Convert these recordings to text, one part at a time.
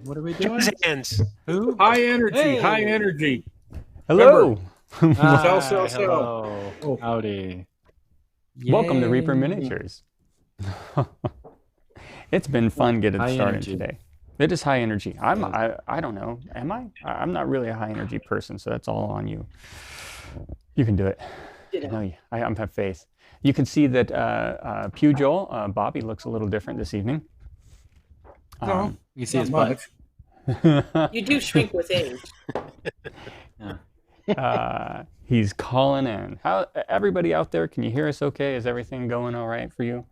What are we doing? Hands. Who? High energy. Hey. High energy. Hello. Sell. Hello. Oh. Howdy. Welcome to Reaper Yay. Miniatures. It's been fun getting High started energy. today. It is high energy. I don't know. Am I? I'm not really a high energy person, so that's all on you. You can do it. I know you. I have faith. You can see that Pugh Joel, Bobby looks a little different this evening. No, You see his not butt. much. You do shrink with age. He's calling in. How everybody out there? Can you hear us okay? Is everything going all right for you?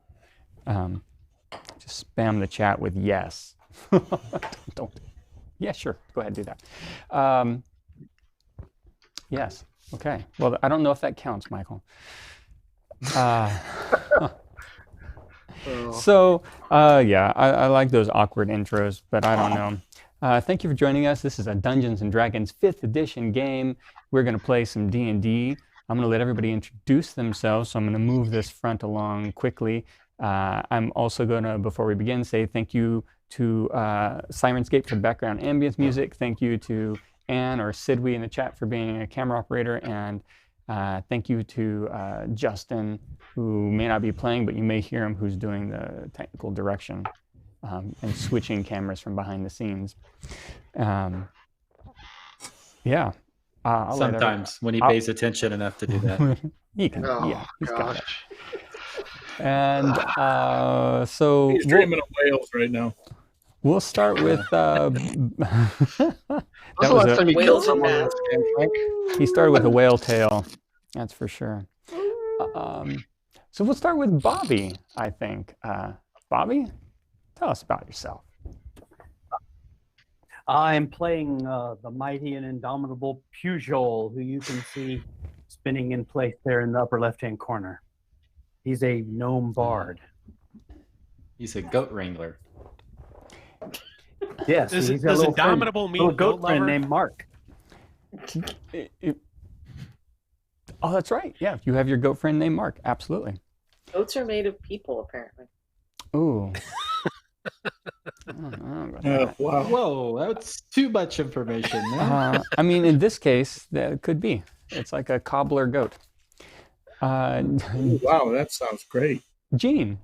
Just spam the chat with yes. Don't. Yeah, sure. Go ahead and do that. Yes. Okay. Well, I don't know if that counts, Michael. So, yeah, I like those awkward intros, but I don't know. Thank you for joining us. This is a Dungeons & Dragons 5th edition game. We're going to play some D&D. I'm going to let everybody introduce themselves, so I'm going to move this front along quickly. I'm also going to, before we begin, say thank you to Sirenscape for the background ambience music. Thank you to Anne or Sidwee in the chat for being a camera operator. And thank you to Justin, who may not be playing, but you may hear him, who's doing the technical direction and switching cameras from behind the scenes. Yeah. Sometimes when he pays attention enough to do that. He can, yeah, he's got it. Gosh. And so He's dreaming of whales right now. we'll start with. That's the last time you killed Whales and someone in bats. this game, Frank. He started with a whale tail, that's for sure. So we'll start with Bobby, I think. Bobby, tell us about yourself. I'm playing the mighty and indomitable Pugh, who you can see spinning in place there in the upper left-hand corner. He's a gnome bard. He's a goat wrangler. Yes, Does he's got a little indomitable mean little goat goat friend lover? named Mark. Oh, that's right. Yeah, you have your goat friend named Mark. Absolutely. Goats are made of people, apparently. Ooh. I don't know about that. Wow. Whoa, that's too much information. Man. I mean, in this case, that could be. It's like a cobbler goat. Wow, that sounds great. Gene.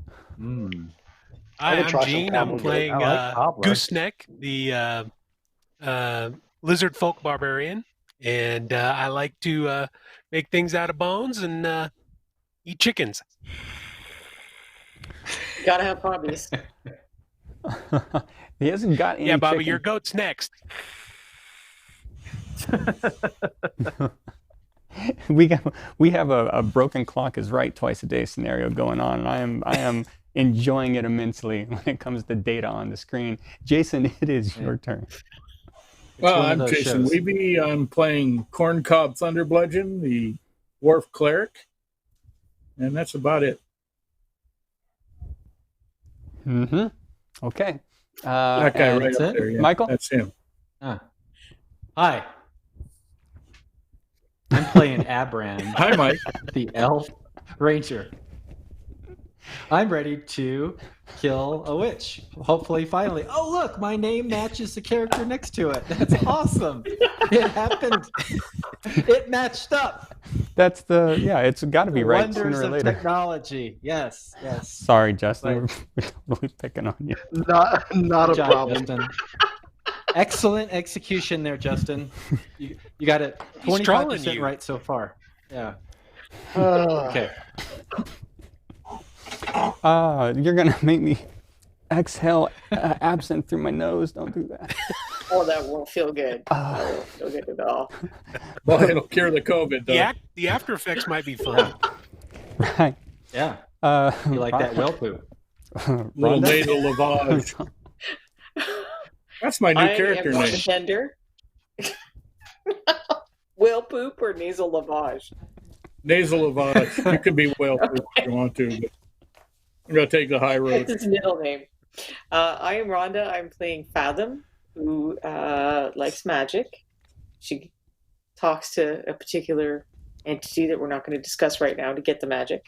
Hi, would try I'm some Gene. I'm cobbler. playing I like cobbler. Gooseneck, the lizard folk barbarian, and I like to make things out of bones and eat chickens. Gotta have hobbies. He hasn't got any Yeah, Bobby, chicken. your goat's next. we have a broken clock is right twice a day scenario going on, and I am enjoying it immensely when it comes to data on the screen. Jason, it is your turn. Well, one of I'm those Jason shows. Weeby. I'm playing Corncob Thunderbludgeon, the Dwarf Cleric. And that's about it. Mm-hmm. Okay. That guy and right that's up it? there. Yeah, Michael? That's him. Hi. I'm playing Abran, Hi, Mike. the elf ranger. I'm ready to kill a witch. Hopefully, finally. Oh, look, my name matches the character next to it. That's awesome. It happened. It matched up. That's it's got to be right Wonders sooner or of later. technology. Yes, yes. Sorry, Justin. Right. We're totally picking on you. Not Good a job, problem. Justin. Excellent execution there, Justin. You got it He's trolling 25% you. right so far. Yeah. Okay. Okay. You're gonna make me exhale absinthe through my nose. Don't do that. Oh, that won't feel good. That won't feel good at all. Well, it'll cure the COVID, though. The after effects might be fun. Right. Yeah. Uh, You like that whale poop. Little Rhonda? nasal lavage. That's my new I character am name. tender. Whale poop or nasal lavage? Nasal lavage. You could be whale poop if you want to, but I'm going to take the high road. That's his middle name. I am Rhonda. I'm playing Fathom, who likes magic. She talks to a particular entity that we're not going to discuss right now to get the magic.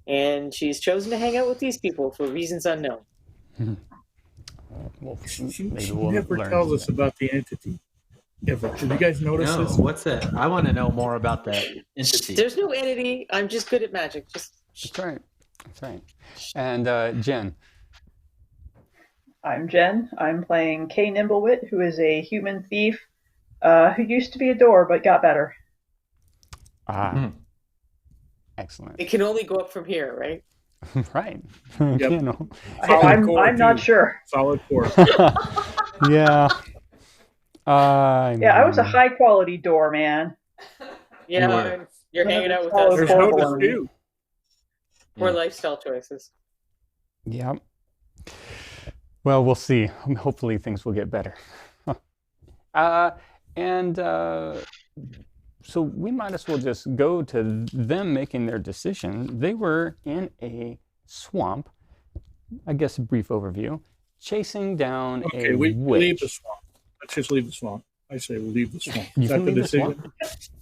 And she's chosen to hang out with these people for reasons unknown. Well, She maybe we'll never learn tells us something. about the entity. Ever. Did you guys notice No, this? what's that? I want to know more about that entity. There's no entity. I'm just good at magic. Just That's right. That's right. And Jen. I'm Jen. I'm playing Kay Nimblewit, who is a human thief who used to be a door but got better. Ah, excellent. it can only go up from here, right? Right. Yep. You know. I'm not sure. Solid core. Yeah. Yeah, I was a high quality door, man. Yeah, you're hanging out with Oh, us. There's Horrible no on me. dispute. Poor lifestyle choices. Yeah. Well, we'll see. Hopefully things will get better. So we might as well just go to them making their decision. They were in a swamp. I guess a brief overview. Chasing down Okay, a we witch. leave the swamp. Let's just leave the swamp. I say we leave the swamp. You Is can that the leave the swamp. decision?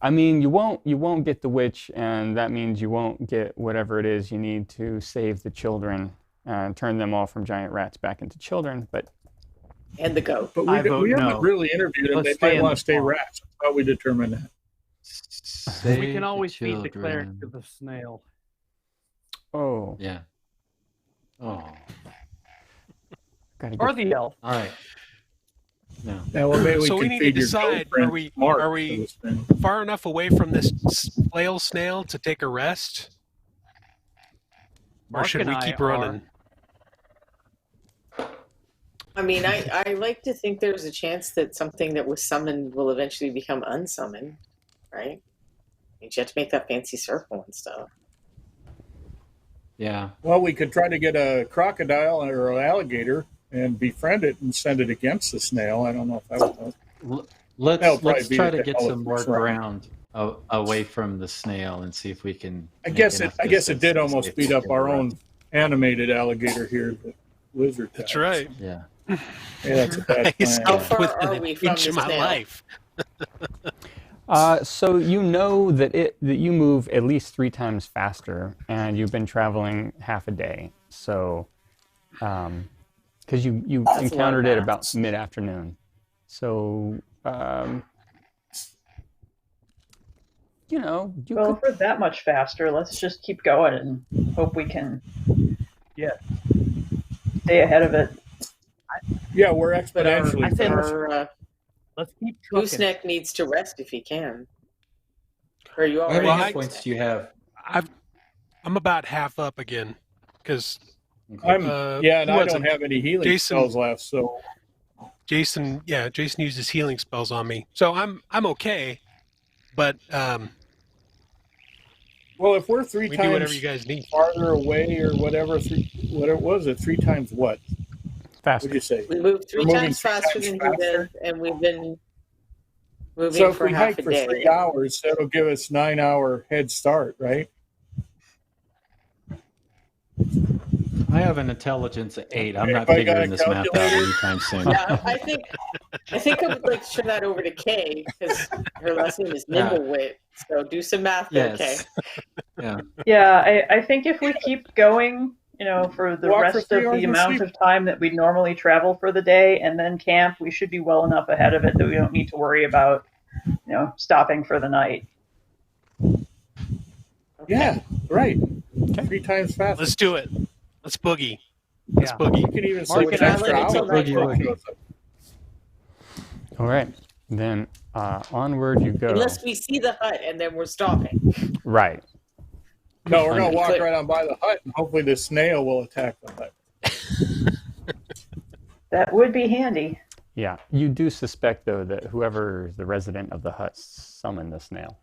I mean, you won't get the witch, and that means you won't get whatever it is you need to save the children and turn them all from giant rats back into children. But And the goat. But I vote we haven't no. really interviewed them. Let's They stay might in want the to stay swamp. rats. That's how we determine that. We can always feed the cleric to the snail. oh, Yeah. Oh. gotta Or get, the elf. All right. No. Yeah, well, maybe So we we can need to feed your decide, girlfriend are we- Mark are we- to this thing. Far enough away from this flail snail to take a rest? Or Mark should and we I keep are- running? I mean, I like to think there's a chance that something that was summoned will eventually become unsummoned, right? You have to make that fancy circle and stuff. Yeah. Well, we could try to get a crocodile or an alligator and befriend it and send it against the snail. I don't know if that would help. That'll Let's probably be try at to the get hell some of more this round. ground away from the snail and see if we can. I make guess enough it distance did to almost save beat the up our rats. own animated alligator here, the lizard. That's type. right. Yeah. Yeah, that's a bad Nice. plan. How far Within are an we from inch the of my snail? life. So you know that you move at least 3 times faster, and you've been traveling half a day. So, because you That's a lot encountered of it about math. mid-afternoon, so you know you Well, could. if we're that much faster, let's just keep going and hope we can stay ahead of it. Yeah, we're I exponentially think faster. our Let's keep trucking. gooseneck needs to rest if he can. Or you How already many Well, hit points do you have? I'm about half up again because I'm yeah, and who I was don't it? have any healing Jason- spells left, so Jason uses healing spells on me, so I'm okay. But well, if we're 3 we do whatever times you guys need. farther away or whatever, whatever was it? 3 times what? Faster. What'd you say? we moved 3 We're moving times 3 faster times than he faster? did, and we've been moving So if for we half hike a for day. 3 hours, that'll give us 9-hour head start, right? I have an intelligence of 8. I'm not Anybody got figuring a this math out calculator? anytime soon. Yeah, I think I would like to turn that over to Kay because her last name is Yeah. Nimblewit. So do some math there, Yes. Kay. Yeah, I think if we keep going, for the Walk for rest 3 of hours the and amount sleep. of time that we normally travel for the day and then camp, we should be well enough ahead of it that we don't need to worry about, stopping for the night. Yeah, right. Okay. 3 times faster. Let's do it. Let's boogie. Let's Yeah. boogie. We can even Mark sleep and an I extra like it till hour. nightfall. All right, then onward you go. Unless we see the hut and then we're stopping. Right. No, we're going to walk Clear. right on by the hut, and hopefully the snail will attack the hut. That would be handy. Yeah. You do suspect though that whoever is the resident of the hut summoned the snail.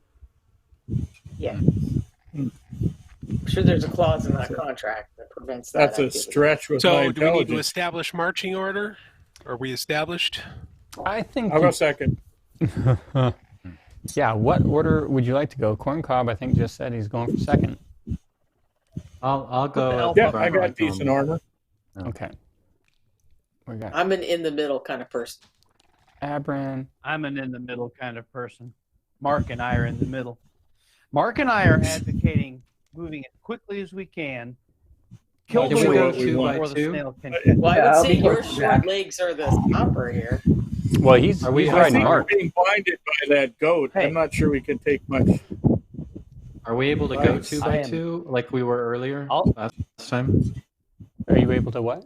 Yeah. I'm sure there's a clause in that contract that prevents that. That's a activity. stretch with my So do we need to intelligence. establish marching order? Are we established? I think. I'll go second. Yeah. What order would you like to go? Corncob, I think, just said he's going for second. I'll go. the hell? up Yeah, front I got like decent normal. armor. Okay. We got I'm an in the middle kind of person. Abran. I'm an in the middle kind of person. Mark and I are in the middle. Mark and I are advocating moving as quickly as we can Kill That's the what witch we want. before the Two? snail can. Well, I Yeah, would I'll say be your quick, short Jack. legs are the stopper here. Well, he's Are we- I riding think Mark. we're being blinded by that goat. Hey. I'm not sure we can take much. Are we able to go Right. 2 I by am- 2 like we were earlier I'll- last time? Are you able to what?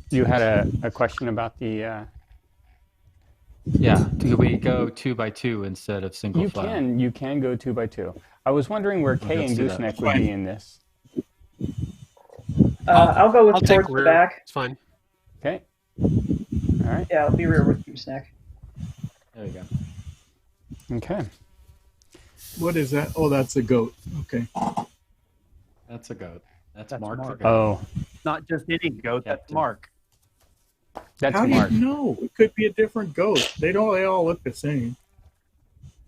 You had a question about the. Yeah. Do we go 2 by 2 instead of single You file? can go 2 by 2. I was wondering where Kay let's and do that. Gooseneck would be in this. I'll go with I'll take towards the rear. back. It's fine. Okay. All right. Yeah, I'll be rear with Gooseneck. There you go. Okay. What is that? Oh, that's a goat. Okay. That's a goat. That's That's Mark. Mark. the goat. Oh, Not just any goat. That's Captain. Mark. that's How Mark. do you know? It could be a different goat. They all look the same.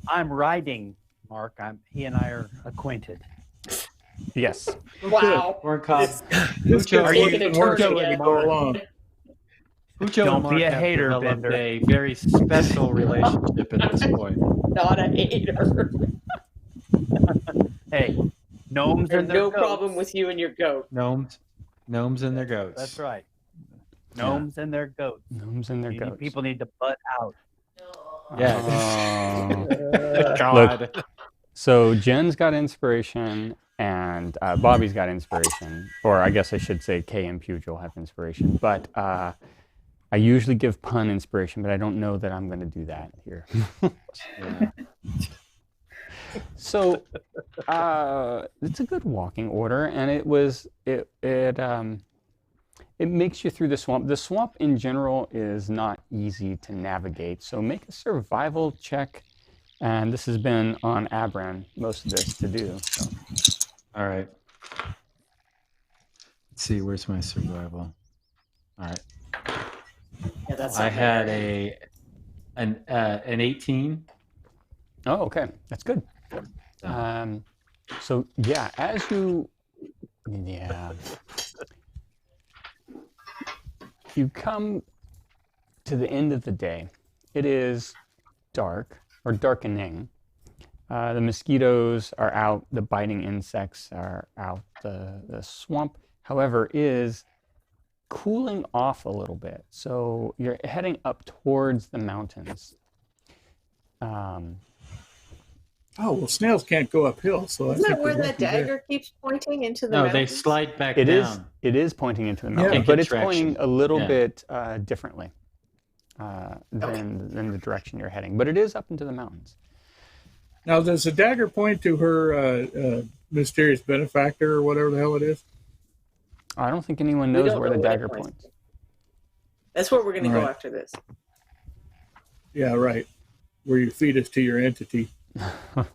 I'm riding Mark. He and I are acquainted. Yes. Wow. Corn cob. This Pucho, guy's taking a been turn working again. all along. Pucho Don't and Mark be a have hater, developed Bender. a very special relationship at this point. Not a hater. Hey, gnomes There's and their no goats. problem with you and your goat. Gnomes and their goats. That's right. Gnomes and their goats. Gnomes and their goats. People need to butt out. Yeah. Oh. God. So Jen's got inspiration, and Bobby's got inspiration, or I guess I should say Kay and Pugil have inspiration. But I usually give pun inspiration, but I don't know that I'm going to do that here. Yeah. So it's a good walking order, and it makes you through the swamp. The swamp in general is not easy to navigate, so make a survival check. And this has been on Abran, most of this to do. So. All right. Let's see. Where's my survival? All right. Yeah, that's I not had very- an 18. Oh, okay, that's good. So yeah, you come to the end of the day. It is dark or darkening. The mosquitoes are out. The biting insects are out. The swamp, however, is cooling off a little bit. So you're heading up towards the mountains. Oh, well, snails can't go uphill, so I Isn't think that where we're that lucky there. dagger keeps pointing into the No, they mountains? slide back It is. down. It is pointing into the Yeah. mountain, Can't but get it's pointing traction. a little Yeah. bit differently than the direction you're heading. But it is up into the mountains. Now, does the dagger point to her mysterious benefactor or whatever the hell it is? I don't think anyone We knows don't where know the what it dagger points points. to. That's where we're going to go Right. after this. Yeah, right. Where you feed us to your entity. My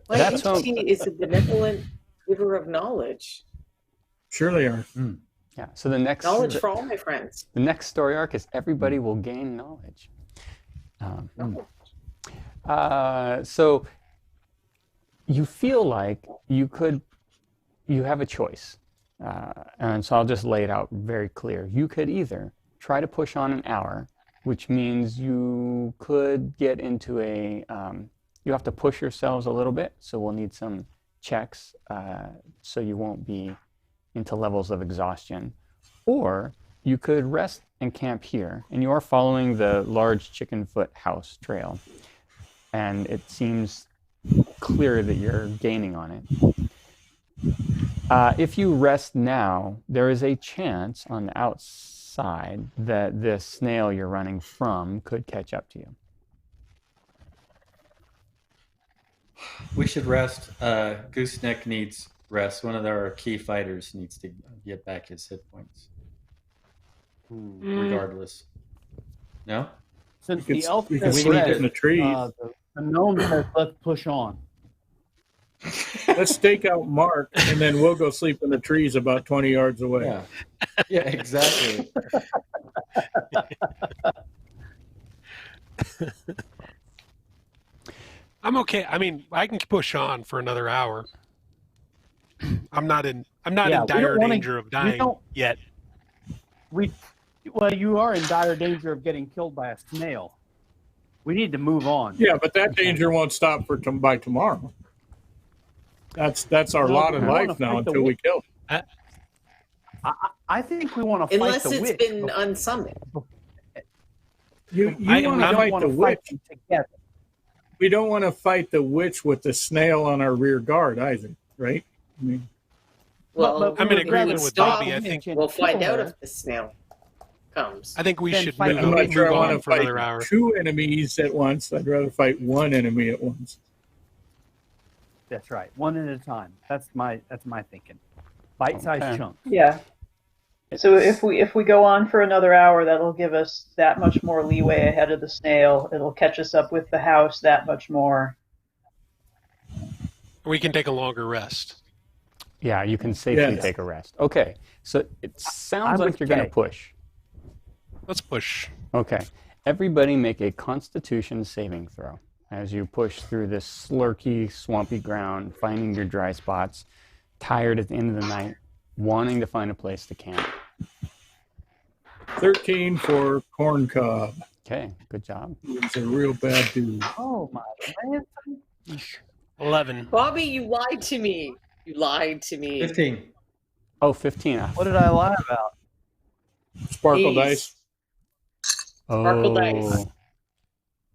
That's entity is a benevolent giver of knowledge. Sure they are. Yeah. So the next Knowledge for all my friends. the next story arc is everybody will gain knowledge. So you feel like you have a choice. And so I'll just lay it out very clear. You could either try to push on an hour, which means you could get into you have to push yourselves a little bit. So we'll need some checks so you won't be into levels of exhaustion. Or you could rest and camp here, and you are following the large Chickenfoot House trail. And it seems clear that you're gaining on it. If you rest now, there is a chance on the outside that this snail you're running from could catch up to you. We should rest. Gooseneck needs rest. One of our key fighters needs to get back his hit points. Regardless. No? Since We the could- elf we could has sleep read, in the trees. the gnome says, let's push on. Let's stake out Mark, and then we'll go sleep in the trees about 20 yards away. Yeah. Yeah, exactly. I'm okay. I mean, I can push on for another hour. I'm not in Yeah, we dire don't wanna- danger of we dying don't- yet. Well, you are in dire danger of getting killed by a snail. We need to move on. Yeah, but that danger won't stop by tomorrow. That's our lot in life now until we kill it. I think we want to fight Unless the it's witch. been unsummoned. You want to fight the witch. Together. We don't want to fight the witch with the snail on our rear guard either, right? I mean, Well, I'm in agreement with Bobby. I think we'll find out if the snail comes. I think we Then should fight move, I'm not sure I move want on to for another hour. fight two enemies at once. I'd rather fight one enemy at once. That's right. One at a time. That's my thinking. Bite-sized Okay. chunks. Yeah. So if we go on for another hour, that'll give us that much more leeway ahead of the snail. It'll catch us up with the house that much more. We can take a longer rest. Yeah, you can safely Yes. take a rest. Okay, so it sounds I'm like with you're going to Kay. push. Let's push. Okay, everybody make a Constitution saving throw as you push through this slurky, swampy ground, finding your dry spots, tired at the end of the night, wanting to find a place to camp. 13 for corn cob. Okay, good job. He's a real bad dude. Oh my man! 11. Bobby, you lied to me. You lied to me. 15. Oh, 15. What did I lie about? Sparkle Jeez. dice. Sparkle dice.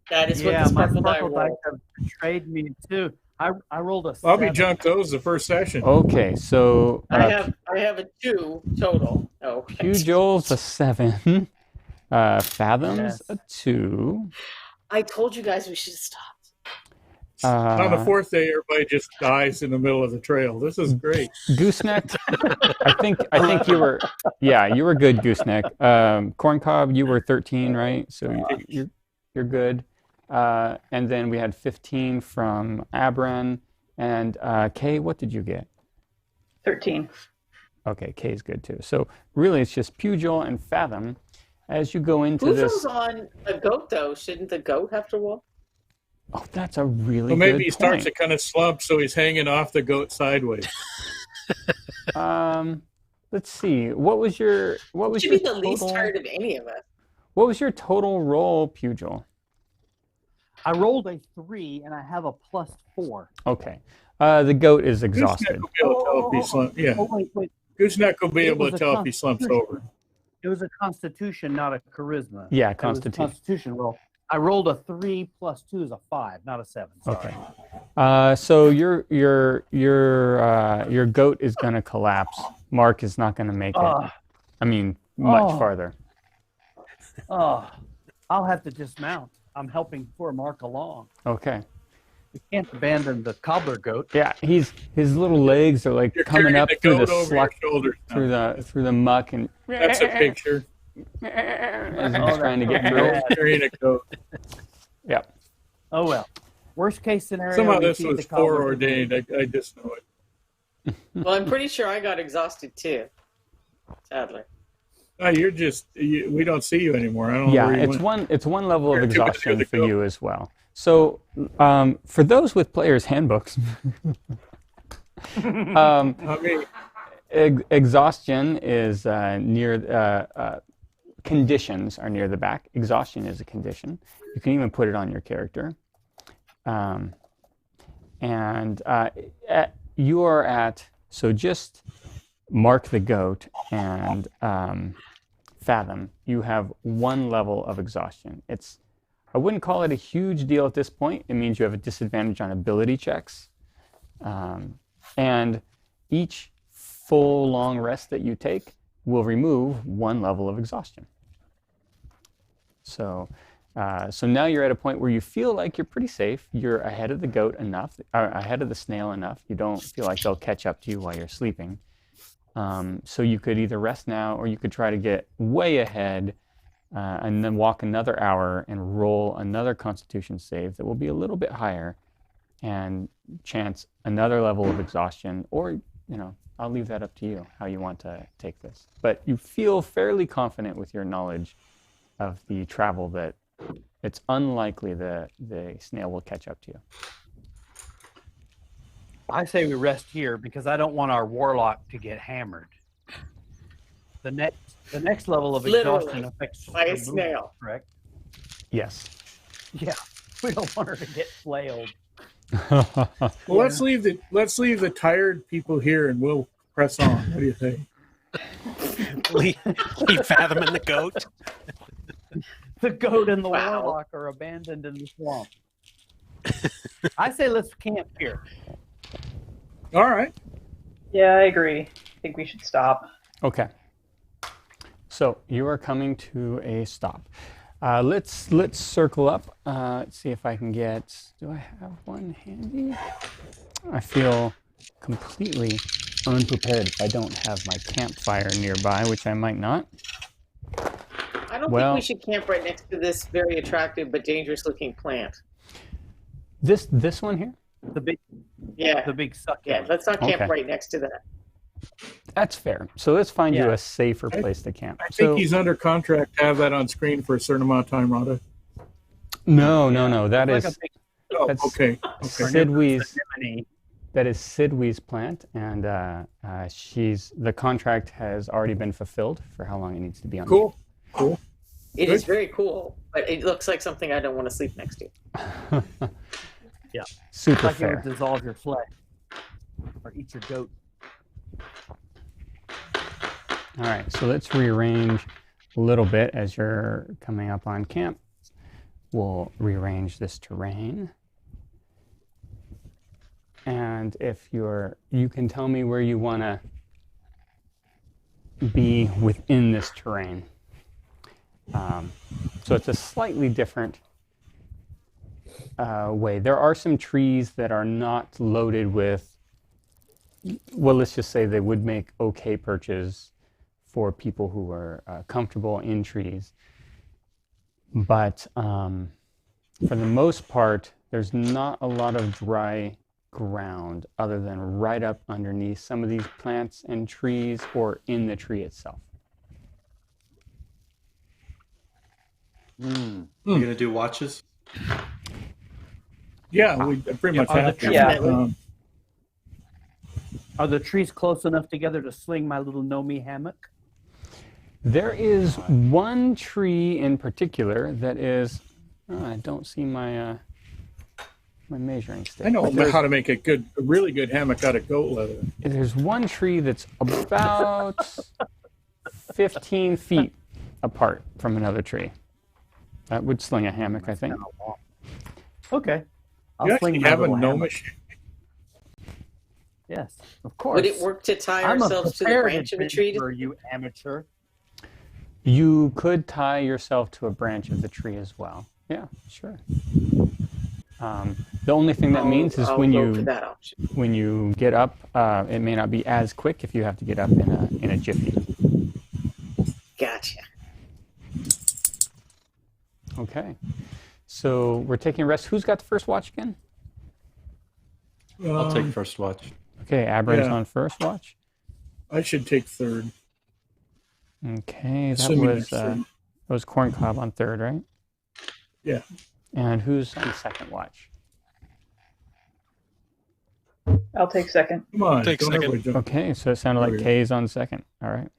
That is what Yeah, the my sparkle die sparkle dice roll. have betrayed me too. I rolled a Bobby 7. junked those the first session. Okay, so I have a 2 total. Oh, Pugh Joel's a 7. Fathoms Yes. a 2. I told you guys we should have stopped. On the fourth day, everybody just dies in the middle of the trail. This is great. Gooseneck, I think you were, you were good, Gooseneck. Corncob, you were 13, right? So you're good. And then we had 15 from Abran. And Kay, what did you get? 13. Okay, Kay's good too. So really, it's just Pugh Joel and Fathom as you go into Who's this. on a goat though? Shouldn't the goat have to roll? Oh, that's a really Well, maybe good he starts point. to kind of slump, so he's hanging off the goat sideways. Let's see. What was your Should be the least tired of any of us. What was your total roll, Pugh Joel? I rolled a 3 and I have a +4. Okay. The goat is exhausted. Gooseneck will be able to tell if he slumps. Yeah, Oh wait. Gooseneck will be It able was to a tell if he slumps over. It was a Constitution, not a Charisma. Yeah, It was a Constitution. Constitution roll. I rolled a 3 + 2 is a 5, not a 7. Sorry. Okay. So your goat is going to collapse. Mark is not going to make it. I mean, much farther. Oh, I'll have to dismount. I'm helping poor Mark along. Okay. We can't abandon the cobbler goat. Yeah, his little legs are like You're coming carrying up the through the goat over your sluck, shoulders. now. through the muck, and That's a picture. as he's trying to get through. bad. Carrying a goat. Yep. Oh well. Worst case scenario. Somehow we this feed was the cobbler goat. foreordained. I just know it. Well, I'm pretty sure I got exhausted too. Sadly. Oh, we don't see you anymore. I don't know Yeah, where you it's went. one level of You're too busy exhaustion with for the goat. you as well. So for those with players' handbooks, I mean, exhaustion is near. Conditions are near the back. Exhaustion is a condition. You can even put it on your character. You are at, so just mark the goat and Fathom. You have 1 level of exhaustion. I wouldn't call it a huge deal at this point. It means you have a disadvantage on ability checks. And each full long rest that you take will remove 1 level of exhaustion. So now you're at a point where you feel like you're pretty safe. You're ahead of the goat enough, or ahead of the snail enough. You don't feel like they'll catch up to you while you're sleeping. So you could either rest now, or you could try to get way ahead and then walk another hour and roll another Constitution save that will be a little bit higher and chance another level of exhaustion, or, I'll leave that up to you, how you want to take this. But you feel fairly confident with your knowledge of the travel that it's unlikely the snail will catch up to you. I say we rest here because I don't want our warlock to get hammered. The next level of Literally, exhaustion affects by a the movement, snail. correct? Yes. Yeah, we don't want her to get flailed. Well, let's leave the tired people here, and we'll press on. What do you think? Leave Fathom and the goat. The goat and the Wow. warlock are abandoned in the swamp. I say let's camp here. All right. Yeah, I agree. I think we should stop. Okay. So you are coming to a stop. Let's circle up. Let's see if I can get. Do I have one handy? I feel completely unprepared if I don't have my campfire nearby, which I might not. I don't Well- think we should camp right next to this very attractive but dangerous-looking plant. This one here. The big Yeah, succulent. let's not camp Okay. right next to that. That's fair. So let's find you Yeah. a safer place to camp. I So think he's under contract to have that on screen for a certain amount of time, Rhonda. no. That Like is a big Oh, That's- okay. Sidwee's. anemone. That is Sidwee's plant, and the contract has already been fulfilled for how long it needs to be on. Cool. It Good. is very cool, but it looks like something I don't want to sleep next to. Yeah. Super Like it fair. would dissolve your flesh or eat your goat. All right, so let's rearrange a little bit as you're coming up on camp. We'll rearrange this terrain. And if you can tell me where you want to be within this terrain. So it's a slightly different way. There are some trees that are not loaded with, well, let's just say they would make okay perches for people who are comfortable in trees. But for the most part, there's not a lot of dry ground other than right up underneath some of these plants and trees or in the tree itself. You gonna do watches? Yeah, we pretty much Are the have to. trees- Yeah. Are the trees close enough together to sling my little Nomi hammock? There is one tree in particular that is, I don't see my my measuring stick. I know But how to make a really good hammock out of goat leather. there's one tree that's about 15 feet apart from another tree. That would sling a hammock, I think. Okay. I'll You sling actually my have a little hammock. gnomish. Yes, of course. Would it work to tie I'm a ourselves to the prepared branch of a tree? adventurer, you amateur. You could tie yourself to a branch of the tree as well. Yeah, sure. The only thing that means is I'll when go for you that option. when you get up, it may not be as quick if you have to get up in a jiffy. Gotcha. Okay. So we're taking a rest. Who's got the first watch again? I'll take first watch. Okay, Aberrant's Yeah. on first watch. I should take third. Okay, that Assuming was there's three. Corncob on third, right? Yeah. And who's on second watch? I'll take second. Come on. Take don't second. everybody jump. Okay, so it sounded like Okay. Kay's on second. All right.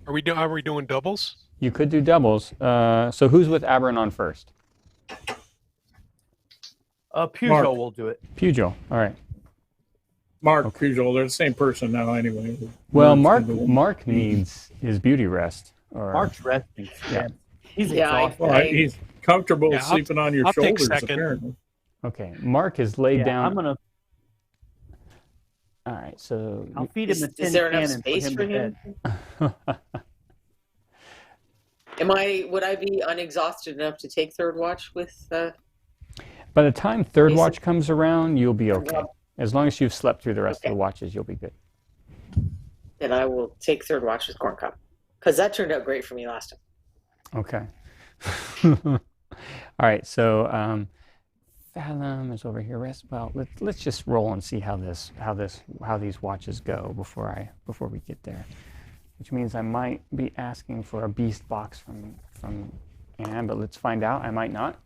Are we doing doubles? You could do doubles. So who's with Aberrant on first? Pugh Mark. will do it. Pugil. All right. Mark, Pugil, they're the same person now anyway. Well, Mark's Mark gonna go- Mark needs his beauty rest. Or Mark's resting. Yeah. He's Yeah, exhausted. Well, he's comfortable Yeah, I'll- sleeping on your I'll take shoulders, second. apparently. okay. Mark is laid Yeah, down. I'm gonna. All right. So I'll feed him a Is tin there enough can and put space him for to him? bed. Would I be unexhausted enough to take third watch with? by the time third Jason? watch comes around, you'll be okay. Rob? As long as you've slept through the rest of Okay. the watches, you'll be good. Then I will take third watch with Corncob, because that turned out great for me last time. Okay. All right. So Fathom is over here. Well, let's just roll and see how these watches go before we get there. Which means I might be asking for a beast box from Anne, but let's find out. I might not.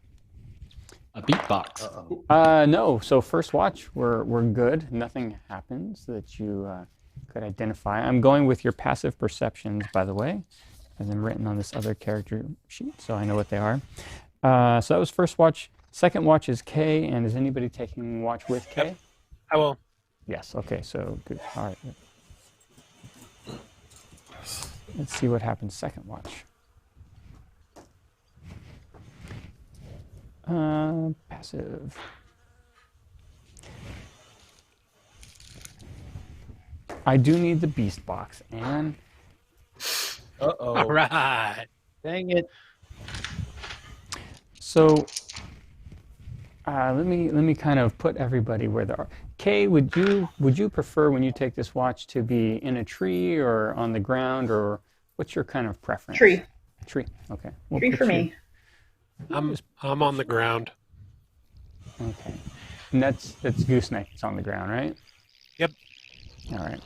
A beatbox. No. So first watch, we're good. Nothing happens that you could identify. I'm going with your passive perceptions, by the way. have them written on this other character sheet, so I know what they are. So that was first watch. Second watch is Kay, and is anybody taking watch with Kay? Yep. I will. Yes. Okay. So good. All right. Let's see what happens second watch. Passive. I do need the beast box, and All right. Dang it. so let me kind of put everybody where they are. Kay, would you prefer when you take this watch to be in a tree or on the ground, or what's your kind of preference? Tree. Tree. Okay. We'll Tree put for you- me. I'm on the ground. Okay. And that's Gooseneck. It's on the ground, right? Yep. All right.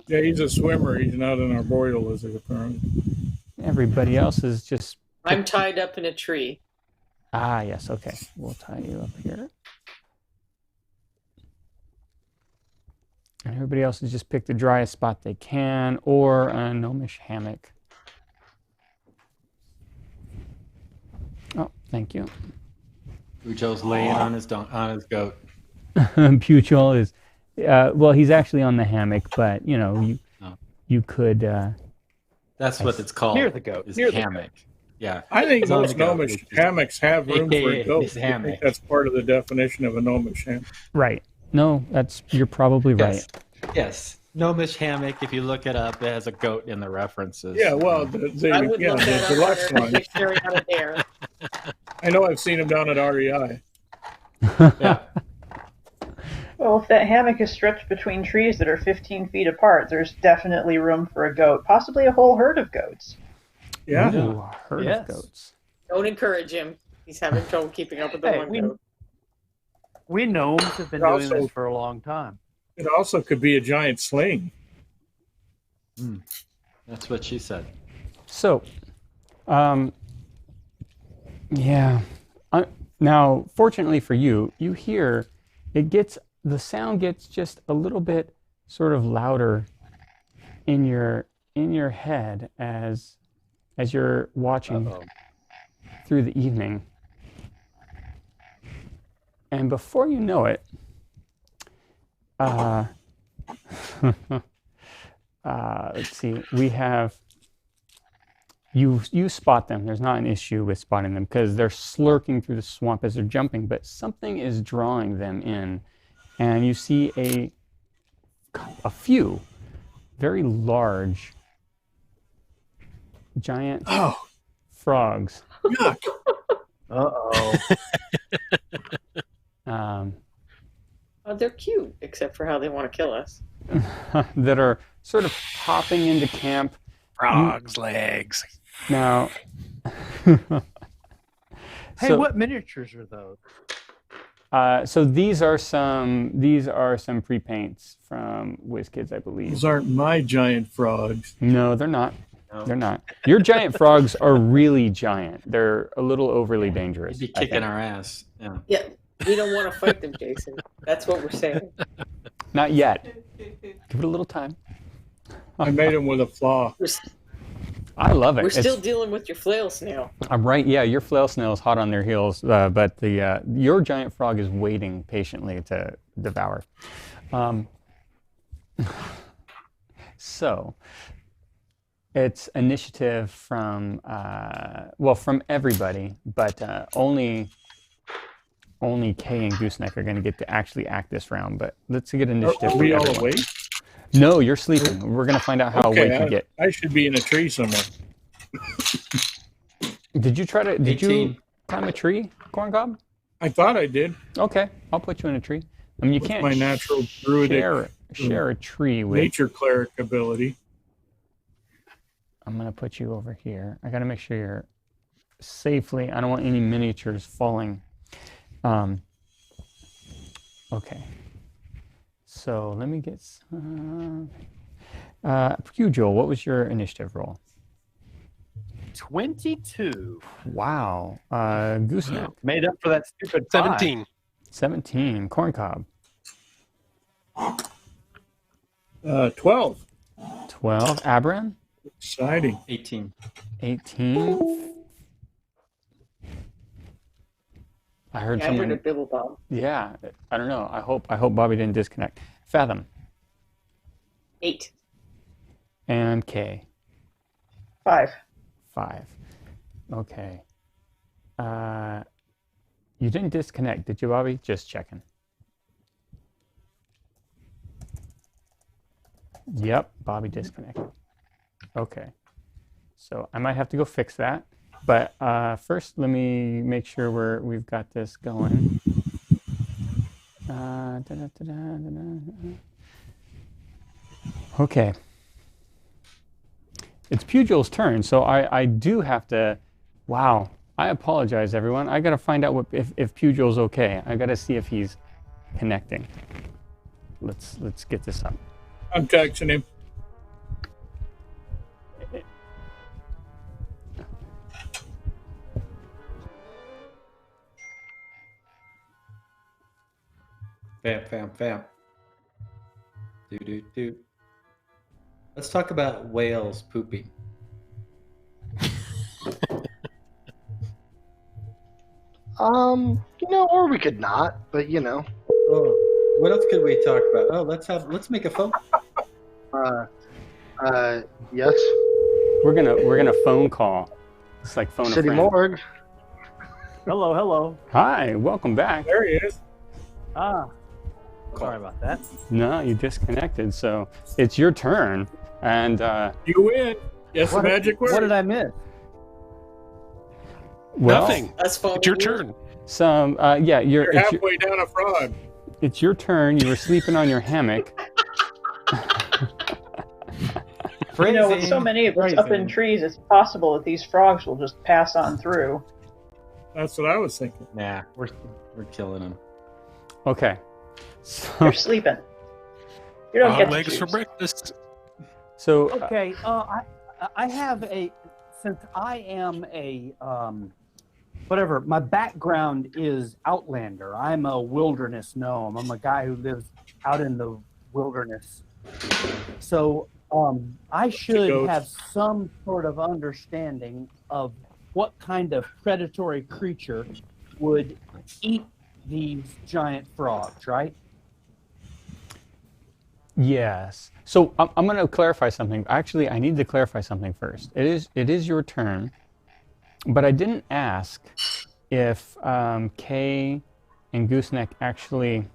Yeah, he's a swimmer. He's not an arboreal lizard, apparently. Everybody else is just. I'm tied up in a tree. Ah, yes. Okay. We'll tie you up here. And everybody else has just picked the driest spot they can, or a gnomish hammock. Oh, thank you. Ujo's laying on his goat. Pugh is, well, he's actually on the hammock, but you could. That's what it's called. Near the goat. Is Near the hammock. Yeah. I think It's on most the goat, gnomish which is- hammocks have room for AKA a goat. his I hammock. think that's part of the definition of a gnomish hammock. Right. No, you're probably right. Yes. Yes. Gnomish hammock, if you look it up, it has a goat in the references. Yeah, well, I would look that the up deluxe on a one. dictionary on a dare. I know I've seen them down at REI. Yeah. Well, if that hammock is stretched between trees that are 15 feet apart, there's definitely room for a goat, possibly a whole herd of goats. Yeah. Ooh, a herd Yes. of goats. Don't encourage him. He's having trouble keeping up with the Hey, one goat. We gnomes have been doing this for a long time. It also could be a giant sling. That's what she said. So, yeah. Now, fortunately for you, you hear the sound gets just a little bit sort of louder in your head as you're watching through the evening. And before you know it, let's see, we have, you spot them. There's not an issue with spotting them because they're slurking through the swamp as they're jumping, but something is drawing them in. And you see a few very large, giant frogs. Yuck. Uh-oh. They're cute, except for how they want to kill us. That are sort of hopping into camp. Frog's legs. Now, Hey, what miniatures are those? So these are some pre-paints from WizKids, I believe. Those aren't my giant frogs. No, they're not. No. They're not. Your giant frogs are really giant. They're a little overly dangerous. He'd be I kicking think. our ass. Yeah. Yeah, we don't want to fight them, Jason. That's what we're saying. Not yet. Give it a little time. I made them with a flaw. I love it. We're It's- still dealing with your flail snail. I'm right. Yeah, your flail snail is hot on their heels, but your giant frog is waiting patiently to devour. So it's initiative from from everybody, but only Kay and Gooseneck are going to get to actually act this round. But let's get initiative. Are from we all everyone. awake? No, you're sleeping. We're going to find out how awake you get. I should be in a tree somewhere. Did you 18. climb a tree, Corncob? I thought I did. Okay, I'll put you in a tree. I mean, you With can't my natural druidic share a tree with. nature cleric ability. I'm gonna put you over here. I gotta make sure you're safely. I don't want any miniatures falling. Okay. So let me get. You, Joel, what was your initiative roll? 22. Wow. Gooseneck. Made up for that stupid 17. 17. Corncob. 12. 12. Aberran. Exciting. 18. 18. I heard Yeah, I heard a someone. bibble bomb. Yeah, I don't know. I hope Bobby didn't disconnect. Fathom 8. and K 5. 5. Okay. You didn't disconnect, did you, Bobby? Just checking. Yep, Bobby disconnected. Okay. So I might have to go fix that. But first, let me make sure we've got this going. Okay. It's Pugil's turn, so I do have to. Wow. I apologize, everyone. I got to find out if Pugil's okay. I got to see if he's connecting. Let's get this up. I'm texting him. Fam. Do. Let's talk about whales pooping. Or we could not, but Oh, what else could we talk about? Oh, let's make a phone. Yes. We're gonna phone call. It's like phone a City friend. morgue. Hello. Hi, welcome back. There he is. Sorry about that. No, you disconnected, so it's your turn. And You win. Yes, the magic word. What did I miss? well, Nothing. Us phoning It's your you? turn. some You're it's your, halfway down a frog. it's your turn. You were sleeping on your hammock. With so many of us up in trees, it's possible that these frogs will just pass on through. That's what I was thinking. Nah, we're killing them. Okay. So, You're sleeping. You don't get to Legs choose. for breakfast. so Okay, I have since I am a whatever, my background is Outlander. I'm a wilderness gnome. I'm a guy who lives out in the wilderness. So I should have some sort of understanding of what kind of predatory creature would eat these giant frogs, right? yes. So I'm going to clarify something. Actually, I need to clarify something first. It is your turn, but I didn't ask if Kay and Gooseneck actually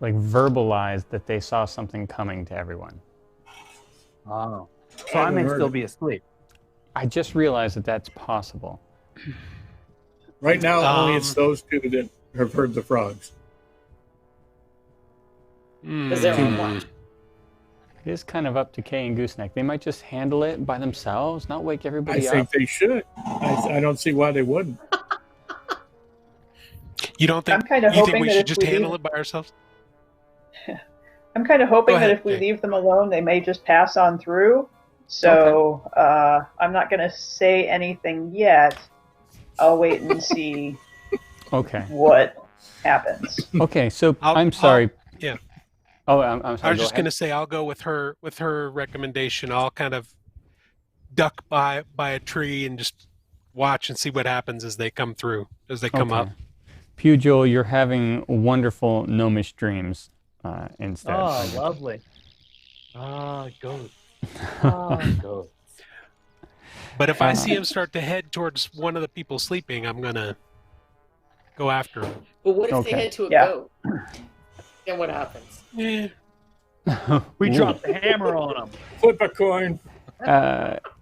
like verbalized that they saw something coming to everyone. Oh. So I may still be asleep. I just realized that that's possible. Right now, only it's those two that have heard the frogs. Because they're on watch. It is kind of up to Kay and Gooseneck. They might just handle it by themselves, not wake I everybody think up. they should. I don't see why they wouldn't. You don't think? I'm kind of You think hoping we that should if just we handle leave, it by ourselves? I'm kind of hoping Go ahead, that if we Kay. leave them alone, they may just pass on through. So I'm not going to say anything yet. I'll wait and see Okay. what happens. Okay. So I'll- I'm sorry. yeah. Oh, I'm sorry. I was Go just ahead. going to say I'll go with her recommendation. I'll kind of duck by a tree and just watch and see what happens as they come through, as they come up. Pugil, you're having wonderful gnomish dreams instead. Oh, lovely. Goat. Goat. But if I see him start to head towards one of the people sleeping, I'm gonna go after him. But what if Okay. they head to a Yeah. goat? Then what happens? Eh, We dropped the hammer on them. Flip a coin.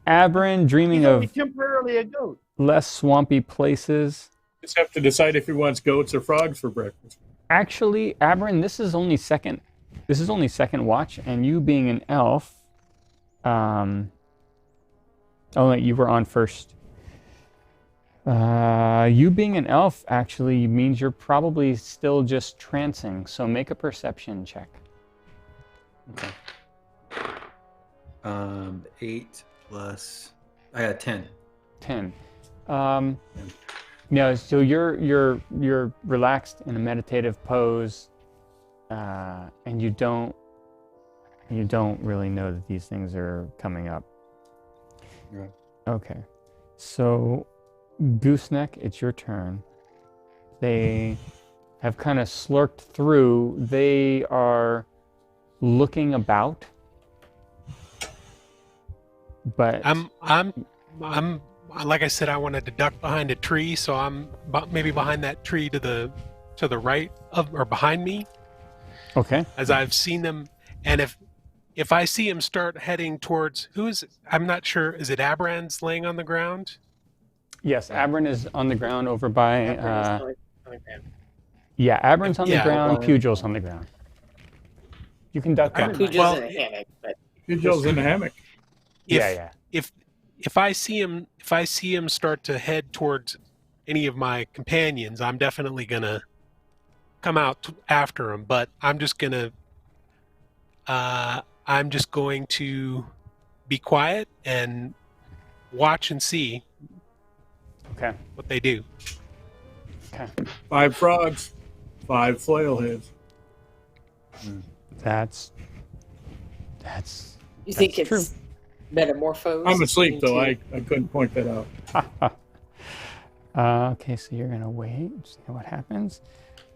Abrin, dreaming He's only of temporarily a goat. less swampy places. Just have to decide if he wants goats or frogs for breakfast. Actually, Abrin, this is only second watch, and you being an elf. Oh, wait, you were on first. You being an elf actually means you're probably still just trancing. So make a perception check. Okay. 8 plus. I got 10. 10. No, so you're relaxed in a meditative pose, and you don't You don't really know that these things are coming up. Right. Okay. So, Gooseneck, it's your turn. They have kind of slurked through. They are looking about. But I'm like I said, I wanted to duck behind a tree, so I'm maybe behind that tree to the right of or behind me. Okay. As I've seen them, and if I see him start heading towards I'm not sure. Is it Abrand's laying on the ground? Yes, Aberrant is on the ground over by. Yeah, Aberrant's on the Yeah. ground. Pugil's on the ground. You can duck Okay. behind. Pugil's Well, in a hammock, but Pugil's in the hammock. Yeah. If I see him start to head towards any of my companions, I'm definitely gonna come out after him. But I'm just going to be quiet and watch and see Okay. what they do. Okay. 5 frogs, 5 flail heads. That's you think That's it's true. metamorphosed? I'm asleep, though. into- I couldn't point that out. okay, so you're gonna wait, see what happens.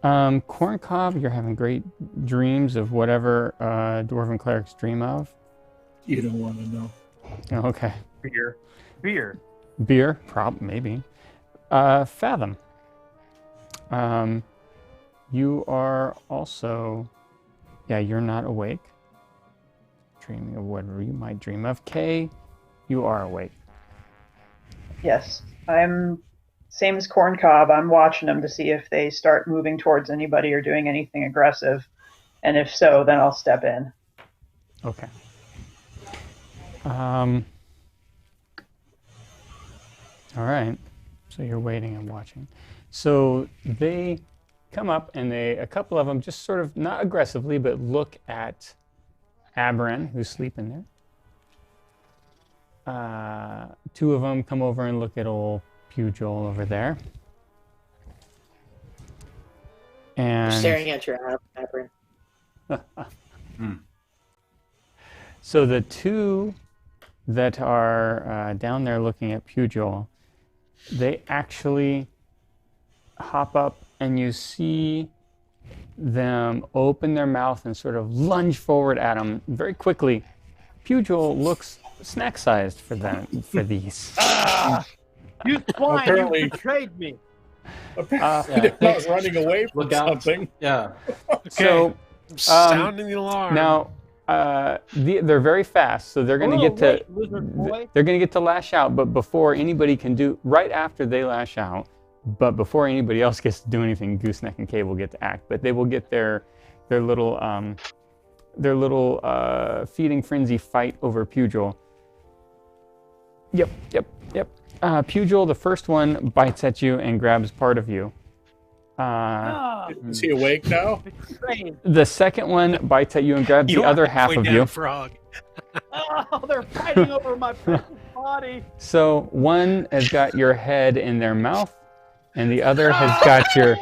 Corncob, you're having great dreams of whatever dwarven clerics dream of. You don't want to know. Oh, okay. Beer. Beer, maybe. Fathom. You are also, you're not awake. Dreaming of whatever you might dream of. Kay, you are awake. Yes, I'm same as Corncob. I'm watching them to see if they start moving towards anybody or doing anything aggressive, and if so, then I'll step in. Okay. All right. So you're waiting and watching. So they come up and a couple of them just sort of, not aggressively, but look at Aberan, who's sleeping there. 2 of them come over and look at old Pugil over there. And staring at your Aberrant. so the 2 that are down there looking at Pugil, they actually hop up and you see them open their mouth and sort of lunge forward at him very quickly. Pugil looks snack-sized for these. You swine! Apparently- You betrayed me. Apparently, they're not running away from Look out. something. Yeah. So Sounding the alarm. now they're very fast, so they're going to Lizard boy. they're going to get to lash out. But before anybody can do, right after they lash out, but before anybody else gets to do anything, Gooseneck and Kay will get to act. But they will get their little feeding frenzy fight over Pugil. Yep. Pugil, the first one, bites at you and grabs part of you. Is he awake now? Betrayed. The second one bites at you and grabs the other half of you. Frog. Oh, they're fighting over my precious body. So one has got your head in their mouth, and the other has got your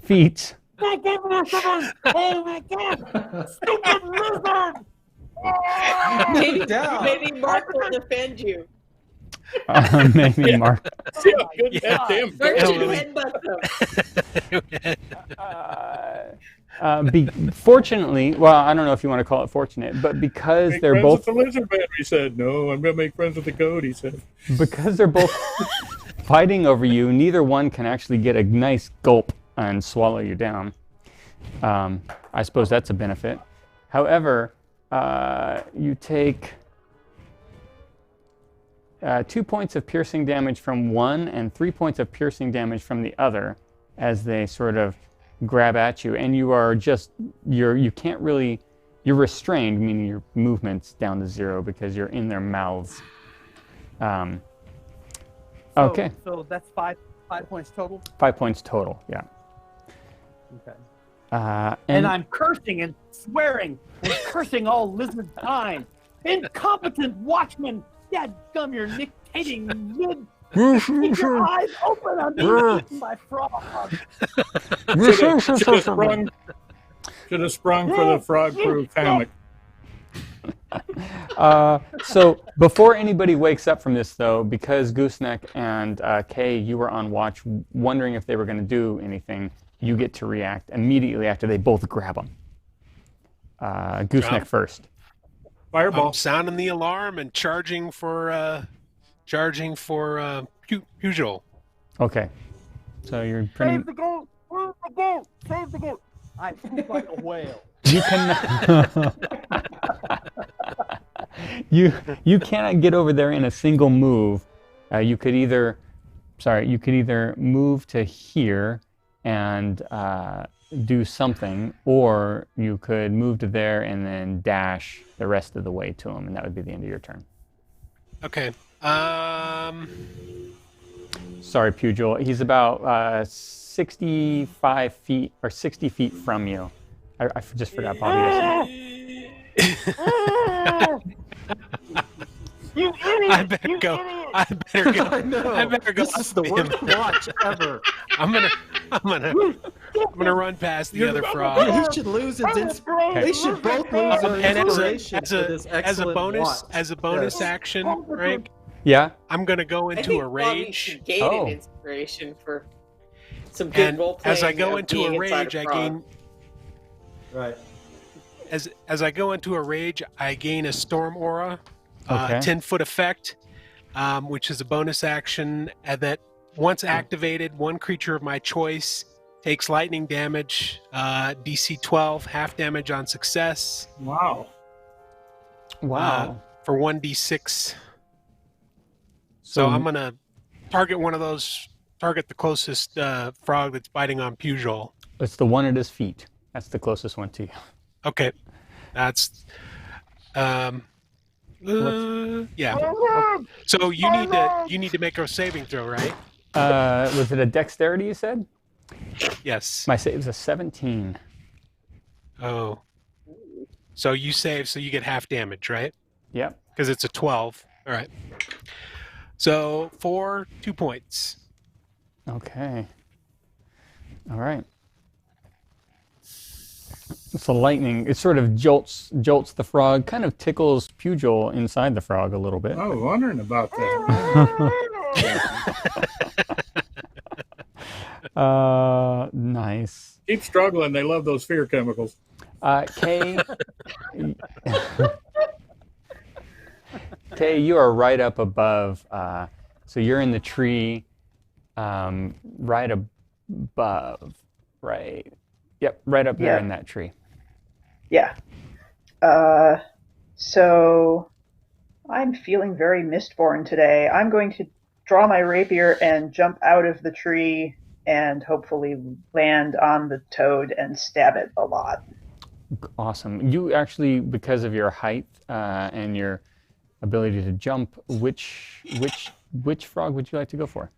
feet. Oh my god! Stupid lizard! Maybe Mark will defend you. Maybe Yeah. Mark. See how good that damn Mark goat should is? headbutt them. Fortunately, well, I don't know if you want to call it fortunate, but because Make they're friends both with the lizard man, he said. No, I'm going to make friends with the goat, he said. fighting over you, neither one can actually get a nice gulp and swallow you down. I suppose that's a benefit. However, you take 2 points of piercing damage from one and 3 points of piercing damage from the other as they sort of grab at you, and you are just you can't really, you're restrained, meaning your movement's down to 0 because you're in their mouths. Okay. So that's 5 points total. 5 points total, yeah. Okay. And I'm cursing and swearing and cursing all lizard kind. Incompetent watchman! Dadgum, you're dictating mid. Keep your eyes open! I'm being eaten by frogs. Should have sprung for the frog-proof hammock. So before anybody wakes up from this, though, because Gooseneck and Kay, you were on watch, wondering if they were going to do anything, you get to react immediately after they both grab them. Gooseneck first. Fireball. I'm sounding the alarm and charging for Pugil. Okay. So you're pretty. Save the goat! Save the goat! Save the goat! I poop like a whale. You can. you cannot get over there in a single move. You could either move to here and do something, or you could move to there and then dash the rest of the way to him, and that would be the end of your turn. Okay. Sorry, Pugil. He's about 65 feet or 60 feet from you. I just forgot Bobby. You idiot! I better go. Idiot. I better go. I know. I better go. This is the worst watch ever. I'm gonna run past the other Yeah, frog. he should lose his inspiration. They should both lose their And inspiration for this as a excellent bonus, watch. as a bonus Yes. action, Frank, Yeah. I'm gonna go I into think a Bobby rage. should gain Oh. an inspiration for some good And role playing. as I go into a rage, I gain. Right. As I go into a rage, I gain a storm aura, Okay. 10-foot effect, which is a bonus action, and that once activated, one creature of my choice takes lightning damage, DC 12, half damage on success, Wow. Wow. for 1d6. So I'm gonna target one of those. Target the closest frog that's biting on Pugil. It's the one at his feet. That's the closest one to you. Okay, that's yeah. So you need to make a saving throw, right? Was it a dexterity you said? Yes. My save's a 17. Oh. So you save, so you get half damage, right? Yep. Because it's a 12. All right. So 2 points. Okay. All right. It's a lightning. It sort of jolts the frog, kind of tickles Pugil inside the frog a little bit. I was wondering about that. Nice. Keep struggling. They love those fear chemicals. Kay, Kay, you are right up above. So you're in the tree, right above, right? Yep, right up there Yeah. in that tree. Yeah. So I'm feeling very Mistborn today. I'm going to draw my rapier and jump out of the tree and hopefully land on the toad and stab it a lot. Awesome. You actually, because of your height and your ability to jump, which frog would you like to go for?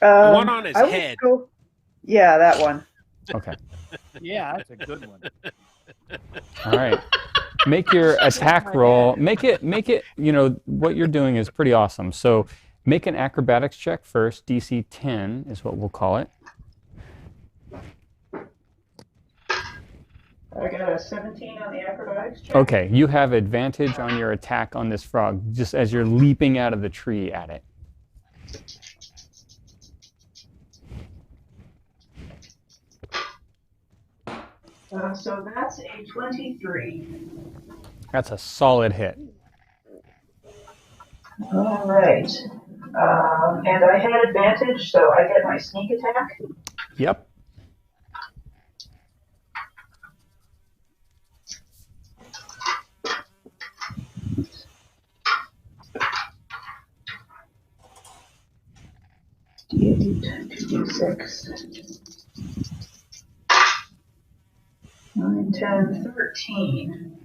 The one on his I would head. Yeah, that one. Okay. Yeah, that's a good one. All right. Make your attack roll. Make it, you know, what you're doing is pretty awesome. So make an acrobatics check first. DC 10 is what we'll call it. I got a 17 on the acrobatics check. Okay, you have advantage on your attack on this frog just as you're leaping out of the tree at it. So that's a 23. That's a solid hit. All right. And I had advantage, so I get my sneak attack. Yep. D8, 2d6. 9, 10, 13.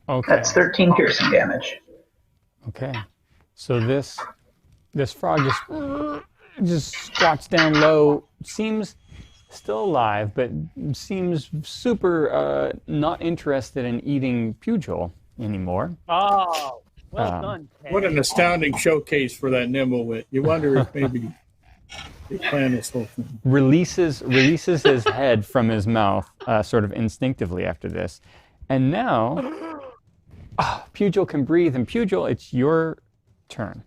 Okay. That's 13 piercing damage. Okay. So this frog just squats down low, seems still alive, but seems super not interested in eating Pugil anymore. Oh, well done, Ken. What an astounding showcase for that nimble-wit. You wonder if maybe they planned this whole thing. Releases his head from his mouth sort of instinctively after this, And now, Pugil can breathe. And Pugil, it's your turn.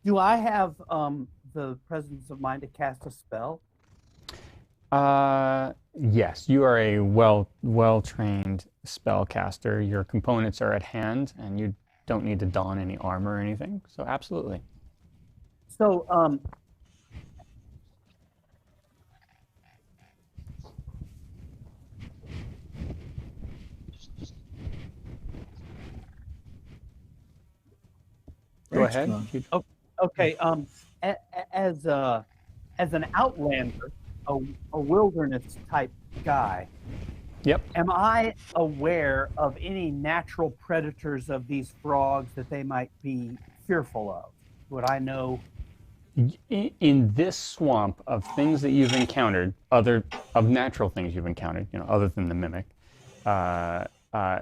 Do I have the presence of mind to cast a spell? Yes, you are a well-trained spellcaster. Your components are at hand, and you don't need to don any armor or anything. So absolutely. So, Go ahead. okay. As an outlander, a wilderness type guy. Yep. Am I aware of any natural predators of these frogs that they might be fearful of? Would I know? In this swamp of things that you've encountered, of natural things you've encountered, other than the mimic,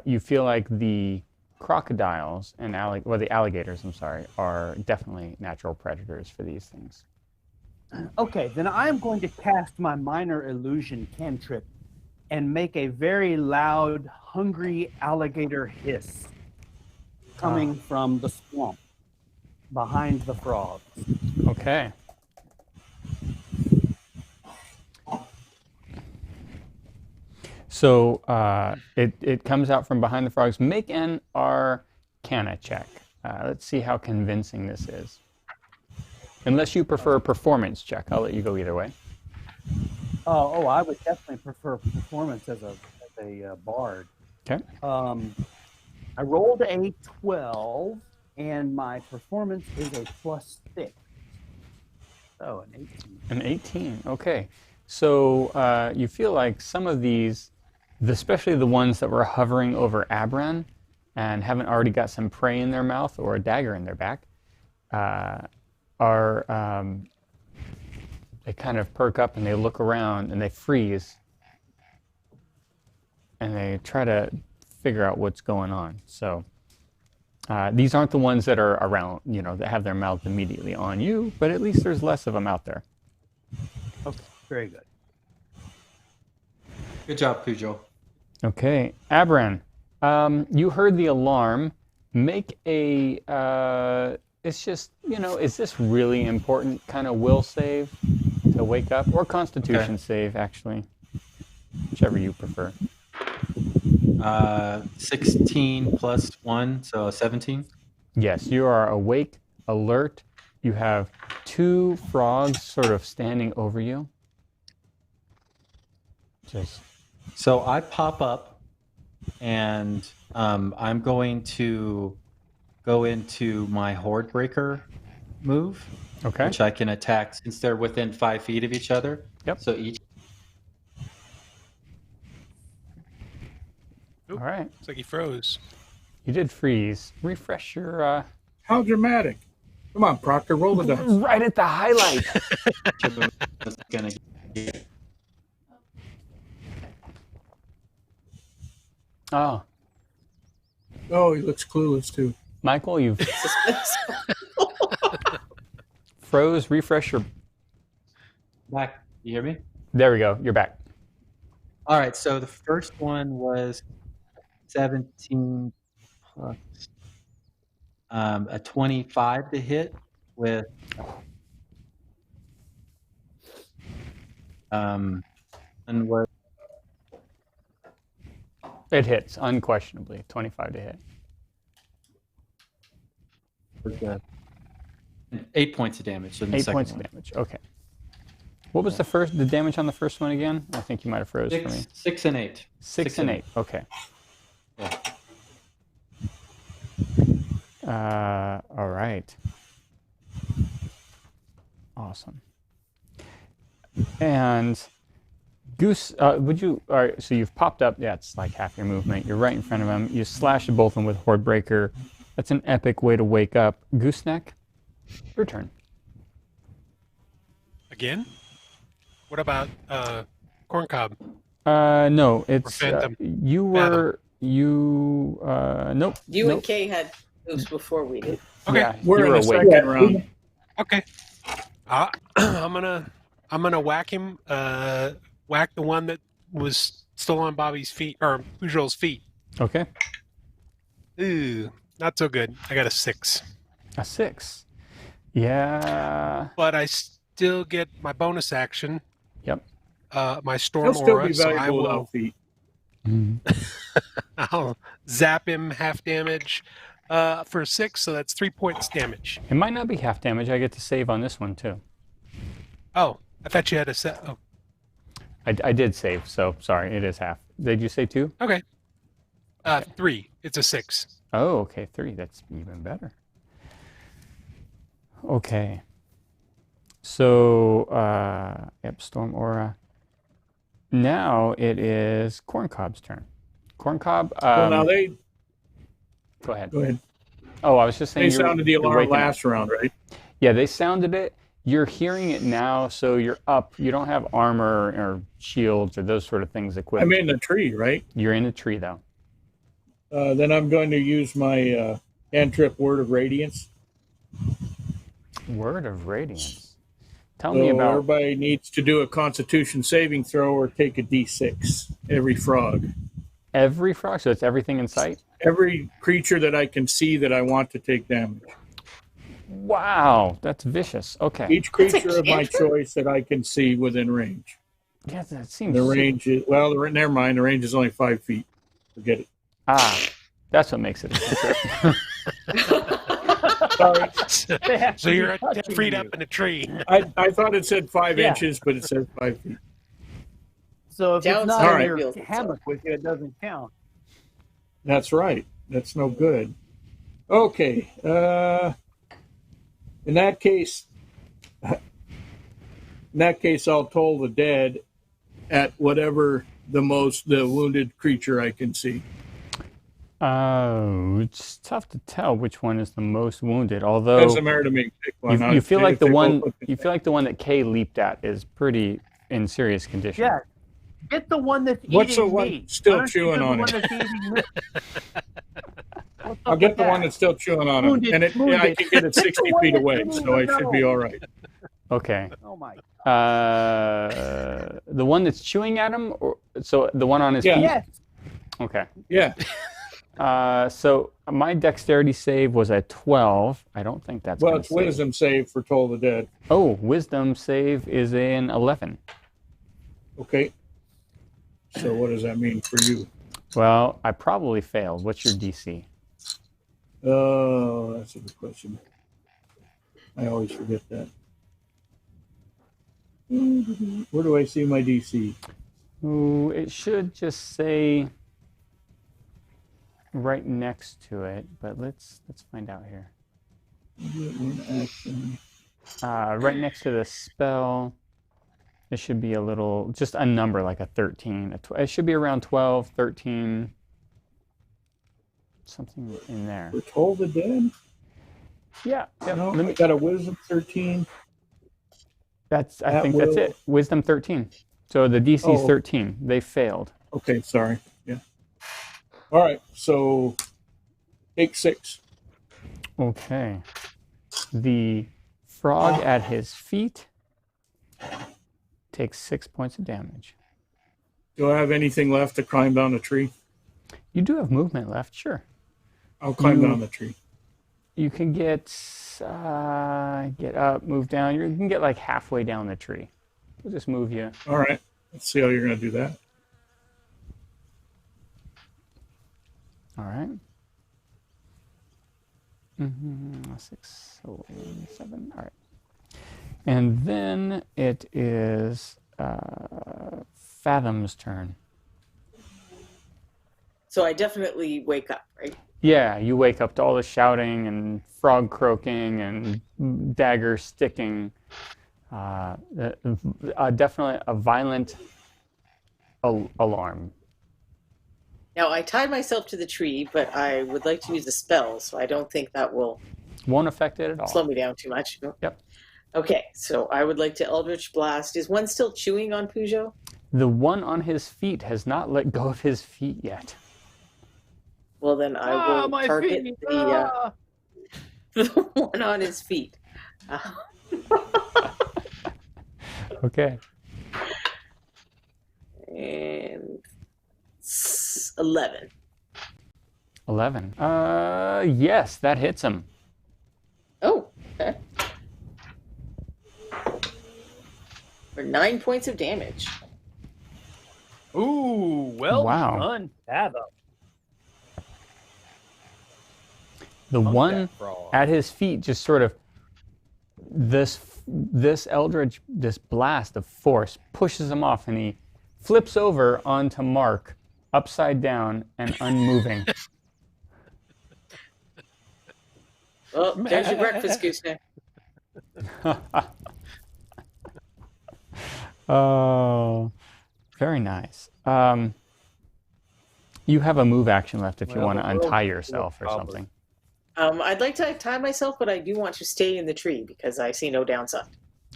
you feel like the crocodiles and the alligators, I'm sorry, are definitely natural predators for these things. Okay, then I am going to cast my minor illusion cantrip and make a very loud, hungry alligator hiss coming from the swamp behind the frogs. Okay. So it comes out from behind the frogs. Make an Arcana check. Let's see how convincing this is. Unless you prefer a performance check, I'll let you go either way. I would definitely prefer performance as a bard. Okay. I rolled a 12, and my performance is a +6. So an 18. An 18. Okay. So you feel like some of these, especially the ones that were hovering over Abran and haven't already got some prey in their mouth or a dagger in their back, they kind of perk up and they look around and they freeze and they try to figure out what's going on. So these aren't the ones that are around, that have their mouths immediately on you, but at least there's less of them out there. Okay, very good. Good job, Pugil. Okay, Abran, you heard the alarm. Make a, it's just, is this really important kind of will save to wake up? Or constitution save, actually. Whichever you prefer. 16 plus 1, so 17. Yes, you are awake, alert. You have 2 frogs sort of standing over you. So I pop up, and I'm going to go into my Horde Breaker move, which I can attack since they're within 5 feet of each other. Yep. So each. All right. Looks like he froze. You did freeze. Refresh your. How dramatic! Come on, Proctor, roll the dice. Right at the highlight. Oh. Oh, he looks clueless too. Michael, you've froze. Refresh your. Back. You hear me? There we go. You're back. All right. So the first one was 17 plus a 25 to hit with and what? It hits unquestionably. 25 to hit. 8 points of damage. So 8 points of damage. Okay. What was the damage on the first one again? I think you might have froze for me. 6 and 8. 6 and 8. Okay. Yeah. All right. Awesome. And Goose, would you? All right. So you've popped up. Yeah, it's like half your movement. You're right in front of him. You slash both of them with Horde Breaker. That's an epic way to wake up. Gooseneck, your turn. Again? What about Corncob? No, it's Phantom? you were nope. You nope. and Kay had moves before we did. Okay. Yeah, We're you in were the awake. second round. Okay. I'm gonna whack him. Whack the one that was Still on Bobby's feet, or Pujol's feet. Okay. Ooh, not so good. I got a 6. A 6. Yeah. But I still get my bonus action. Yep. My storm He'll still aura. be So I valuable will. without feet. I'll zap him half damage for 6, so that's 3 points damage. It might not be half damage. I get to save on this one too. Oh, I thought you had a set. Oh, I did save, so sorry, it is half. Did you say 2? okay. 3. It's a 6. Oh, okay, 3. That's even better. Okay. So, yep, Storm Aura. Now it is Corncob's turn. Corncob. Well, now they Go ahead. go ahead. Oh, I was just saying. They sounded the alarm last round, right? Yeah, they sounded it. You're hearing it now, so you're up. You don't have armor or shields or those sort of things equipped. I'm in the tree, right? You're in a tree, though. Then I'm going to use my cantrip Word of Radiance. Word of Radiance. Tell So me about. everybody needs to do a Constitution saving throw or take a D6. Every frog, Every frog, so it's everything in sight? every creature that I can see that I want to take damage. Wow, that's vicious. Okay. Each creature of my choice that I can see within range. Yeah, that seems. The range is never mind. The range is only 5 feet. Forget it. That's what makes it a secret. Sorry, So you're freed up in a tree. I thought it said 5 Yeah. inches, but it says 5 feet. So if it's Downside not in reveals your itself. hammock with you, it doesn't count. That's right. That's no good. Okay. In that case, I'll toll the dead at whatever the wounded creature I can see. It's tough to tell which one is the most wounded. Although Doesn't matter to me. Pick one. you feel like If the they one both look you feel like the one that Kay leaped at is pretty in serious condition. Yeah. Get the one that's What's the eating one me. still Why don't you chewing get the on one it? that's eating me? What's I'll up get with the one that? that's still chewing on him, Wounded, and I wounded. can get it 60 one feet that's away, eating so I the should be middle. all right. Okay. Oh my. The one that's chewing at him, or so the one on his Yeah. feet. Yes. Okay. Yeah. So my dexterity save was a 12. I don't think that's. Well, gonna it's save. wisdom save for Toll the Dead. Oh, wisdom save is an 11. Okay. So what does that mean for you? Well, I probably failed. What's your DC? Oh, that's a good question. I always forget that. Where do I see my DC? Ooh, it should just say right next to it, but let's find out here. One action. Right next to the spell, it should be just a number like a 13. It should be around 12, 13, something in there. For Toll the Dead? Yeah. No, Let I me, got a wisdom 13. I that think that's will- it. Wisdom 13. So the DC is Oh. 13. They failed. Okay, sorry. Yeah. All right, so take 6. Okay. The frog at his feet takes 6 points of damage. Do I have anything left to climb down the tree? You do have movement left, sure. I'll climb You- down the tree. You can get up, move down. You can get like halfway down the tree. We'll just move you. All right. Let's see how you're going to do that. All right. 6, 7. All right. And then it is Fathom's turn. So I definitely wake up, right? Yeah, you wake up to all the shouting and frog croaking and dagger sticking. Definitely a violent alarm. Now I tied myself to the tree, but I would like to use a spell, so I don't think that will Won't affect it at all. slow me down too much. Yep. Okay, so I would like to Eldritch Blast. Is one still chewing on Peugeot? The one on his feet has not let go of his feet yet. Well, then I will my target feet. the one on his feet. Okay. And 11. 11. Yes, that hits him. Oh, okay. For 9 points of damage. Ooh, well done, Fathom. The one at his feet just sort of this eldritch, this blast of force pushes him off, and he flips over onto Mark, upside down and unmoving. Well, there's your breakfast, gooseneck. Oh, very nice. You have a move action left if you want to untie yourself or something. I'd like to tie myself, but I do want to stay in the tree because I see no downside.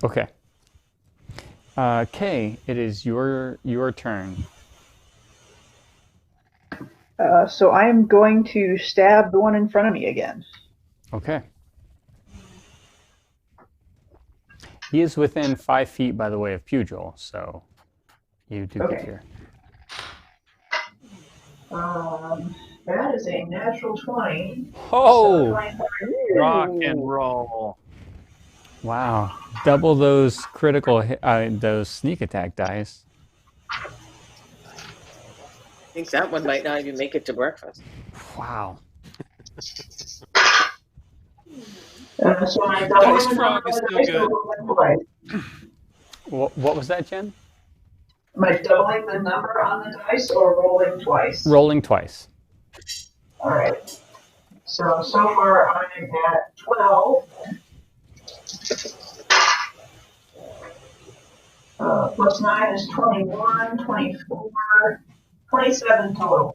Okay. Kay, it is your turn. So I am going to stab the one in front of me again. Okay. He is within 5 feet, by the way, of Pugil, so you do get here. That is a natural 20. Oh! So Rock and roll. Wow. Double those critical, those sneak attack dice. I think that one might not even make it to breakfast. Wow. So my Dice frog is still good. What was that, Jen? Am I doubling the number on the dice or rolling twice? Rolling twice. All right. So far I'm at 12. Plus 9 is 21, 24, 27 total.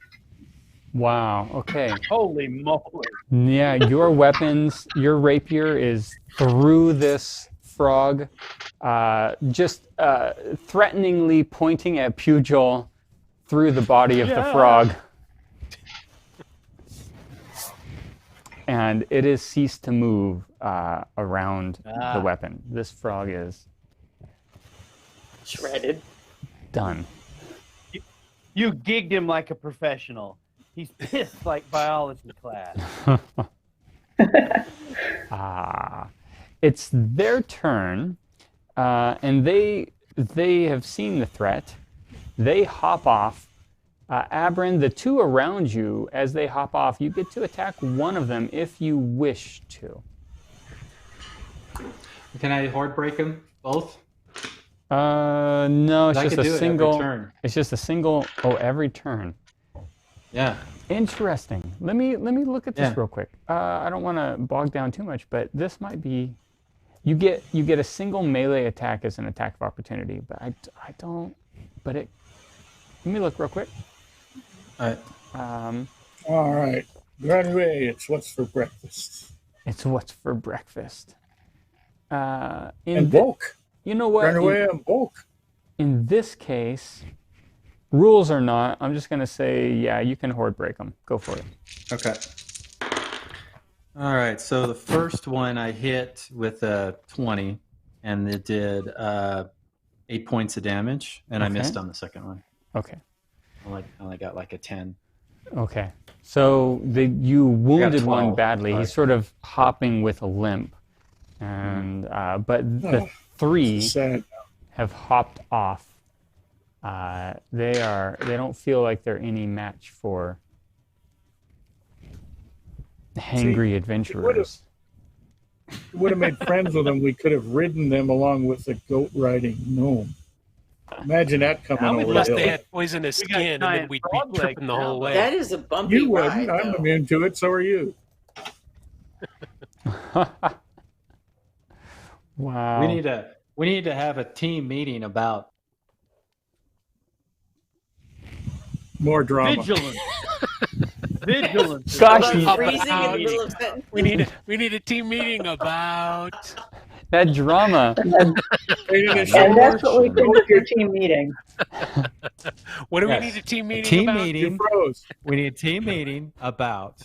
Wow, okay. Holy moly. Yeah, your weapons, your rapier is through this frog, just threateningly pointing at Pugil through the body of the frog. And it has ceased to move around the weapon. This frog is shredded. Done. You gigged him like a professional. He's pissed like biology class. It's their turn, and they have seen the threat. They hop off. Abrin, the two around you, as they hop off, you get to attack one of them if you wish to. Can I horde break them both? No, it's just a single. Every turn. It's just a single. Oh, every turn. Yeah. Interesting. Let me look at this real quick. I don't want to bog down too much, but this might be. You get a single melee attack as an attack of opportunity, but I don't. But it. Let me look real quick. All right. Run away. It's what's for breakfast. It's what's for breakfast. And bulk. You know what? Run away and bulk. In this case, rules or not, I'm just going to say, yeah, you can horde break them. Go for it. Okay. All right. So the first one I hit with a 20, and it did 8 points of damage, and I missed on the second one. Okay. I only got like a 10. Okay. So you wounded one badly. Right. He's sort of hopping with a limp, and but the three have hopped off. They don't feel like they're any match for hangry adventurers. We would have made friends with them. We could have ridden them along with the goat riding gnome. Imagine that coming over the Unless hill. they had poisonous skin, and then we'd be tripping the whole way. That is a bumpy You ride. wouldn't. I'm though. immune to it. So are you. Wow. We need to have a team meeting about More drama. Vigilance. Vigilance. Gosh, Freezing in the middle of sentence. We need a team meeting about. that drama. And that's what we think of your team meeting. What do we Yes. need a team meeting team about? meeting. You froze. We need a team meeting about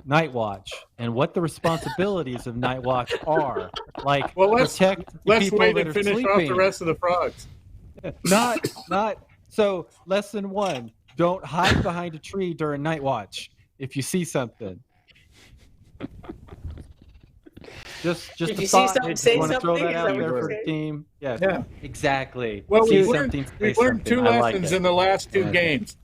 Night Watch and what the responsibilities of Night Watch are. Like protect the Let's people wait that and are finish sleeping. off the rest of the frogs. Not so. Lesson 1: don't hide behind a tree during night watch if you see something. Just If a you see thought. something, Just say want to throw something, that is out that what there you're for the saying? team. Yes. Yeah. Exactly. Well, See we've something, learned say 2 something. I like lessons it. in the last 2 I like it. games.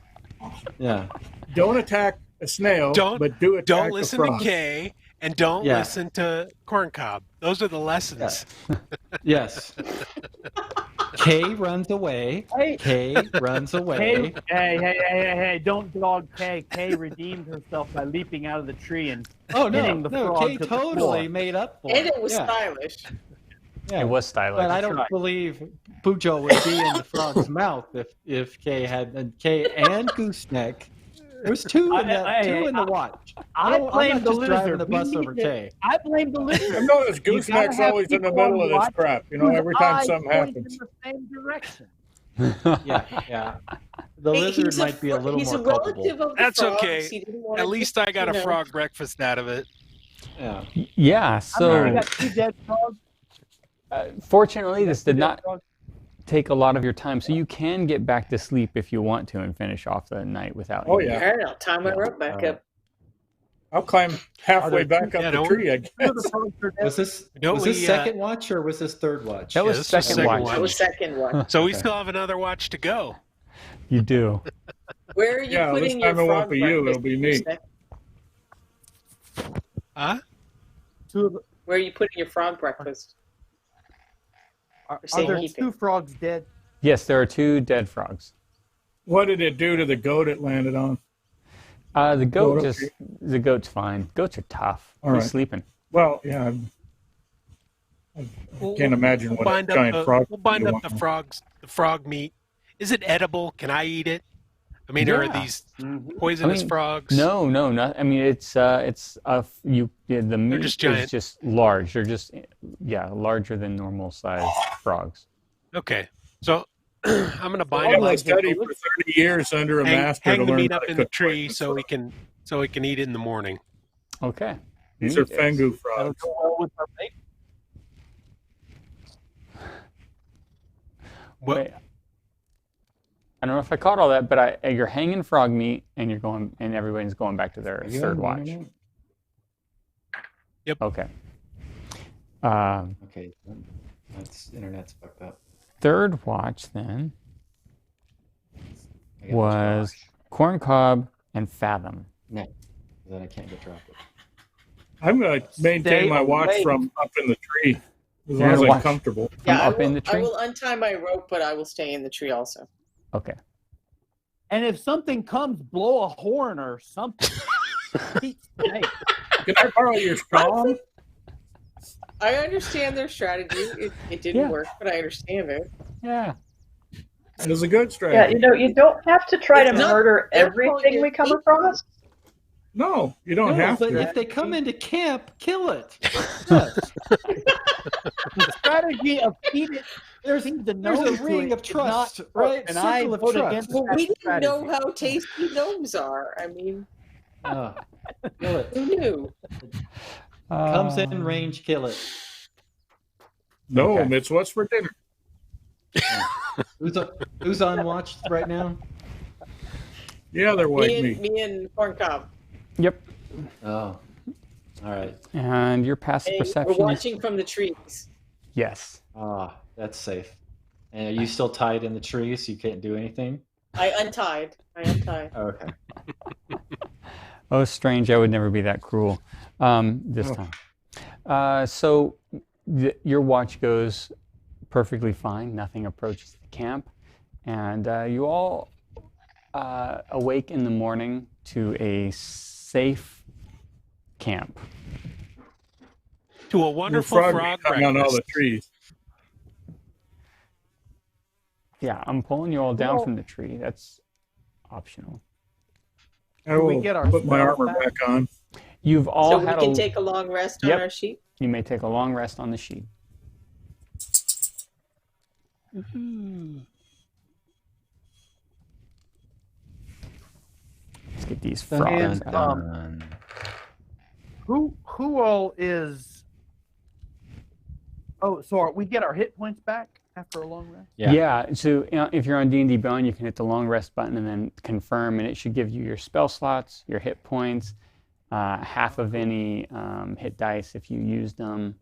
Yeah. Don't attack a snail, but do attack Don't a listen to frog. Kay, and don't Yeah. listen to Corncob. Those are the lessons. Yes. Kay runs away. Hey. Kay runs away. Hey! Don't dog Kay. Kay redeemed herself by leaping out of the tree and hitting the frog Kay to the totally floor. made up for And it. it was stylish. Yeah. It was stylish. But I don't believe Pugh would be in the frog's mouth if Kay had Kay and Gooseneck. There's two in the watch. I blame the just driving lizard. the bus over Kay. I blame the lizard. I've noticed You gotta Gooseneck's have always in the people middle of this watch crap. You know, whose every time eyes something point happens. in the same direction. Yeah. The lizard might be a little he's more a culpable. relative of the That's frogs. okay. He didn't want At to least I got a you know. frog breakfast out of it. Yeah. Yeah. So I got 2 dead frogs. fortunately, this did not take a lot of your time, so you can get back to sleep if you want to and finish off the night without. Oh, any- yeah. All right, I'll tie my rope back up. I'll climb halfway back up the don't- tree, I guess. Was this Don't this we, second watch or was this third watch? That was this was second watch. That was second one. So we still have another watch to go. You do. Where are you Yeah, this putting your time it won't frog be you, breakfast, it'll be me. Gooseneck? Huh? Where are you putting your frog breakfast? Are saying there keep it. 2 frogs dead? Yes, there are 2 dead frogs. What did it do to the goat it landed on? The goat Goat, okay. the goat's fine. Goats are tough. All He's right. sleeping. Well, yeah. I can't imagine We'll what a bind giant up frog We'll bind would up do. the frog meat. Is it edible? Can I eat it? I mean, are Yeah. these poisonous frogs? No, not. I mean, the meat just is giant. just large. They're just larger than normal sized frogs. Okay, so I'm gonna bind I him up, was studied for 30 years under a master hang to the learn meat how up to in the cook tree poisonous so frogs. we can eat it in the morning. Okay. These are Meat is- Fengu That'll frogs. go well with our bacon. Wait, I don't know if I caught all that, but you're hanging frog meat, and you're going, and everybody's going back to their Are you third on the watch. internet? Yep. Okay. Okay. That's internet's fucked up. Third watch then I got was Corncob and Fathom. No, then I can't get dropped. I'm going to maintain Stay my watch awake. from up in the tree as You're long as gonna I'm watch. comfortable. Yeah, I up in will, the I tree? will untie my rope, but I will stay in the tree also. Okay. And if something comes, blow a horn or something. Keep safe. Can I borrow your strong? I understand their strategy. It didn't Yeah. work, but I understand it. Yeah. It is a good Yeah, strategy. you don't have to try It's to not murder their everything fault we come you're across. No, you don't have but to. if they come into camp, kill it. The strategy of feed There's the a gnome to ring it of is trust, not right? And I Circle of vote trust. against Well, that we didn't strategy. know how tasty gnomes are. I mean, Kill it. who knew? Comes in range, kill it. No, Okay. it's what's for dinner. Who's on watch right now? Yeah, they're white meat. Me and Corncob. Yep. Oh, all right. And your passive Hey, we're perception is watching from the trees. yes. Ah, that's safe. And are you still tied in the tree, so you can't do anything? I untied. Oh, okay. Oh, strange. I would never be that cruel this time. So your watch goes perfectly fine. Nothing approaches the camp. And you all awake in the morning to a safe camp. To a Your wonderful frog frog meat hung on all the breakfast. trees. Yeah, I'm pulling you all down Well- from the tree. That's optional. I Can we will get our put my spells armor back? back on. You've all So we had can a. take a long rest Yep. on our sheep. You may take a long rest on the sheet. Let's get these frogs And, out. Who all is? Oh, so we get our hit points back? after a long rest? Yeah. So if you're on D&D Beyond, you can hit the long rest button and then confirm, and it should give you your spell slots, your hit points, half of any hit dice if you used them,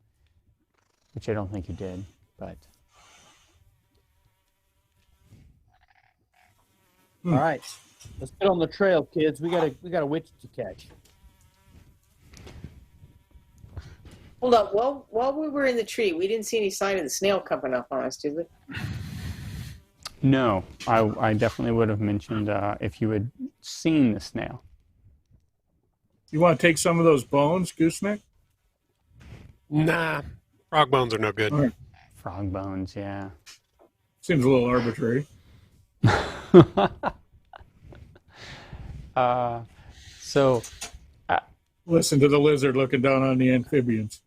which I don't think you did, but. All right, let's get on the trail, kids. We got a witch to catch. Hold up. While we were in the tree, we didn't see any sign of the snail coming up on us, did we? No, I definitely would have mentioned if you had seen the snail. You want to take some of those bones, gooseneck? Nah, frog bones are no good. All right. Frog bones, yeah. Seems a little arbitrary. So, Listen to the lizard looking down on the amphibians.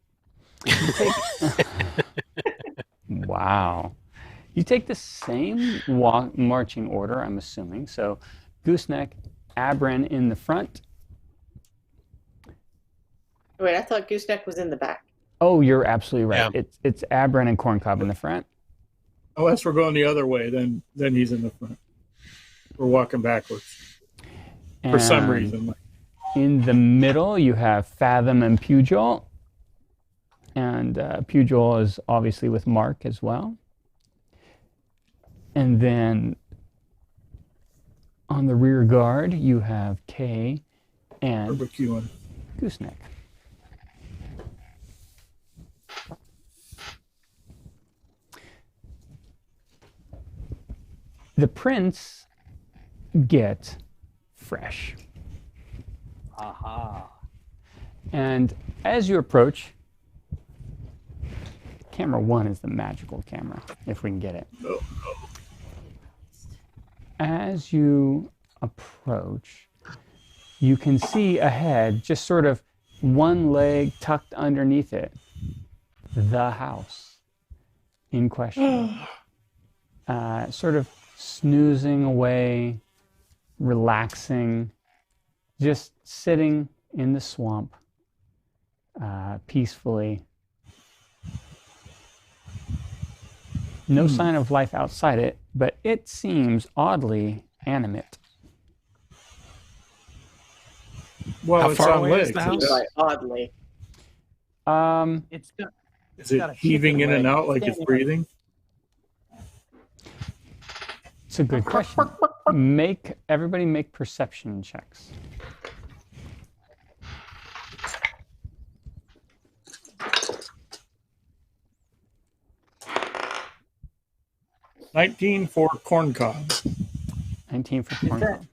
wow. You take the same marching order, I'm assuming. So, Gooseneck, Abran in the front. Wait, I thought Gooseneck was in the back. Oh, you're absolutely right. Yeah. It's Abran and Corncob in the front. Unless we're going the other way, then he's in the front. We're walking backwards for some And reason. in the middle, you have Fathom and Pugil. And Pugil is obviously with Mark as well. And then on the rear guard, you have Kay and Barbecuing. Gooseneck. The prints get fresh. Aha. And as you approach, camera 1 is the magical camera, if we can get it. As you approach, you can see ahead, just sort of one leg tucked underneath it, the house in question. Sort of snoozing away, relaxing, just sitting in the swamp peacefully. No sign of life outside it, but it seems oddly animate. Well, How it's far on away is legs. the house? Right, oddly. It's got. Is it heaving in and out like it's breathing? It's a good question. Everybody make perception checks. $19 for corncob. 19 for corn.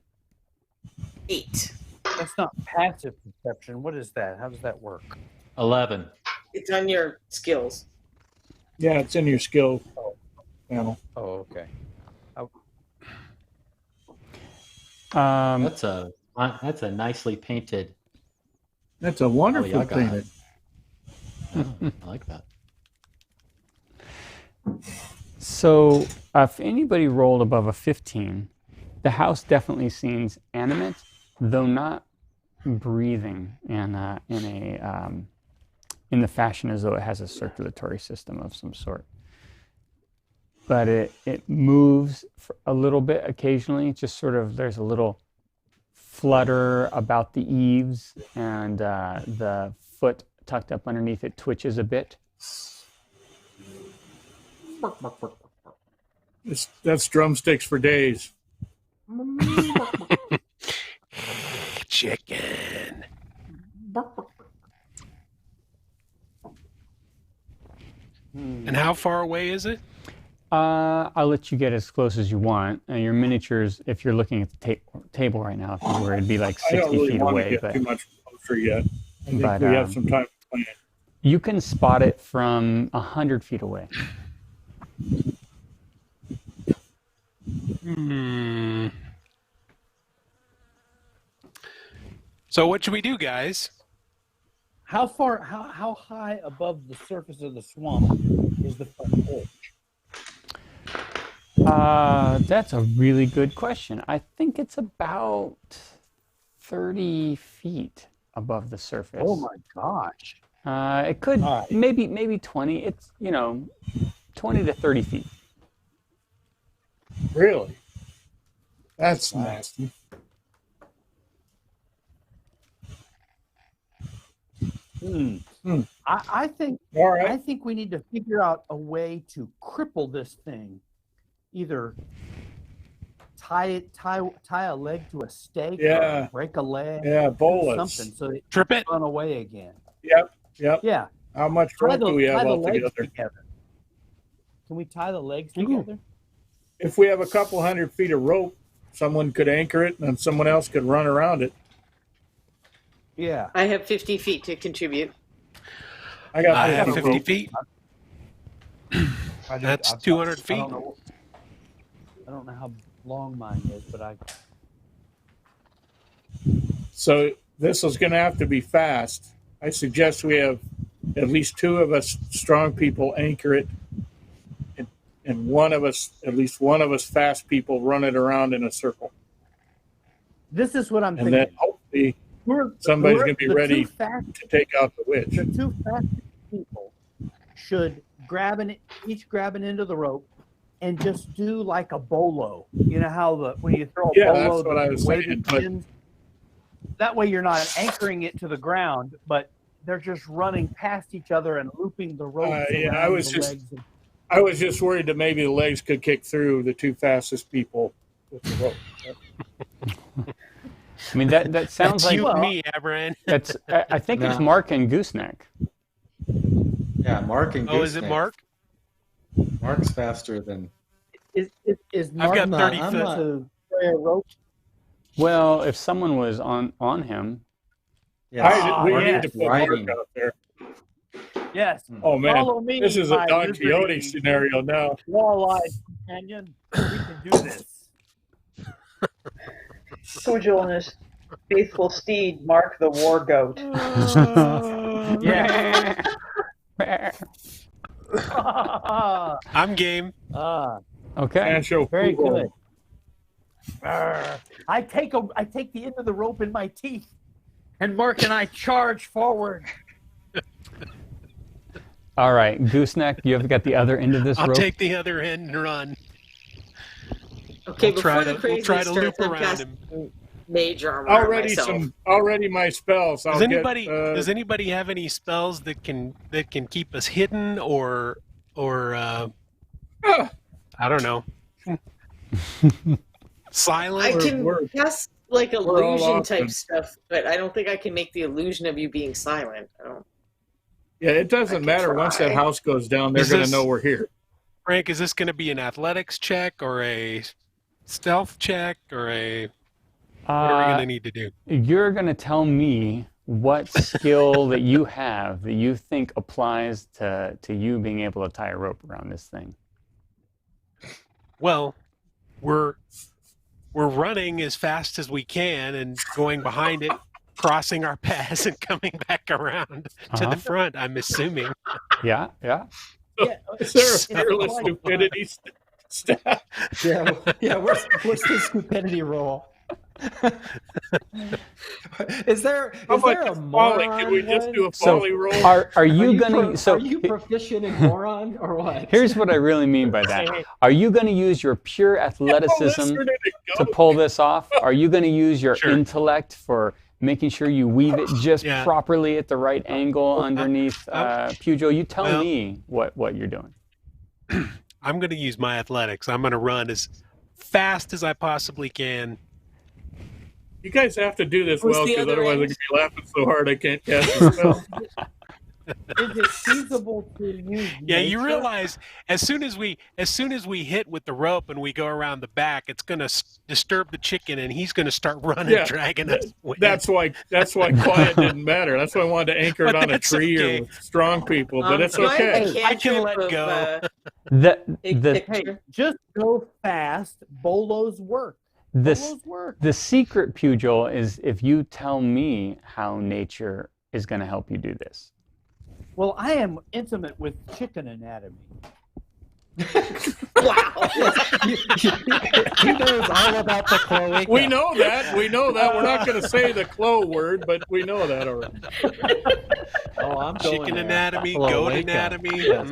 8. That's not passive perception. What is that? How does that work? 11. It's on your skills. Yeah, it's in your skill panel. Oh, okay. That's a nicely painted. That's a wonderful Yaga. painted. Oh, I like that. So if anybody rolled above a 15, the house definitely seems animate, though not breathing in the fashion as though it has a circulatory system of some sort. But it moves for a little bit occasionally. Just sort of there's a little flutter about the eaves, and the foot tucked up underneath it twitches a bit. That's drumsticks for days. Chicken. And how far away is it? I'll let you get as close as you want. Your miniatures, if you're looking at the table right now, if you were, it'd be like I 60 don't really feet want away. to get But too much closer yet. I think but, we have some time to plan. you can spot it from 100 feet away. So what should we do, guys? How high above the surface of the swamp is the front porch? That's a really good question. I think it's about 30 feet above the surface. Oh my gosh. It could All right. maybe 20. It's 20 to 30 feet. Really? That's nasty. I think All right. I think we need to figure out a way to cripple this thing. Either tie a leg to a stake, Yeah. or break a leg, Yeah, do bolas. something so it Trip it. run away again. Yep. Yeah, How much tie rope do we have tie the altogether? legs together. Can we tie the legs together? If we have a couple 100 feet of rope, someone could anchor it and someone else could run around it. Yeah. I have 50 feet to contribute. I got I have 50 50 rope. feet. That's 200 feet. I don't know how long mine is, but I. So this is going to have to be fast. I suggest we have at least two of us strong people anchor it, and one of us, at least one of us fast people, run it around in a circle. This is what I'm And thinking. then hopefully somebody's going to be the ready two fast- to take out the witch. The two fastest people should each grab an end of the rope and just do like a bolo. You know how when you throw a Yeah, bolo, that's what I was wavy saying, but- pins? That way you're not anchoring it to the ground, but they're just running past each other and looping the ropes Yeah, around I was the just- legs. I was just worried that maybe the legs could kick through the two fastest people with the rope. I mean, that sounds That's like you and me, Abran. that's. I think it's No. Mark and Gooseneck. Yeah, Mark and Oh, is it Gooseneck. Mark? Mark's faster than. Is I've Mark got 30 I'm foot. not- to spray a rope? Well, if someone was on him, Yeah, we Mark need is to put riding. Mark out there. Yes. Oh man, Follow me, this is a my Don Quixote lizardy, scenario now. wall-eyed companion. We can do this. Pugh and his faithful steed, Mark the war goat. Yeah. I'm game. okay. Sancho Very Pugh. good. I take the end of the rope in my teeth, and Mark and I charge forward. All right, Gooseneck, you have got the other end of this I'll rope. take the other end and run. Okay, We'll try before the to- crazy we'll try to loop starts, I'm around casting mage armor on myself. Already my spells. Does anybody have any spells that can keep us hidden or I don't know. Silent. I can we're- cast like we're all illusion awesome. type stuff, but I don't think I can make the illusion of you being silent. I don't. Yeah, it I doesn't can matter. Once that try. house goes down, they're Is going to this- know we're here. Frank, is this going to be an athletics check or a stealth check or a what are we going to need to do? You're going to tell me what skill that you have that you think applies to you being able to tie a rope around this thing. Well, we're running as fast as we can and going behind it, crossing our paths and coming back around to Uh-huh. the front, I'm assuming. Yeah. Is there a It's fearless like- stupidity stat? Yeah. What's the stupidity roll? Is there How is there about a just folly? moron Can we just one? do a So folly roll? are you gonna Are you proficient in moron or what? Here's what I really mean by that. Are you going to use your pure athleticism Lizard and a to goat. pull this off? Are you going to use your Sure. intellect for making sure you weave it just Yeah. properly at the right angle underneath Pugh? You tell well- me what you're doing. I'm going to use my athletics. I'm going to run as fast as I possibly can. You guys have to do this Who's well, the because other otherwise I'm end? going to be laughing so hard I can't cast a spell. Is it feasible to use? Yeah, you nature? realize as soon as we hit with the rope and we go around the back, it's going to disturb the chicken and he's going to start running, Yeah, dragging us. away. That's why quiet didn't matter. That's why I wanted to anchor it But on a that's tree okay. or with strong people. But it's trying okay. the I can let cantrip of, go. big The picture. Hey, just go fast. Bolos work. this Bolos work. the secret, Pugil, is if you tell me how nature is going to help you do this. Well, I am intimate with chicken anatomy. Wow. He knows all about the cloaca. We know that. We know that. We're not going to say the clo word, but we know that already. Oh, I'm going Chicken there. anatomy, Cloaca. goat anatomy. Yes.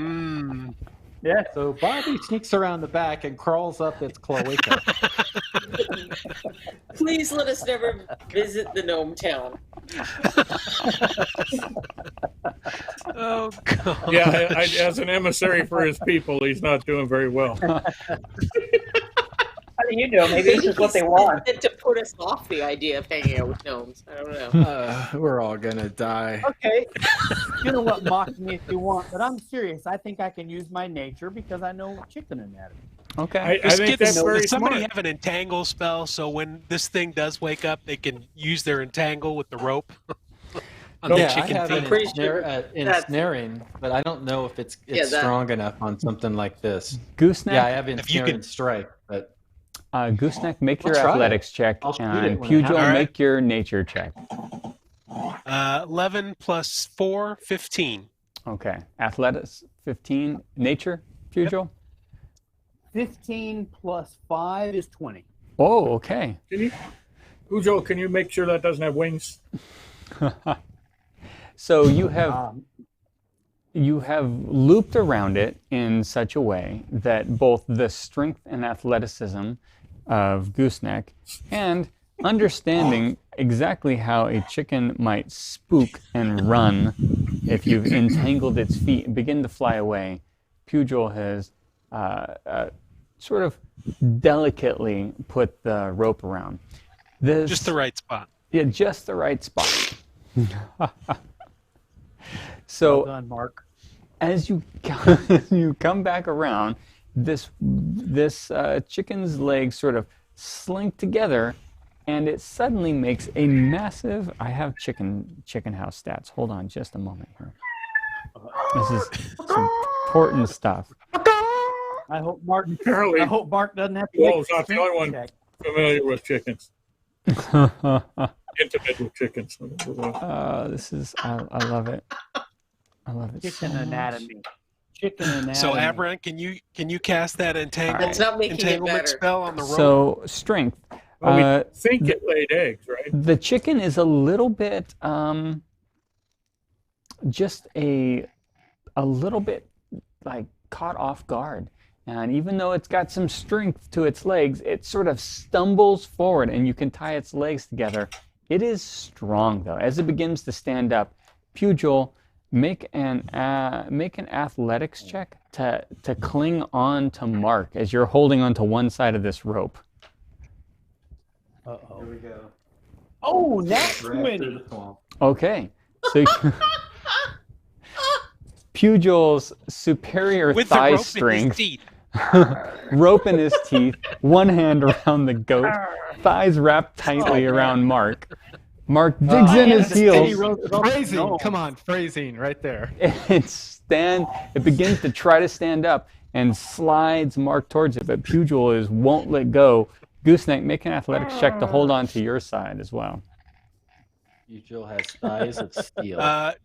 Yeah. So Barbie sneaks around the back and crawls up its cloaca. Please let us never visit the gnome town. Oh God. Yeah, as an emissary for his people, he's not doing very well. How do you know? Maybe this is what they want. To put us off the idea of hanging out with gnomes. I don't know. We're all gonna die. Okay. You know what? Mock me if you want, but I'm serious. I think I can use my nature because I know chicken anatomy. Okay. I Just think get that's does very somebody smart. have an entangle spell so when this thing does wake up, they can use their entangle with the rope on the Yeah, I chicken have feet? an Pretty sure ensnaring, but I don't know if it's Yeah, that- strong enough on something like this. Gooseneck, Yeah, I have If you ensnaring could- strike, but Gooseneck, make your I'll try it. athletics check, I'll shoot it and when it Pugil, happens. All right. make your nature check. 11 plus 4, 15. Okay. Athletics, 15. Nature, Pugil? 15 plus 5 is 20. Oh, okay. Ujo, can you make sure that doesn't have wings? So you have looped around it in such a way that both the strength and athleticism of Gooseneck and understanding exactly how a chicken might spook and run if you've entangled its feet and begin to fly away, Pugil has sort of delicately put the rope around. Just the right spot. Yeah, just the right spot. So Well done, Mark. as you come back around, this chicken's legs sort of slink together, and it suddenly makes a massive. I have chicken house stats. Hold on, just a moment here. This is some important stuff. I hope Mark Apparently, doesn't have to Joel's make a not the only one check. familiar with chickens. Intimate with chickens. This is. I love it. I love it. Chicken so much. anatomy. Chicken anatomy. So Errant, can you cast that That's not making it entanglement better. spell on the rope? So strength. Well, we think it laid eggs, right? The chicken is a little bit, just a little bit like caught off guard. And even though it's got some strength to its legs, it sort of stumbles forward and you can tie its legs together. It is strong though. As it begins to stand up, Pugil, make an athletics check to cling on to Mark as you're holding onto one side of this rope. Uh-oh. Here we go. Oh, nat Right through 20. the swamp. Okay, so Pugil's superior With the thigh rope in his strength, teeth. rope in his teeth, one hand around the goat, thighs wrapped tightly around Mark. Mark digs in his heels. Phrasing, come on, phrasing, right there. It begins to try to stand up and slides Mark towards it, but Pugil won't let go. Gooseneck, make an athletics check to hold on to your side as well. Pugil has thighs of steel.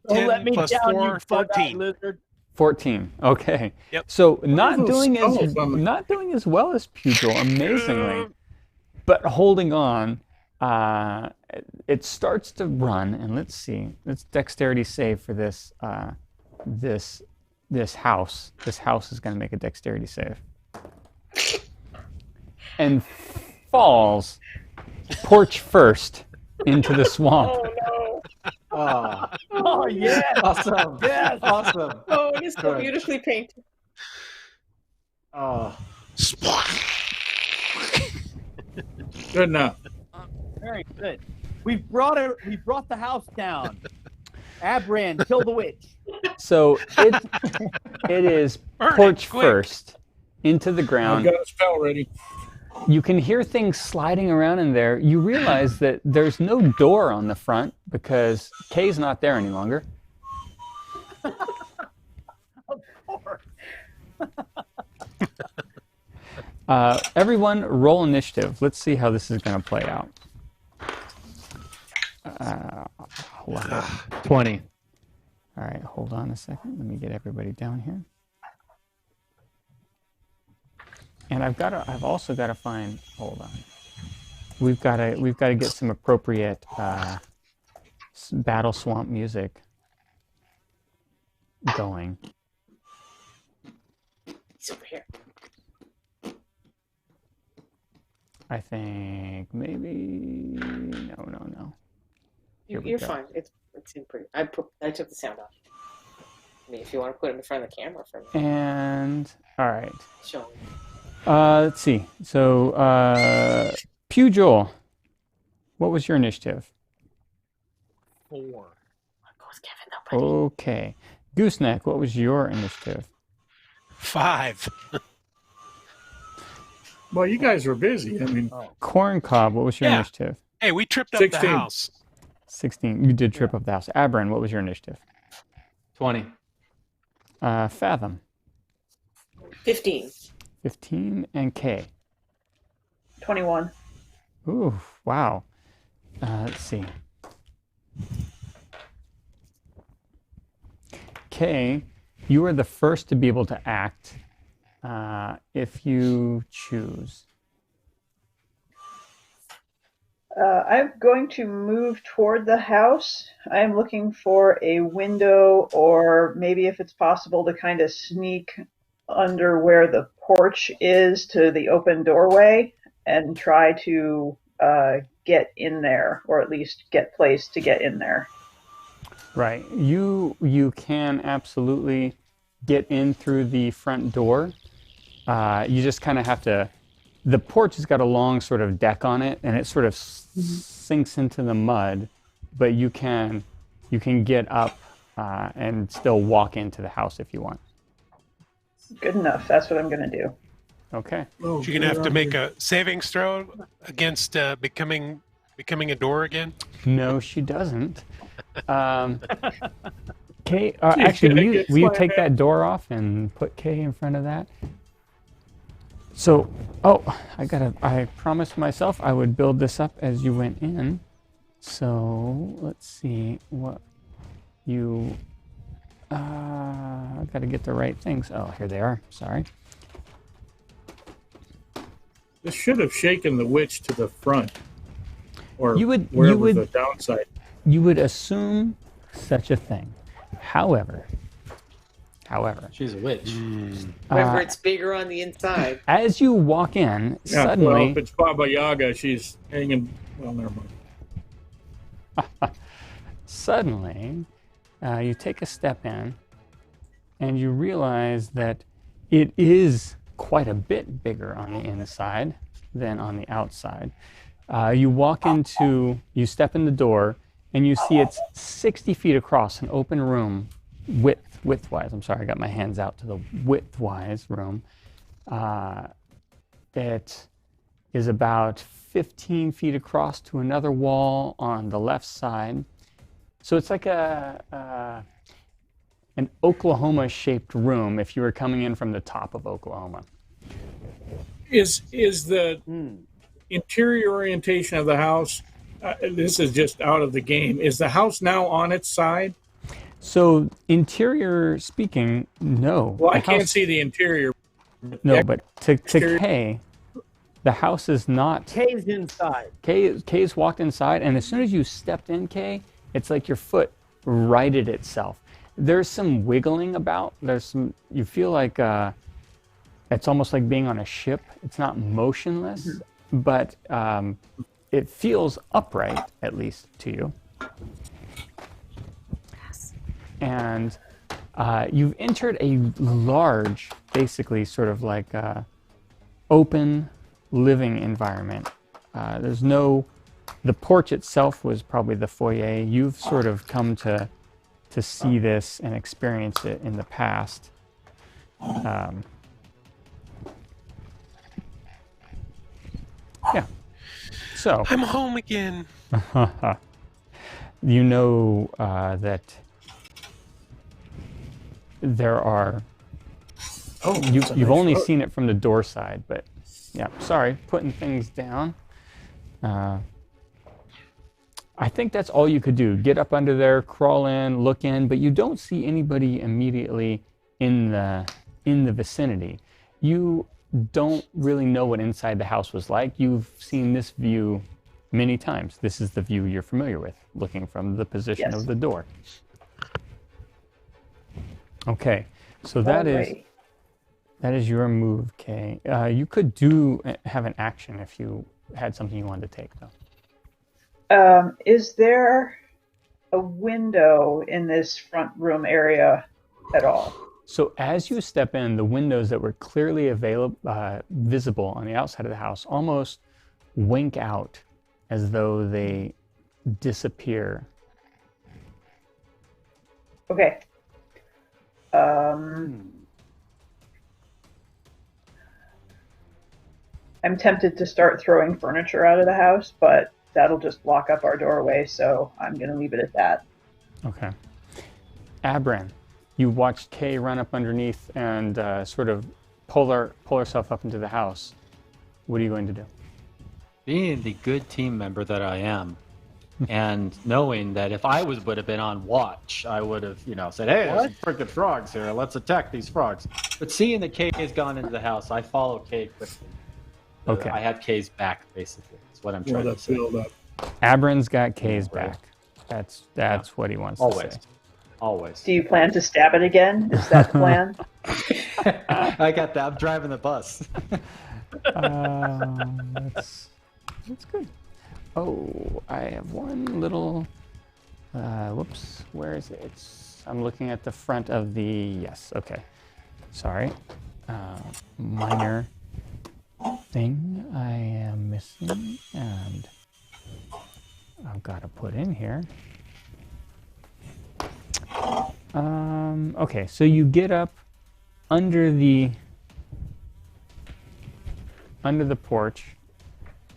10 plus 4, 14. Lizard. 14. Okay. Yep. So not those doing skulls on the- not doing as well as Pugil, amazingly, but holding on. It starts to run, and let's see. Let's dexterity save for this. This house. This house is going to make a dexterity save, and falls porch first into the swamp. Oh no! Oh, Oh, yeah. awesome. Yes. Awesome. Oh, it is so Good. beautifully painted. Oh, Good enough. Very good. We brought the house down. Abran, kill the witch. So it is Burn it, porch quick. first into the I've ground. got a spell ready. You can hear things sliding around in there. You realize that there's no door on the front because Kay's not there any longer. Of course. Everyone, roll initiative. Let's see how this is going to play out. 20. All right, hold on a second. Let me get everybody down here. And I've also got to find. Hold on. We've got to get some appropriate battle swamp music going. He's over here. I think maybe no. Here we You're go. fine. It's in pretty. I took the sound off. I mean, if you want to put it in front of the camera for me, And all right. show me. Let's see. So, Pugh Joel, what was your initiative? 4. I'll go with Kevin though, buddy. Okay. Gooseneck, what was your initiative? 5. Well, you guys were busy. I mean, Corncob, what was your Yeah. initiative? Hey, we tripped up 16. the house. 16. You did trip up the house. Aberrant, what was your initiative? 20. Fathom, 15. 15, and Kay. 21. Ooh, wow. Let's see. Kay, you are the first to be able to act if you choose. I'm going to move toward the house. I'm looking for a window, or maybe if it's possible to kind of sneak under where the porch is to the open doorway and try to get in there, or at least get placed to get in there. Right. You can absolutely get in through the front door. You just kind of have to. The porch has got a long sort of deck on it, and it sort of sinks into the mud. But you can get up and still walk into the house if you want. Good enough. That's what I'm going to do. Okay. oh, You're gonna have to make a savings throw against becoming a door again. No, she doesn't. Kay, actually, will you take that door off and put Kay in front of that? So, I promised myself I would build this up as you went in. So, let's see what you, I've got to get the right things. Oh, here they are. Sorry. this should have shaken the witch to the front, or You would- wherever the downside. You would assume such a thing. However, She's a witch. Remember, it's bigger on the inside. as you walk in, Yeah, well, suddenly, if it's Baba Yaga, she's hanging. Well, never mind. suddenly, you take a step in and you realize that it is quite a bit bigger on the inside than on the outside. You step in the door and you see it's 60 feet across, an open room, widthwise. I'm sorry, I got my hands out to the widthwise room. It is about 15 feet across to another wall on the left side. So it's like an Oklahoma-shaped room if you were coming in from the top of Oklahoma. Is the interior orientation of the house? This is just out of the game. Is the house now on its side? So interior speaking, no. Well, The I can't house- see the interior. No, but to exterior- Kay, the house is not. Kay's inside. Kay's walked inside, and as soon as you stepped in, Kay, it's like your foot righted itself. There's some wiggling about. You feel like it's almost like being on a ship. It's not motionless, but it feels upright, at least to you. And you've entered a large, basically sort of like open living environment. The porch itself was probably the foyer. You've sort of come to see this and experience it in the past. Yeah. So I'm home again. you know that there are. Oh, you've only seen it from the door side, but yeah. Sorry, putting things down. I think that's all you could do. Get up under there, crawl in, look in, but you don't see anybody immediately in the vicinity. You don't really know what inside the house was like. You've seen this view many times. This is the view you're familiar with, looking from the position of the door. Okay, so that is Alrighty. That is your move, Kay. You could have an action if you had something you wanted to take, though. Is there a window in this front room area at all? So as you step in, the windows that were clearly visible on the outside of the house almost wink out as though they disappear. Okay. I'm tempted to start throwing furniture out of the house, but that'll just block up our doorway, so I'm going to leave it at that. Okay. Abran, you watched Kay run up underneath and sort of pull herself up into the house. What are you going to do? Being the good team member that I am, and knowing that if I would have been on watch, I would have, said, "Hey, there's some freaking frogs here. Let's attack these frogs." But seeing that Kay has gone into the house, I follow Kay quickly. Okay. I have Kay's back, basically. That's what I'm trying to say. Abran's got Kay's back. That's what he wants to say. Always. Do you plan to stab it again? Is that the plan? I got that. I'm driving the bus. That's good. Oh, I have one little. Whoops. Where is it? I'm looking at the front of the. Yes. Okay. Sorry. Minor thing I am missing, and I've got to put in here. Okay, so you get up under the porch,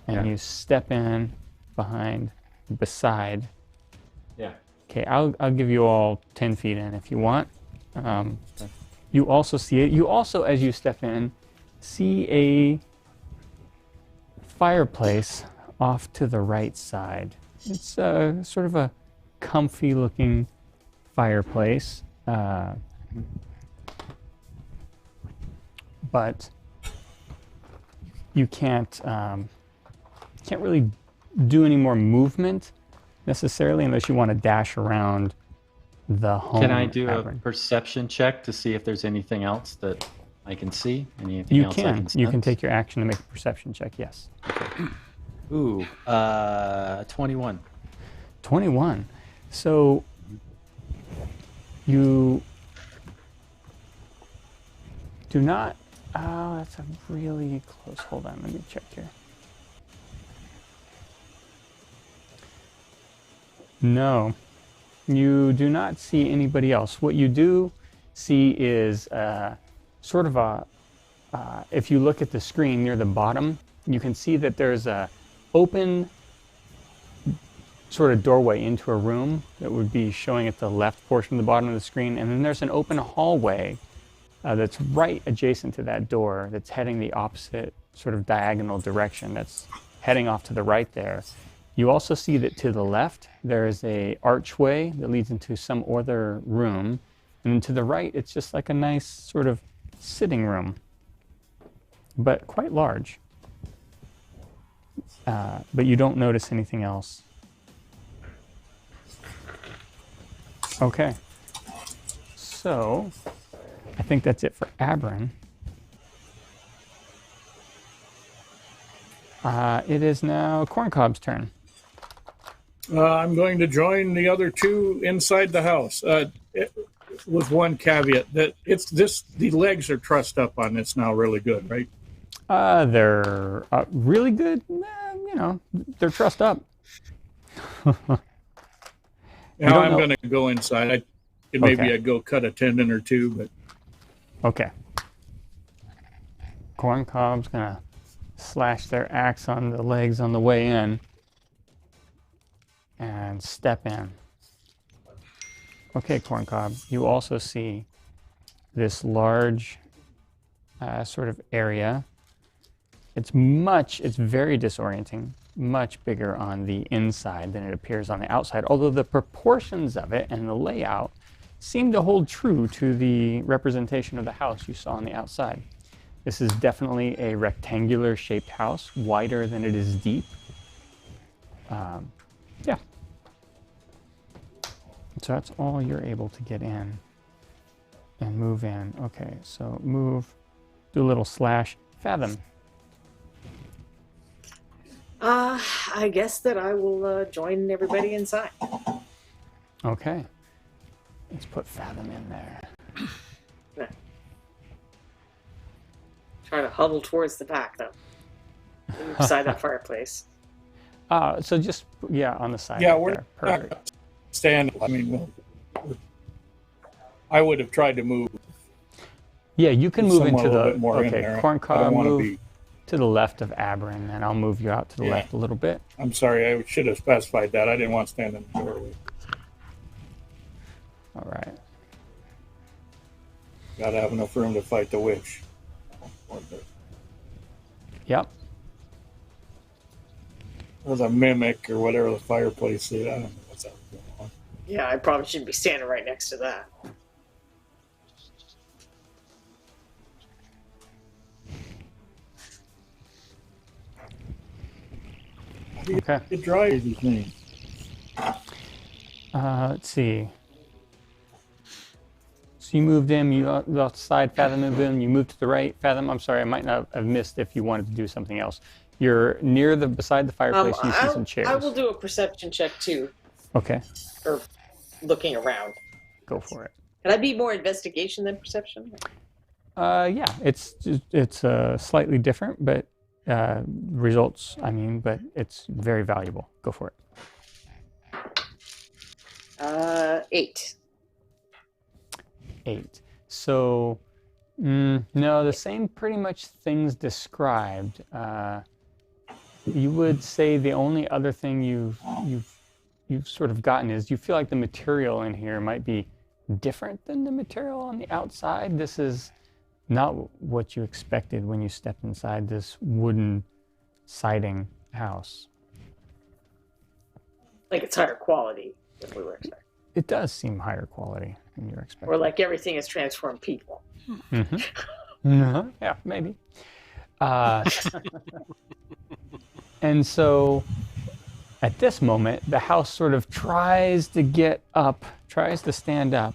and you step in beside. Yeah. Okay, I'll give you all 10 feet in if you want. You also see it. You also, as you step in, see a fireplace off to the right side. It's sort of a comfy-looking fireplace, but you can't really do any more movement necessarily unless you want to dash around the home. Can I do a perception check to see if there's anything else that I can see? You can take your action to make a perception check. Yes. Okay. Ooh, 21. 21. So you do not. Oh, that's a really close. Hold on, let me check here. No, you do not see anybody else. What you do see is sort of a. If you look at the screen near the bottom, you can see that there's a open sort of doorway into a room that would be showing at the left portion of the bottom of the screen, and then there's an open hallway that's right adjacent to that door that's heading the opposite sort of diagonal direction, that's heading off to the right there. You also see that to the left there is a archway that leads into some other room, and then to the right it's just like a nice sort of sitting room, but quite large. But you don't notice anything else. Okay, so I think that's it for Abran. It is now Corncob's turn. I'm going to join the other two inside the house. With one caveat that the legs are trussed up on this now really good, right? They're really good. They're trussed up. Now I'm going to go inside. Maybe I'd go cut a tendon or two, but okay. Corncob's gonna slash their axe on the legs on the way in and step in. Okay, Corncob, you also see this large sort of area. It's very disorienting, much bigger on the inside than it appears on the outside, although the proportions of it and the layout seem to hold true to the representation of the house you saw on the outside. This is definitely a rectangular shaped house, wider than it is deep. Yeah. So that's all you're able to get in and move in. Okay, so move do a little slash. Fathom. I guess that I will join everybody inside. Okay. Let's put Fathom in there. Try to huddle towards the back, though. Beside that fireplace. So just, on the side. Yeah, right we're there. Perfect. not stand. I mean, I would have tried to move. Yeah, you can move someone into a little the, bit more in okay, there. I Corncob, don't want to move be. to the left of Aberrin, and I'll move you out to the Yeah. left a little bit. I'm sorry, I should have specified that. I didn't want to stand in the doorway. All right. Got to have enough room to fight the witch. Yep. Or the mimic, or whatever the fireplace is. I don't know what's that going on. Yeah, I probably shouldn't be standing right next to that. Okay. It dries these things. Let's see. So you moved in, you outside, Fathom moved in, you moved to the right, Fathom. I'm sorry, I might not have missed if you wanted to do something else. You're beside the fireplace, you see some chairs. I will do a perception check too, Okay, or looking around. go for it. Can I be more investigation than perception? Yeah, it's slightly different, but results, but it's very valuable. Go for it. 8. 8. So, no, the same pretty much things described. You would say the only other thing you've sort of gotten is you feel like the material in here might be different than the material on the outside. This is not what you expected when you stepped inside this wooden siding house. Like it's higher quality than we were expecting. It does seem higher quality than you were expecting. Or like everything is transformed people. Mm-hmm. Yeah, maybe. And so at this moment, the house sort of tries to get up, tries to stand up,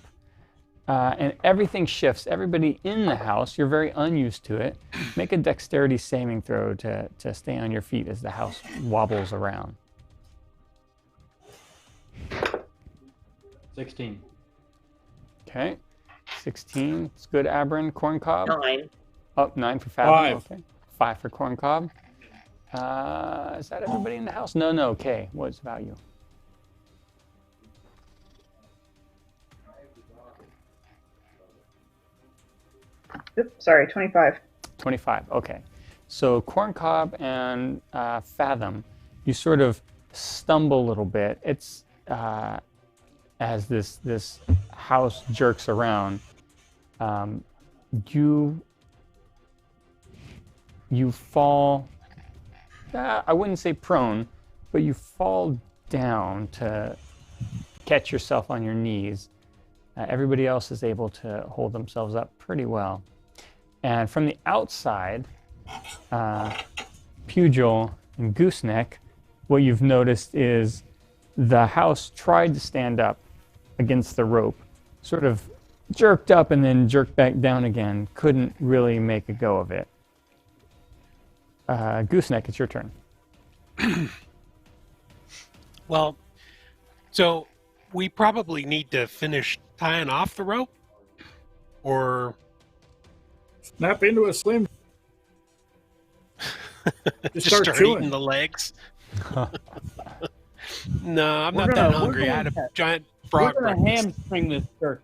and everything shifts. Everybody in the house, you're very unused to it. Make a dexterity saving throw to stay on your feet as the house wobbles around. 16. Okay. 16. It's good, Aberrin. Corncob? 9. Oh, 9 for Fathom. 5. Okay. 5 for Corncob. Is that everybody in the house? No. Okay. What's value? Oops, sorry, 25. 25. Okay. So Corncob and Fathom, you sort of stumble a little bit. It's as this house jerks around. You fall. I wouldn't say prone, but you fall down to catch yourself on your knees. Everybody else is able to hold themselves up pretty well. And from the outside, Pugil and Gooseneck, what you've noticed is the house tried to stand up against the rope, sort of jerked up and then jerked back down again, couldn't really make a go of it. Gooseneck, it's your turn. Well, so we probably need to finish tying off the rope, or Snap into a slim. just start start chewing. eating the legs. No, I'm We're not gonna- that hungry. I had a giant frog We're going to breakfast. hamstring this turkey.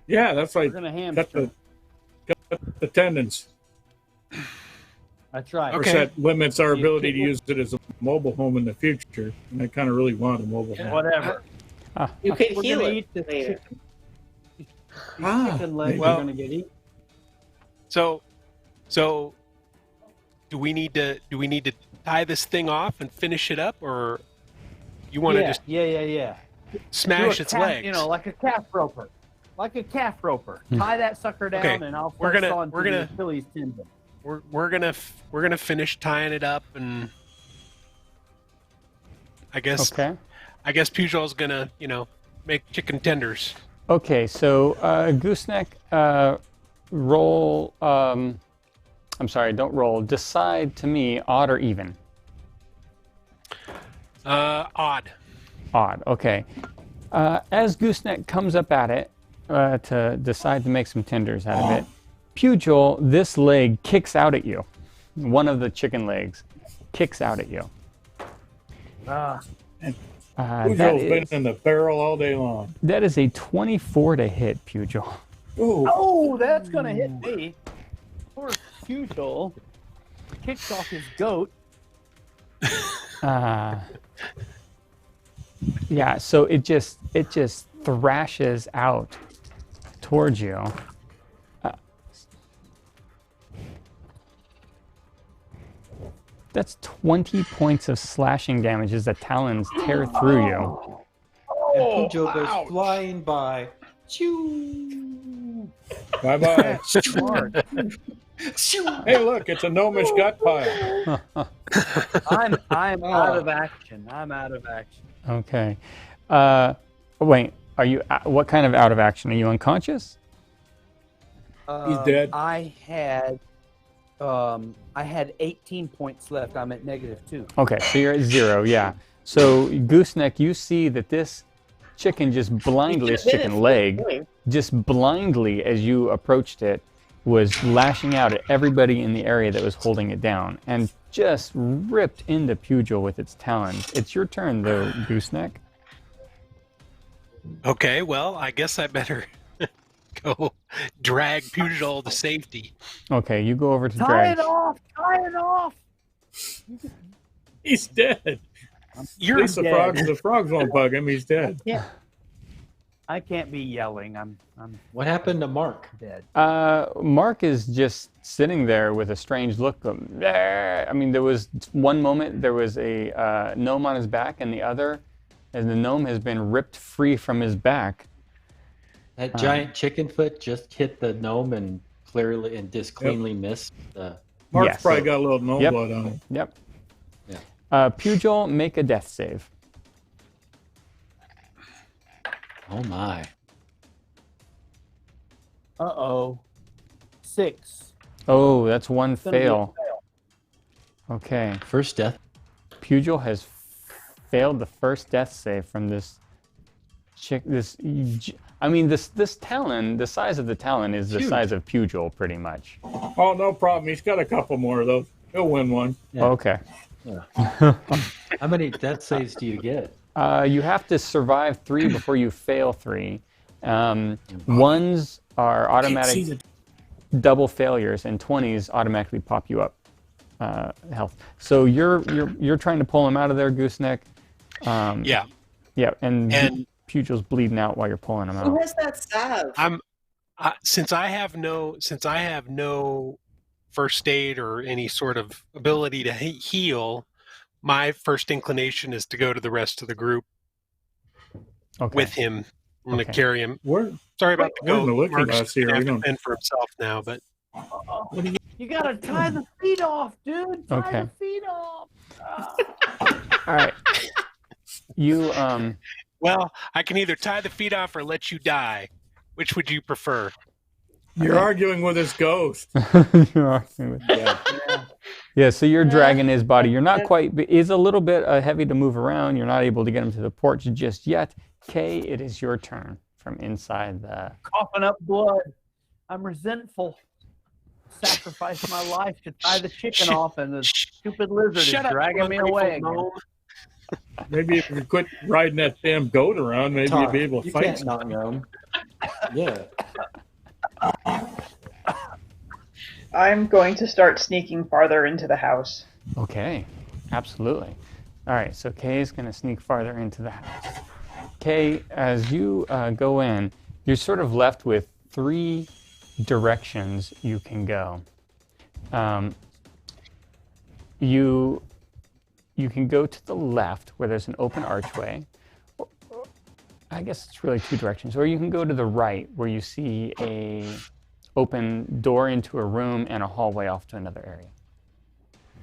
Yeah, that's We're like going to cut hamstring. the tendons. That's right. Of course, Okay. that limits our ability to use it as a mobile home in the future, and I kind of really want a mobile home. Whatever. You can We're heal going to it eat this later. chicken. These Ah, chicken legs well- are going to get eaten. So do we need to tie this thing off and finish it up, or you want to just Yeah. smash Do a its calf- legs? You know, like a calf roper. Like a calf roper. Tie that sucker down, Okay, and I'll we're press gonna- on we're to the gonna- Achilles tendon. We're gonna finish tying it up, and I guess Pujol's gonna make chicken tenders. Okay, so Gooseneck, roll I'm sorry, don't roll. Decide to me, odd or even. Odd. Odd, okay. As Gooseneck comes up at it to decide to make some tenders out of it, Pugil, this leg kicks out at you. One of the chicken legs kicks out at you. Pugil's been in the barrel all day long. That is a 24 to hit, Pugil. Ooh. Oh, that's gonna hit me. Poor Pugil kicks off his goat. Yeah, so it just thrashes out towards you. That's 20 points of slashing damage as the talons tear through you. And Pujo goes flying by. Choo! Bye-bye. Smart. Hey, look, it's a gnomish gut pile. I'm out of action. I'm out of action. Okay. Wait, are you? What kind of out of action? Are you unconscious? He's dead. I had 18 points left. I'm at -2. Okay, so you're at 0. Yeah. So Gooseneck, you see that this chicken just blindly, this chicken leg, just blindly as you approached it, was lashing out at everybody in the area that was holding it down, and just ripped into Pugil with its talons. It's your turn, though, Gooseneck. Okay, well, I guess I better go drag Pugil to safety. Okay, you go over to Tie drag. it off! Tie it off! He's dead. At least the frogs won't bug him. He's dead. Yeah. I can't be yelling. I'm What happened to Mark? dead. Mark is just sitting there with a strange look. I mean, there was one moment there was a gnome on his back, and the other, and the gnome has been ripped free from his back. That giant chicken foot just hit the gnome and cleanly missed the. Mark's Yes. probably got a little gnome blood on him. Yep. Yeah. Pugil, make a death save. Oh my! Uh-oh. 6. Oh, that's one It's gonna be a fail. Okay. First death. Pugil has failed the first death save from this I mean, this talon, the size of the talon is the Huge. size of Pugil, pretty much. Oh, no problem. He's got a couple more of those. He'll win one. Yeah. Okay. How many death saves do you get? You have to survive 3 before you fail 3. Ones are automatic double failures, and 20s automatically pop you up health. So you're trying to pull him out of there, Gooseneck. Yeah. Yeah, and Pugil's bleeding out while you're pulling him Who out. has that salve? Since I have no first aid or any sort of ability to heal, my first inclination is to go to the rest of the group Okay. with him. I'm going to Okay. carry him. We're Sorry about the in the goat. looking Mark's glass here. gonna We have don't. to fend for himself now, but You gotta tie the feet off, dude. Tie Okay. the feet off. All right. You well, I can either tie the feet off or let you die. Which would you prefer? You're arguing with his ghost. you're arguing with Yeah, so you're dragging his body. You're not quite, is a little bit heavy to move around. You're not able to get him to the porch just yet. Kay, it is your turn from inside the. Coughing up blood. I'm resentful. Sacrificed my life to tie the chicken off, and the stupid lizard is Shut up, dragging me ungrateful away again. gnome. Maybe if you quit riding that damn goat around, maybe you'd be able to You fight. can't not know. Yeah. I'm going to start sneaking farther into the house. Okay, absolutely. All right, so Kay is going to sneak farther into the house. Kay, as you go in, you're sort of left with 3 directions you can go. You can go to the left where there's an open archway. I guess it's really 2 directions. Or you can go to the right where you see a open door into a room and a hallway off to another area.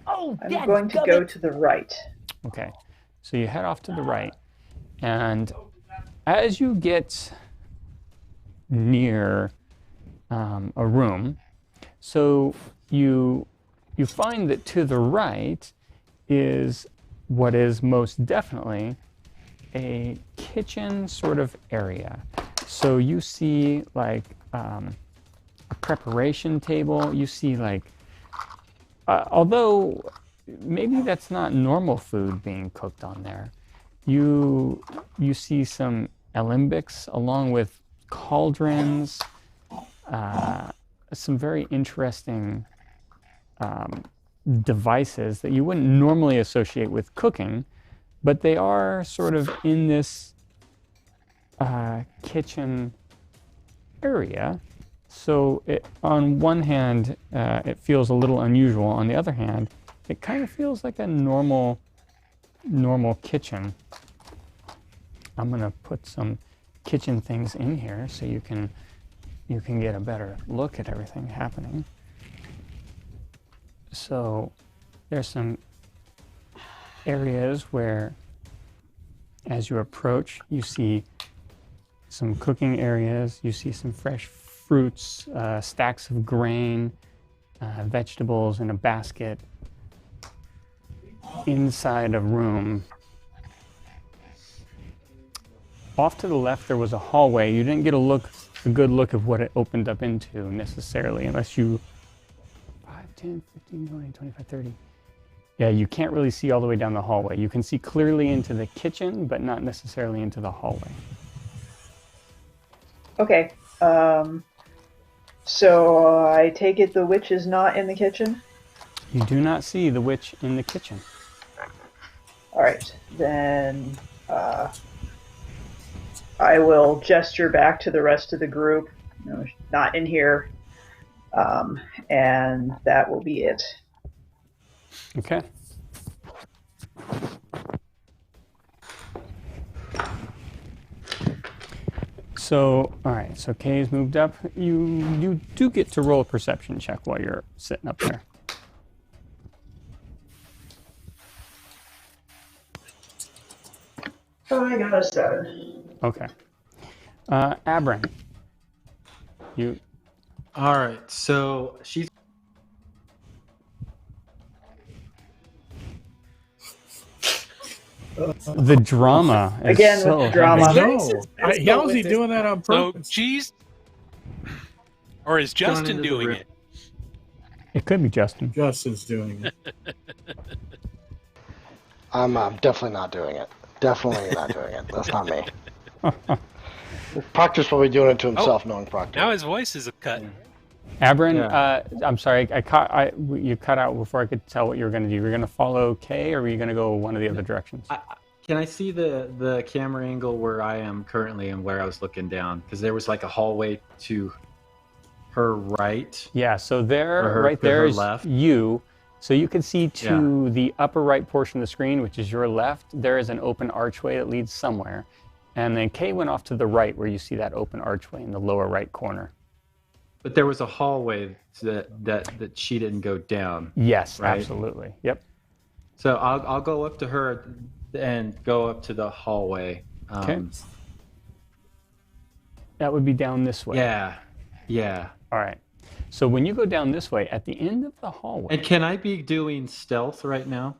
Oh, I'm going to go to the right. Okay, so you head off to the right, and as you get near a room, so you find that to the right is what is most definitely a kitchen sort of area. So you see like a preparation table. You see like, although maybe that's not normal food being cooked on there, you see some alembics along with cauldrons, some very interesting devices that you wouldn't normally associate with cooking, but they are sort of in this kitchen area. So on one hand, it feels a little unusual. On the other hand, it kind of feels like a normal kitchen. I'm gonna put some kitchen things in here so you can get a better look at everything happening. So there's some areas where, as you approach, you see some cooking areas, you see some fresh fruits, stacks of grain, vegetables in a basket inside a room. Off to the left there was a hallway. You didn't get a good look of what it opened up into necessarily, unless you 5, 10, 15, 20, 25, 30. Yeah, you can't really see all the way down the hallway. You can see clearly into the kitchen, but not necessarily into the hallway. Okay. So I take it the witch is not in the kitchen? You do not see the witch in the kitchen. All right, then I will gesture back to the rest of the group. No, not in here. And that will be it. Okay. So, all right, so Kay's moved up. You do get to roll a perception check while you're sitting up there. Oh, I got a 7. Okay. Abram, you... All right, so she's... The drama is Again so with the drama. No, how's he doing that on So, purpose? geez. Or is Justin into the doing room. it? It could be Justin. Justin's doing it. I'm definitely not doing it. Definitely not doing it. That's not me. Proctor's probably doing it to himself, knowing Proctor. Now his voice is a cut. Abram, Yeah. I'm sorry, you cut out before I could tell what you were going to do. You were going to follow Kay, or were you going to go one of the other directions? Can I see the camera angle where I am currently and where I was looking down? Because there was like a hallway to her right. Yeah, so there, Or her- right to there her is left. you. So you can see to the upper right portion of the screen, which is your left, there is an open archway that leads somewhere. And then Kay went off to the right where you see that open archway in the lower right corner. But there was a hallway that she didn't go down. Yes, Right. absolutely. Yep. So I'll go up to her and go up to the hallway. Okay. That would be down this way. Yeah. All right. So when you go down this way, at the end of the hallway... And can I be doing stealth right now?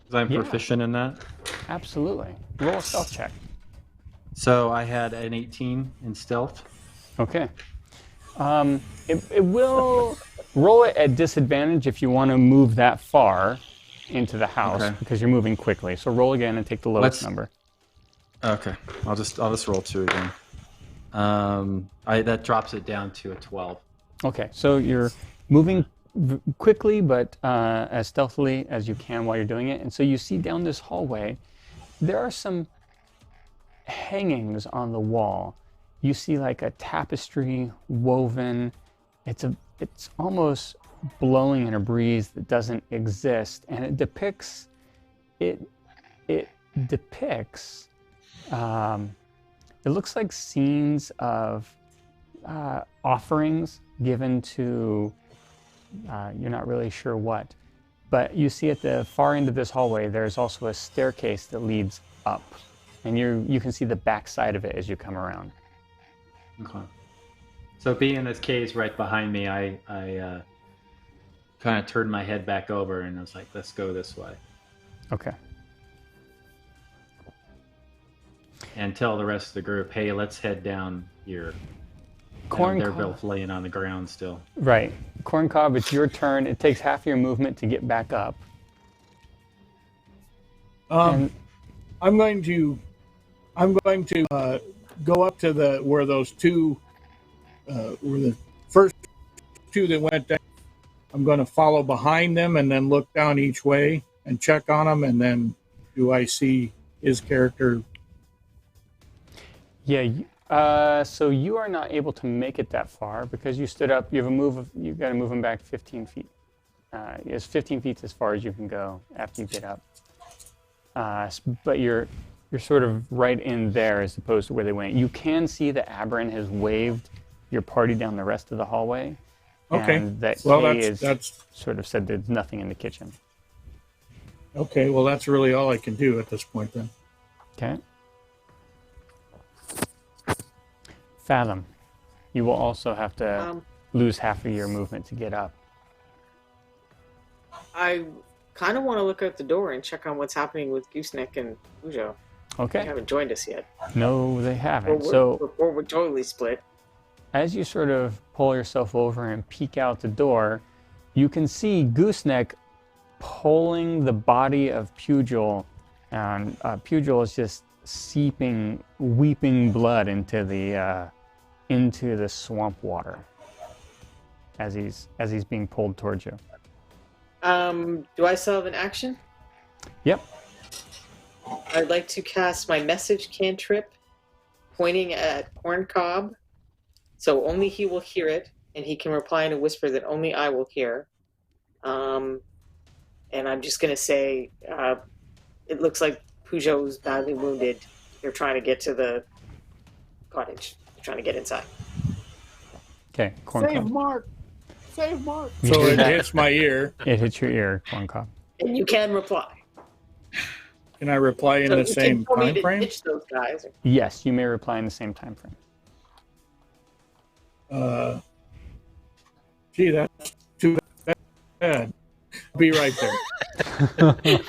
Because I'm proficient in that. Absolutely. Roll a stealth check. So I had an 18 in stealth. Okay. It will roll it at disadvantage if you want to move that far into the house, because you're moving quickly. So roll again and take the lowest number. Okay. I'll just roll 2 again. That drops it down to a 12. Okay, so you're moving quickly, but as stealthily as you can while you're doing it. And so you see down this hallway, there are some hangings on the wall. You see like a tapestry woven. It's almost blowing in a breeze that doesn't exist, and it depicts. It looks like scenes of offerings given to, you're not really sure what, but you see at the far end of this hallway there's also a staircase that leads up, and you can see the back side of it as you come around. Okay. So being as Kay is right behind me, I kind of turned my head back over and I was like, let's go this way. Okay. And tell the rest of the group, hey, let's head down here. Corn They're cob. both laying on the ground still. Right. Corn cob, it's your turn. It takes half your movement to get back up. I'm going to go up to where those two, where the first two that went down. I'm going to follow behind them and then look down each way and check on them. And then do I see his character? Yeah. So you are not able to make it that far because you stood up. You have a move. You've got to move him back 15 feet. It's 15 feet as far as you can go after you get up. But you're sort of right in there as opposed to where they went. You can see that Aberrant has waved your party down the rest of the hallway. Okay. And that that's sort of said there's nothing in the kitchen. okay. Well, that's really all I can do at this point then. Okay. Fathom. You will also have to lose half of your movement to get up. I kind of want to look out the door and check on what's happening with Gooseneck and Ujo. They Okay. haven't joined us yet. No, they haven't. We're totally split. As you sort of pull yourself over and peek out the door, you can see Gooseneck pulling the body of Pugil, and Pugil is just seeping, weeping blood into the swamp water as he's being pulled towards you. Do I still have an action? Yep. I'd like to cast my message cantrip pointing at Corncob, so only he will hear it, and he can reply in a whisper that only I will hear. And I'm just going to say, it looks like Peugeot's badly wounded. They're trying to get to the cottage. They're trying to get inside. Okay, Save Corncob. Mark! Save Mark! You So hear it that? hits my ear. It hits your ear, Corncob. And you can reply. Can I reply in So the you same can tell me time to frame? ditch those guys. Yes, you may reply in the same time frame. Gee, that's too bad. I'll be right there.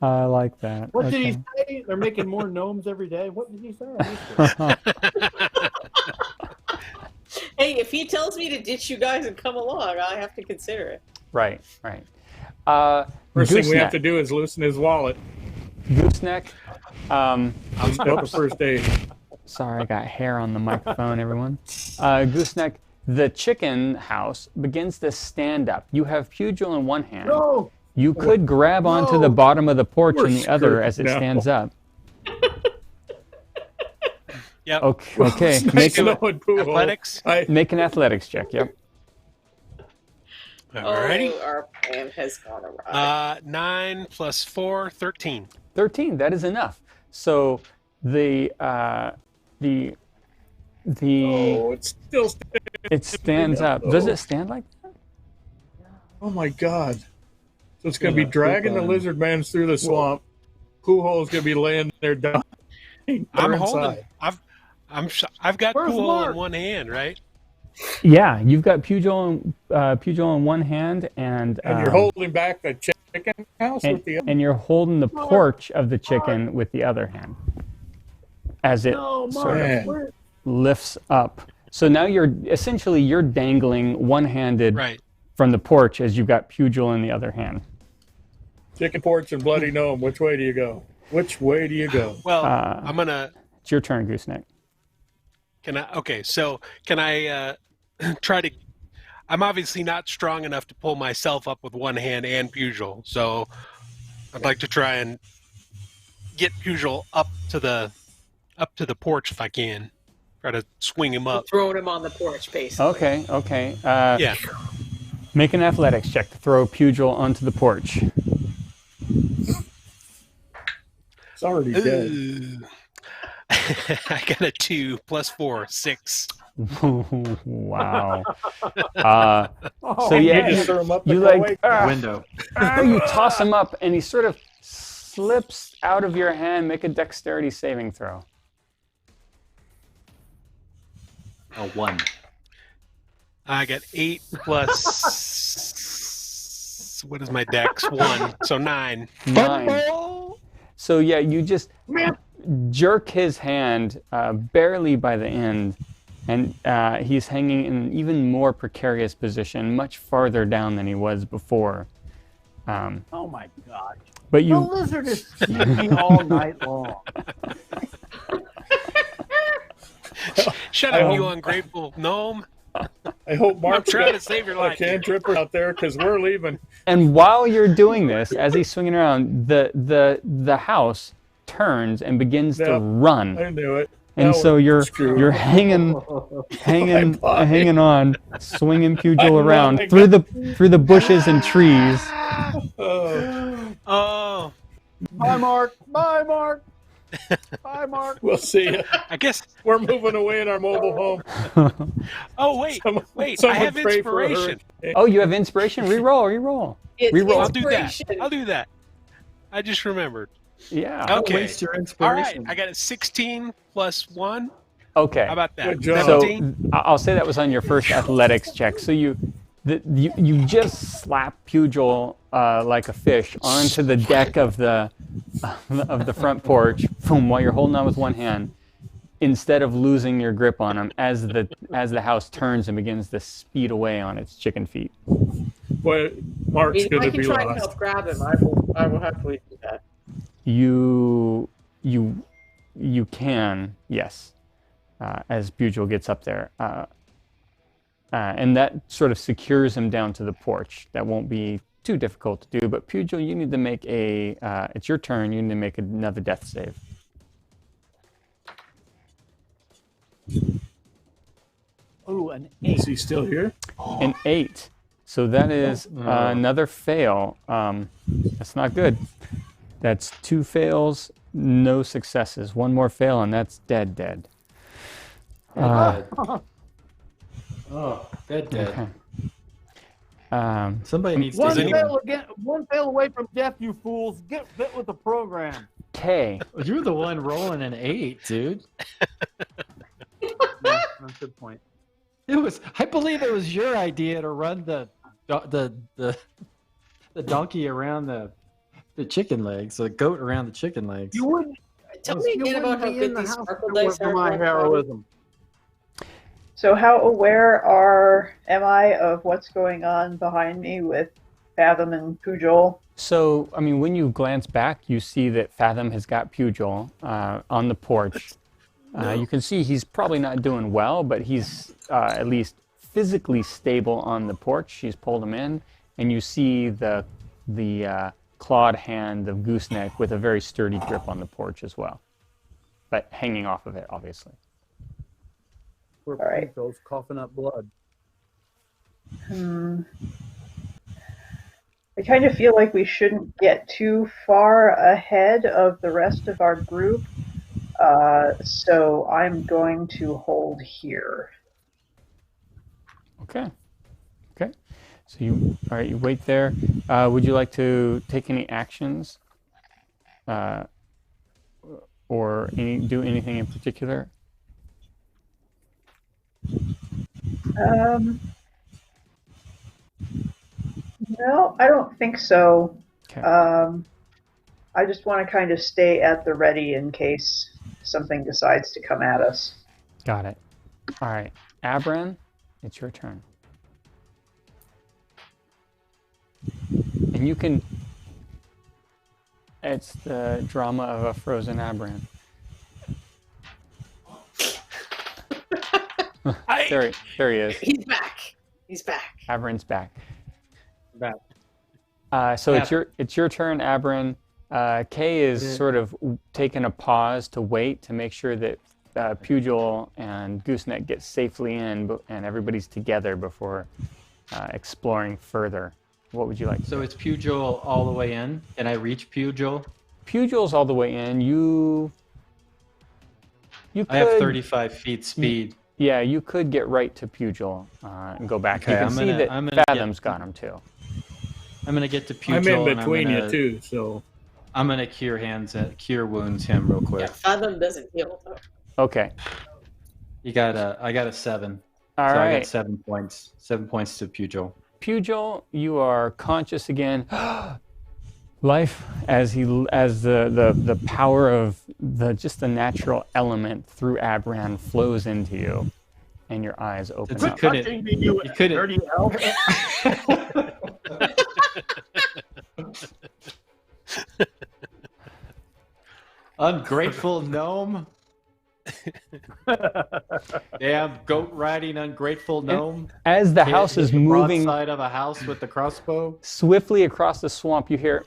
I like that. What did he Okay. say? They're making more gnomes every day. What did he say? I missed it. Hey, if he tells me to ditch you guys and come along, I have to consider it. Right. First thing we have to Gooseneck. do is loosen his wallet. Gooseneck. Step of first aid. Sorry, I got hair on the microphone, everyone. Gooseneck, the chicken house begins to stand up. You have Pugil in one hand. No! You could grab onto No. the bottom of the porch We're in the other screwed as it now. stands up. Yep. Okay. Nice knowing Pooh. Athletics. Make an athletics check. Yep. Alrighty. Oh, our plan has gone awry. 9 plus 4, 13. 13. That is enough. So the Oh, it's still. it stands up. Does it stand like that? Oh my God! So it's going to Yeah, be dragging the click on- lizard mans through the swamp. Pooh's going to be laying there dying. I'm We're holding. inside. I've got Where's Pool Mark? in one hand, right? Yeah, you've got Pugil in one hand, and And you're holding back the chicken house with the other. and you're holding the porch of the chicken with the other hand as it No, sort Mark! of Man. Where- lifts up. So now you're dangling one-handed Right. from the porch as you've got Pugil in the other hand. Chicken porch and bloody gnome. Which way do you go? Which way do you go? Well, I'm gonna. It's your turn, Gooseneck. Can I? Okay. So can I try to? I'm obviously not strong enough to pull myself up with one hand and Pugil. So I'd like to try and get Pugil up to the porch if I can. Try to swing him up. Throwing him on the porch, basically. Okay. Yeah. Make an athletics check to throw Pugil onto the porch. It's already dead. Ooh. I got a 2 plus 4, 6. Wow. Oh, So yeah, You just throw him up the you hallway. like Window. you toss him up, and he sort of slips out of your hand. Make a dexterity saving throw. 1. I got 8 plus. What is my dex? 1, so 9. 9. So yeah, you just jerk his hand barely by the end, and he's hanging in an even more precarious position, much farther down than he was before. Oh my gosh. But The you, lizard is sleeping all night long. Shut up, you ungrateful gnome. I hope I'm Mark's trying got to save your a life. cantripper out there because we're leaving. and while you're doing this, as he's swinging around, the house turns and begins to Yep. run. I knew it. And Now so we're you're screwed. hanging bye. hanging on, swinging Pugil I'm around running. through the bushes and trees. Oh, Oh, Bye, Mark. Bye, Mark. Bye, Mark. we'll see you. I guess. We're moving away in our mobile home. Oh, wait. Someone I have pray for a inspiration. hurricane. Oh, you have inspiration? Reroll. It's Reroll. I'll do that. inspiration. I'll do that. I just remembered. Yeah. Don't Okay. waste your All inspiration. right. I got a 16 plus 1. Okay. How about that? Good job. So 17? I'll say that was on your first athletics check. So you just slap Pugil like a fish onto the deck of the front porch, boom, while you're holding on with one hand, instead of losing your grip on him as the house turns and begins to speed away on its chicken feet. Boy, I Mark's mean, if going I to can be try and lost. help grab him, I will happily do that. You can, yes, as Pugil gets up there. And that sort of secures him down to the porch. That won't be too difficult to do, but Pugil, you need to make it's your turn, you need to make another death save. Ooh, an 8. Is he still here? An 8. So that is another fail. That's not good. That's 2 fails, no successes. One more fail, and that's dead. Dead. Oh, dead. Okay. Somebody needs One to fail again. One fail away from death, you fools. Get fit with the program. K. You're the one rolling an 8, dude. That's a good point. I believe it was your idea to run the donkey around the chicken legs, the goat around the chicken legs. You wouldn't. Tell me again about how good these sparkle dice are. My heroism. So how aware am I of what's going on behind me with Fathom and Pujol? So, I mean, when you glance back, you see that Fathom has got Pugil on the porch. You can see he's probably not doing well, but he's at least physically stable on the porch. She's pulled him in, and you see the clawed hand of Gooseneck with a very sturdy grip on the porch as well, but hanging off of it, obviously. Poor All right. Pugil's coughing up blood. I kind of feel like we shouldn't get too far ahead of the rest of our group, so I'm going to hold here. Okay. So you wait there. Would you like to take any actions, or do anything in particular? No, I don't think so. Okay. I just want to kind of stay at the ready in case something decides to come at us. Got it. All right, Abran, it's your turn. And you can. It's the drama of a frozen Abran. There he is. He's back. Abran's back. Back. So it's your turn, Abran. Kay is sort of taking a pause to wait to make sure that Pugil and Gooseneck get safely in and everybody's together before exploring further. What would you like to So do? it's Pugil all the way in. Can I reach Pugil? Pugil's all the way in. You could, I have 35 feet speed. Yeah, you could get right to Pugil and go back. Okay, You can I'm see gonna- that I'm gonna Fathom's got him too. I'm gonna get to Pugil. I'm in and between I'm gonna, you too, so I'm gonna cure wounds him real quick. Yeah, Fathom doesn't heal though. Okay. I got a 7. All so I right. got 7 points. 7 points to Pugil. Pugil, you are conscious again. Life, as the power of the natural element through Abran flows into you, and your eyes open Since up. Touching me, you couldn't- dirty elf. Ungrateful gnome. Damn goat riding ungrateful gnome. As the Hit- house hit is the moving broadside of a house with the crossbow. swiftly across the swamp, you hear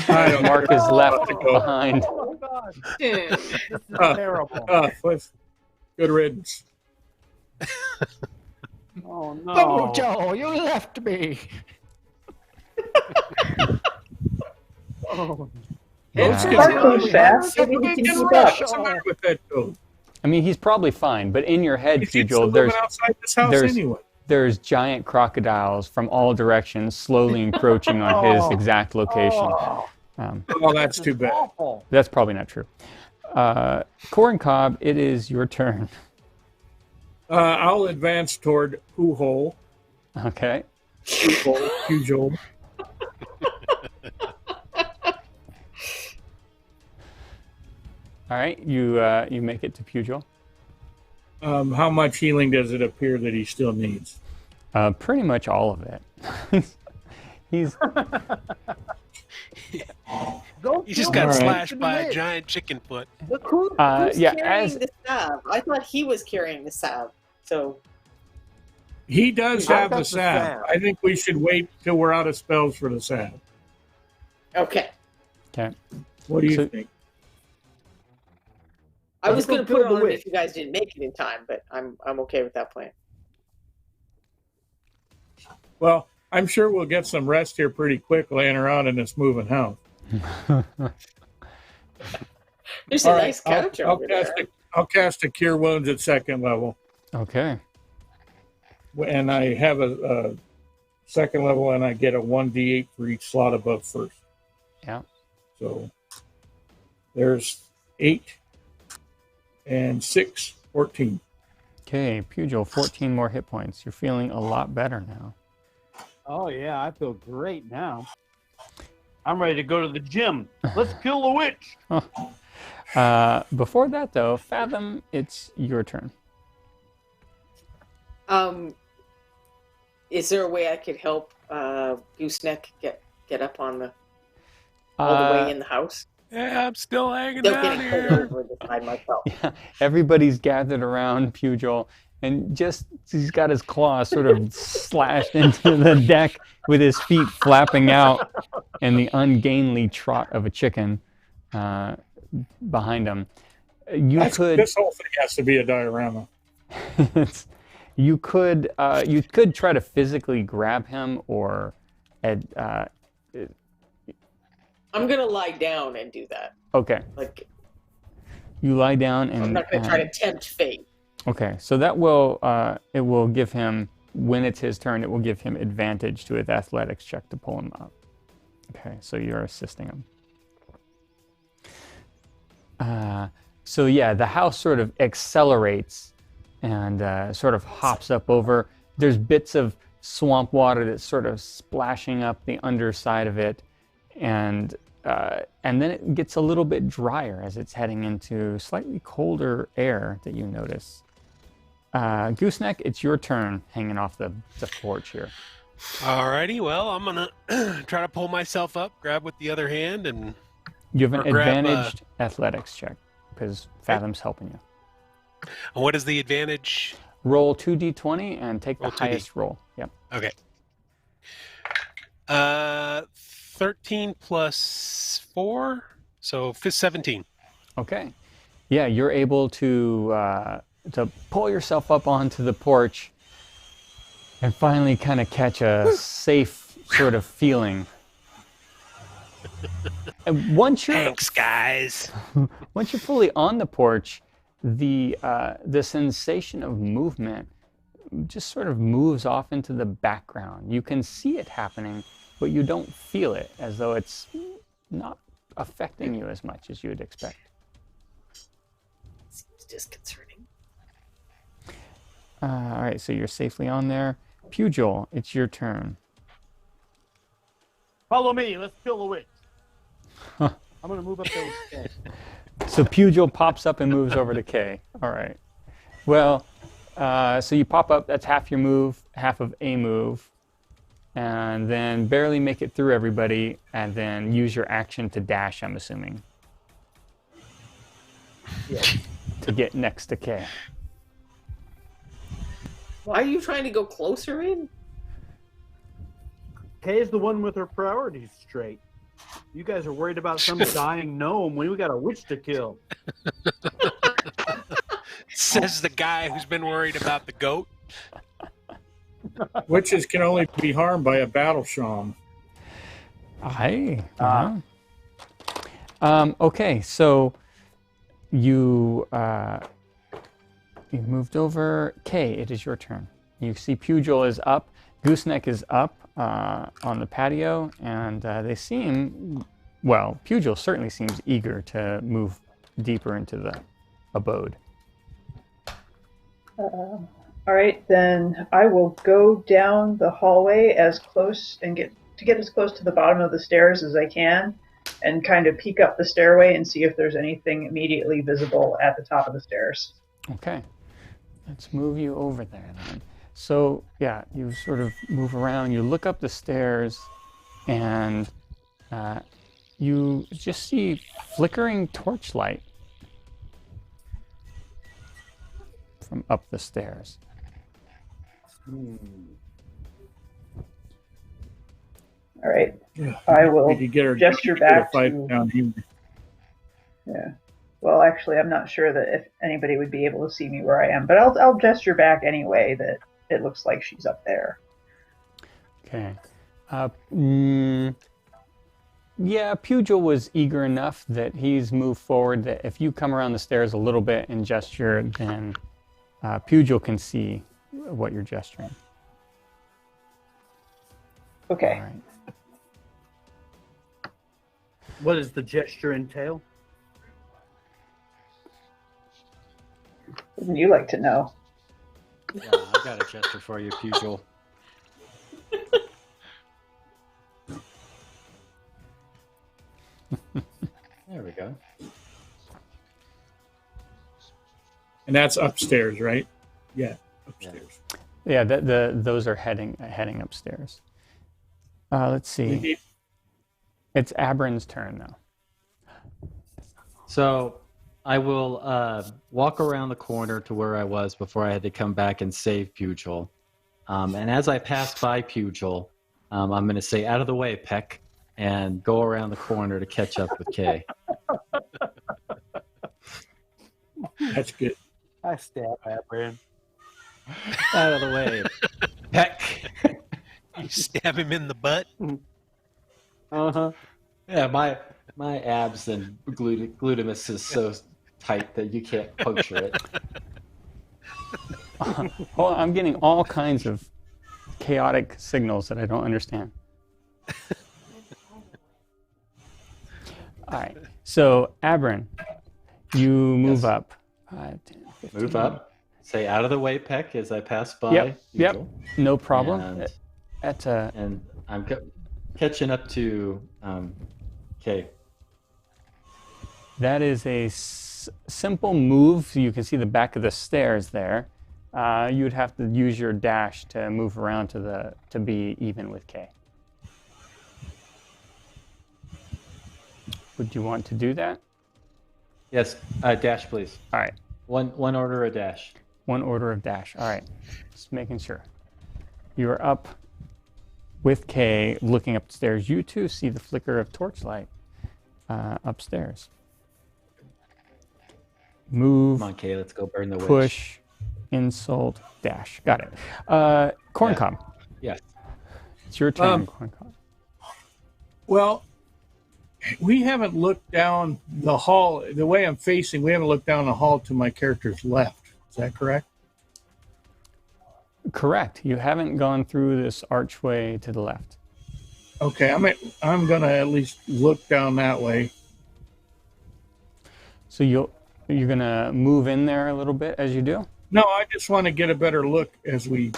Mark is left behind. Oh God, Hmm. this is terrible. Good riddance. Oh no. Joe, you left me. Oh. Goats Yeah. get Mark around. moves fast. Maybe he can keep up. What's the matter with that goat? I mean, he's probably fine, but in your head, He's used to Pugil, living outside this house there's- anyway. there's giant crocodiles from all directions slowly encroaching on his Oh. exact location. Oh, Oh, that's too bad. awful. That's probably not true. Corn Cob, it is your turn. I'll advance toward Pugil. Okay. Pugil. All right, you make it to Pugil. How much healing does it appear that he still needs? Pretty much all of it. He's Don't He just kill got All right. slashed by a Witch. giant chicken foot. Look who's yeah, carrying as- the salve. I thought he was carrying the salve. So He does I have got the the salve. salve. I think we should wait till we're out of spells for the salve. okay. okay. What do you So- think? I was Go going to kill put it the on witch. if you guys didn't make it in time, but I'm okay with that plan. Well, I'm sure we'll get some rest here pretty quick laying around in this moving house. There's a All right, nice couch over there. I'll cast a Cure Wounds at second level. Okay. And I have a second level, and I get a 1d8 for each slot above first. Yeah. So there's 8 and 6, 14. Okay, Pugil, 14 more hit points. You're feeling a lot better now. Oh yeah, I feel great now. I'm ready to go to the gym. Let's kill the witch. Before that, though, Fathom, it's your turn. Is there a way I could help Gooseneck get up on the all the way in the house? Yeah, I'm still hanging Still out getting pulled here. over the side myself. Yeah, everybody's gathered around Pugil, and he's got his claws sort of slashed into the deck with his feet flapping out and the ungainly trot of a chicken behind him. This whole thing has to be a diorama. You could try to physically grab him, or I'm gonna lie down and do that. okay, Like you lie down and I'm not gonna try to tempt fate. okay, so that will it will give him, when it's his turn, it will give him advantage to his athletics check to pull him up. Okay, so you're assisting him. So yeah, the house sort of accelerates and sort of hops up over. There's bits of swamp water that's sort of splashing up the underside of it, and then it gets a little bit drier as it's heading into slightly colder air that you notice. Gooseneck, it's your turn hanging off the porch here. Alrighty, well, I'm gonna try to pull myself up, grab with the other hand, and You have an Or grab, advantaged athletics check because Fathom's helping you. what is the advantage? Roll 2d20 and take the Roll 2D. highest roll. Yep. Okay. 13 plus 4, so 17. Okay. Yeah, you're able to pull yourself up onto the porch and finally kind of catch a safe sort of feeling. And once you're Thanks, guys. once you're fully on the porch, the sensation of movement just sort of moves off into the background. You can see it happening, but you don't feel it, as though it's not affecting you as much as you would expect. Seems disconcerting. All right, so you're safely on there. Pugil, it's your turn. Follow me. Let's kill the witch. I'm going to move up those stairs. So Pugil pops up and moves over to Kay. All right. Well, so you pop up. That's half your move, half of a move. And then barely make it through everybody, and then use your action to dash, I'm assuming. Yeah. To get next to Kay. Why are you trying to go closer in? Kay's the one with her priorities straight. You guys are worried about some dying gnome when we got a witch to kill. Says the guy who's been worried about the goat. Witches can only be harmed by a battle sham. Okay, so you moved over. Kay, it is your turn. You see Pugil is up. Gooseneck is up on the patio, and they seem, well, Pugil certainly seems eager to move deeper into the abode. All right, then I will go down the hallway as close and get as close to the bottom of the stairs as I can, and kind of peek up the stairway and see if there's anything immediately visible at the top of the stairs. Okay, let's move you over there then. So yeah, you sort of move around, you look up the stairs, and you just see flickering torchlight from up the stairs. All right, Yeah. I will We could get her gesture to back fight to... down here. Yeah. Well, actually, I'm not sure that if anybody would be able to see me where I am, but I'll gesture back anyway that it looks like she's up there. Okay. Yeah, Pugil was eager enough that he's moved forward that if you come around the stairs a little bit and gesture, then Pugil can see what you're gesturing. Okay. All right. What does the gesture entail? Wouldn't you like to know? Yeah, I got a gesture for you, Pugil. There we go. And that's upstairs, right? Yeah, upstairs. Yeah, those are heading upstairs. Let's see. It's Abrin's turn now. So I will walk around the corner to where I was before I had to come back and save Pugil. And as I pass by Pugil, I'm going to say, out of the way, Peck, and go around the corner to catch up with Kay. That's good. I stab Abrin. Out of the way, Peck. You stab him in the butt. Uh-huh. Yeah, my abs and glutamus is so tight that you can't puncture it. Well, I'm getting all kinds of chaotic signals that I don't understand. All right, so Abrin, you move up. 5, 10, 15. Move up. Say, out of the way, Peck, as I pass by. Yep, Pugil. no problem. And, and I'm catching up to Kay. That is a simple move. You can see the back of the stairs there. You would have to use your dash to move around to be even with Kay. Would you want to do that? Yes, dash, please. All right. One order of dash. One order of dash. All right. Just making sure. You are up with Kay, looking upstairs. You too see the flicker of torchlight upstairs. Move. Come on, Kay, let's go burn the witch. Push, insult, dash. Got it. Corncob. Yes. It's your turn, Corncob. Well, we haven't looked down the hall. The way I'm facing, we haven't looked down the hall to my character's left. Is that correct? Correct. You haven't gone through this archway to the left. Okay, I'm going to at least look down that way. So you're going to move in there a little bit as you do? No, I just want to get a better look as we.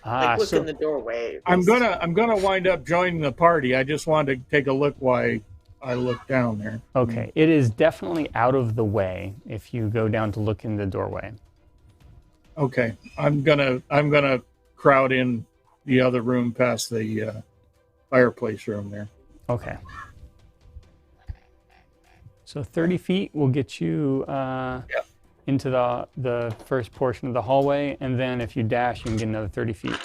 Like look so in the doorway. I'm gonna wind up joining the party. I just wanted to take a look while I look down there. okay, it is definitely out of the way if you go down to look in the doorway. Okay, I'm gonna crowd in the other room past the fireplace room there. Okay. So 30 feet will get you into the first portion of the hallway, and then if you dash, you can get another 30 feet.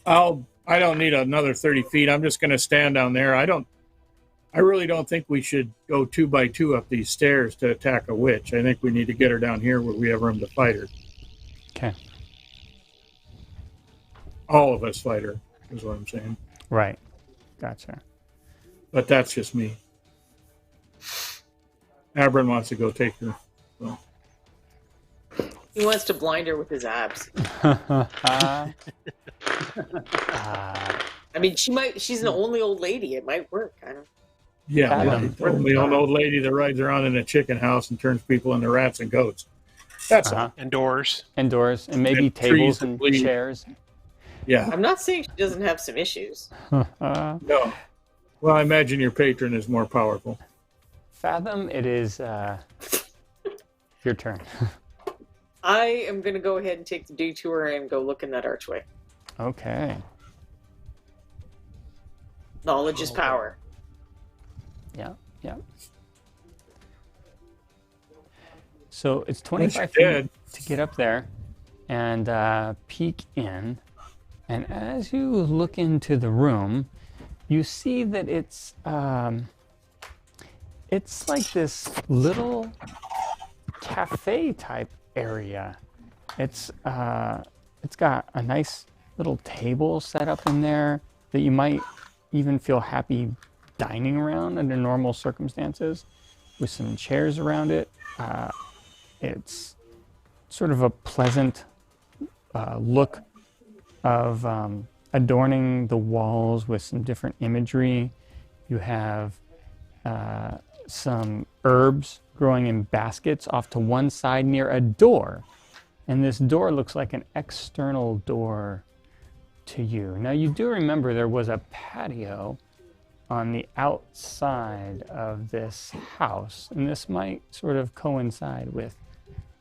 I don't need another 30 feet. I'm just gonna stand down there. I really don't think we should go 2 by 2 up these stairs to attack a witch. I think we need to get her down here where we have room to fight her. Okay. All of us fight her, is what I'm saying. Right. Gotcha. But that's just me. Abram wants to go take her. So. He wants to blind her with his abs. I mean, she's an only old lady. It might work. I don't. Yeah, right. The only old lady that rides around in a chicken house and turns people into rats and goats. That's all. And doors. And doors, and maybe And tables trees and that bleed. chairs. Yeah. I'm not saying she doesn't have some issues. No. Well, I imagine your patron is more powerful. Fathom, it is your turn. I am going to go ahead and take the detour and go look in that archway. Okay. Knowledge is power. Yeah, yeah. So it's Unless 25 you're dead. feet to get up there and peek in. And as you look into the room, you see that it's like this little cafe type area. It's got a nice little table set up in there that you might even feel happy dining around under normal circumstances, with some chairs around it. It's sort of a pleasant look of adorning the walls with some different imagery. You have some herbs growing in baskets off to one side near a door. And this door looks like an external door to you. Now you do remember there was a patio on the outside of this house, and this might sort of coincide with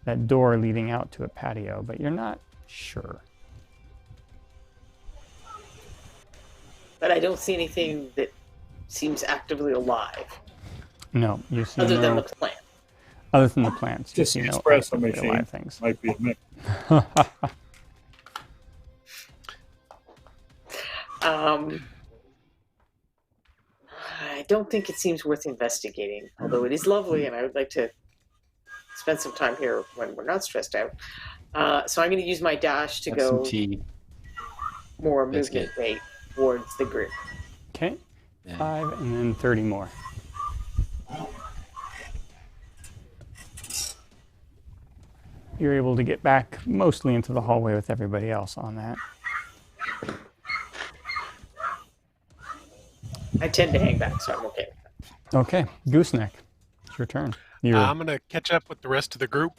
that door leading out to a patio, but you're not sure. But I don't see anything that seems actively alive. No, you see other no, than the plant. Other than the plants, Just you the see no espresso actively machine alive things. might be a mix. I don't think it seems worth investigating, although it is lovely, and I would like to spend some time here when we're not stressed out. So I'm going to use my dash to Have some go tea. more That's movement rate towards the group. Okay, Yeah. 5 and then 30 more. You're able to get back mostly into the hallway with everybody else on that. I tend to hang back, so I'm okay with that. Okay, Gooseneck, it's your turn. You're, I'm going to catch up with the rest of the group.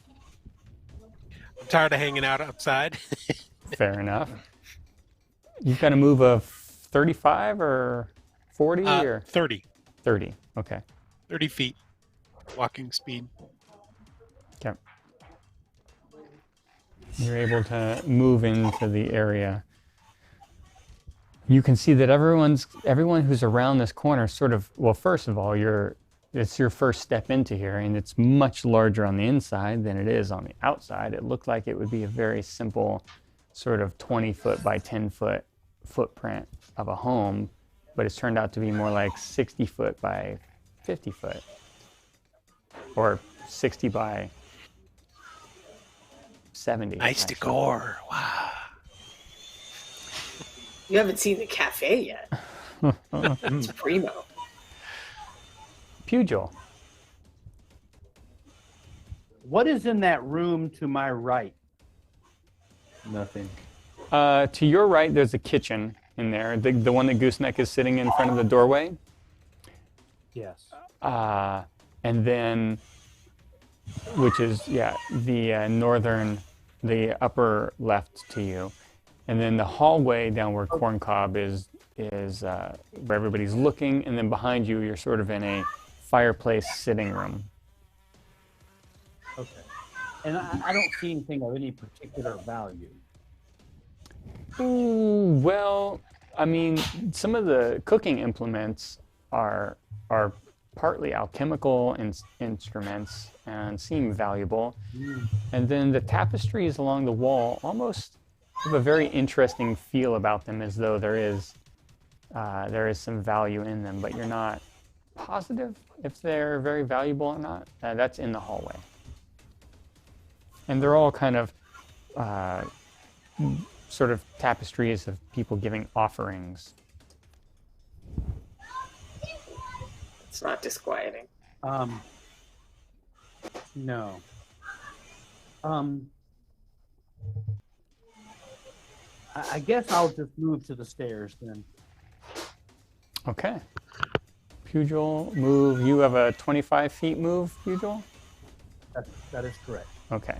I'm tired of hanging out outside. fair enough. You've got to move a 35 or 40 or 30. 30. Okay. 30 feet. Walking speed. Okay. You're able to move into the area. You can see that everyone who's around this corner sort of, well, first of all, it's your first step into here, and it's much larger on the inside than it is on the outside. It looked like it would be a very simple sort of 20-foot by 10-foot footprint of a home, but it's turned out to be more like 60-foot by 50-foot, or 60 by 70. Nice actually. decor. Wow. You haven't seen the cafe yet. It's primo. Pugil. What is in that room to my right? Nothing. To your right, there's a kitchen in there, the one that Gooseneck is sitting in front of the doorway. Yes. And then which is the northern, the upper left to you, and then the hallway down where Corncob is where everybody's looking, and then behind you, you're sort of in a fireplace sitting room. Okay. And I don't see anything of any particular value. Ooh, well, I mean, some of the cooking implements are partly alchemical instruments and seem valuable. And then the tapestries along the wall almost have a very interesting feel about them, as though there is some value in them, but you're not positive if they're very valuable or not. That's in the hallway. And they're all kind of sort of tapestries of people giving offerings. It's not disquieting. No. I guess I'll just move to the stairs then. Okay. Pugil, move. You have a 25 feet move, Pugil? That is correct. Okay.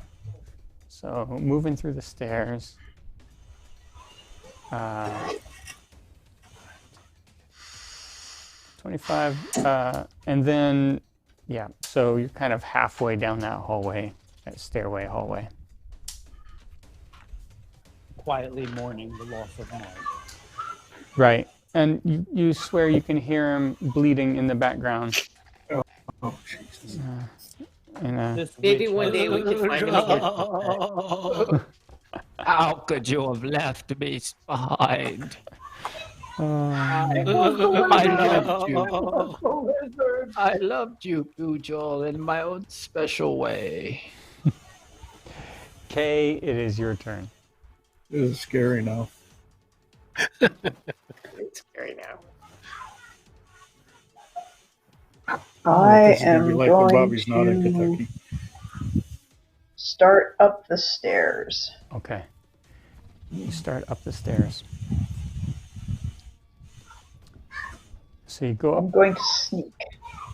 So moving through the stairs. 25, and then, yeah, so you're kind of halfway down that hallway, that stairway hallway. Quietly mourning the loss of Mark. Right, and you swear you can hear him bleeding in the background. Oh, Jesus. Maybe one day we can find him again. How could you have left me behind? I loved you. I loved you, Pugil, in my own special way. Kay, it is your turn. This is scary now. It's scary now. I This is gonna am be like when going Bobby's not in to Kentucky. start up the stairs. Okay. You start up the stairs. So you go I'm up. going to sneak.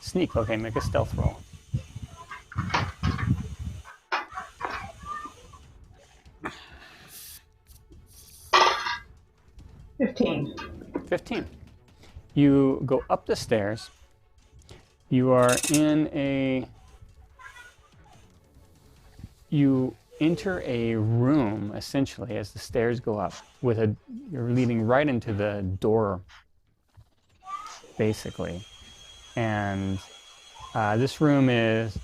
Sneak. Okay, make a stealth roll. $15. 15. You go up the stairs. You are in a... You enter a room, essentially, as the stairs go up. You're leading right into the door, basically. And this room is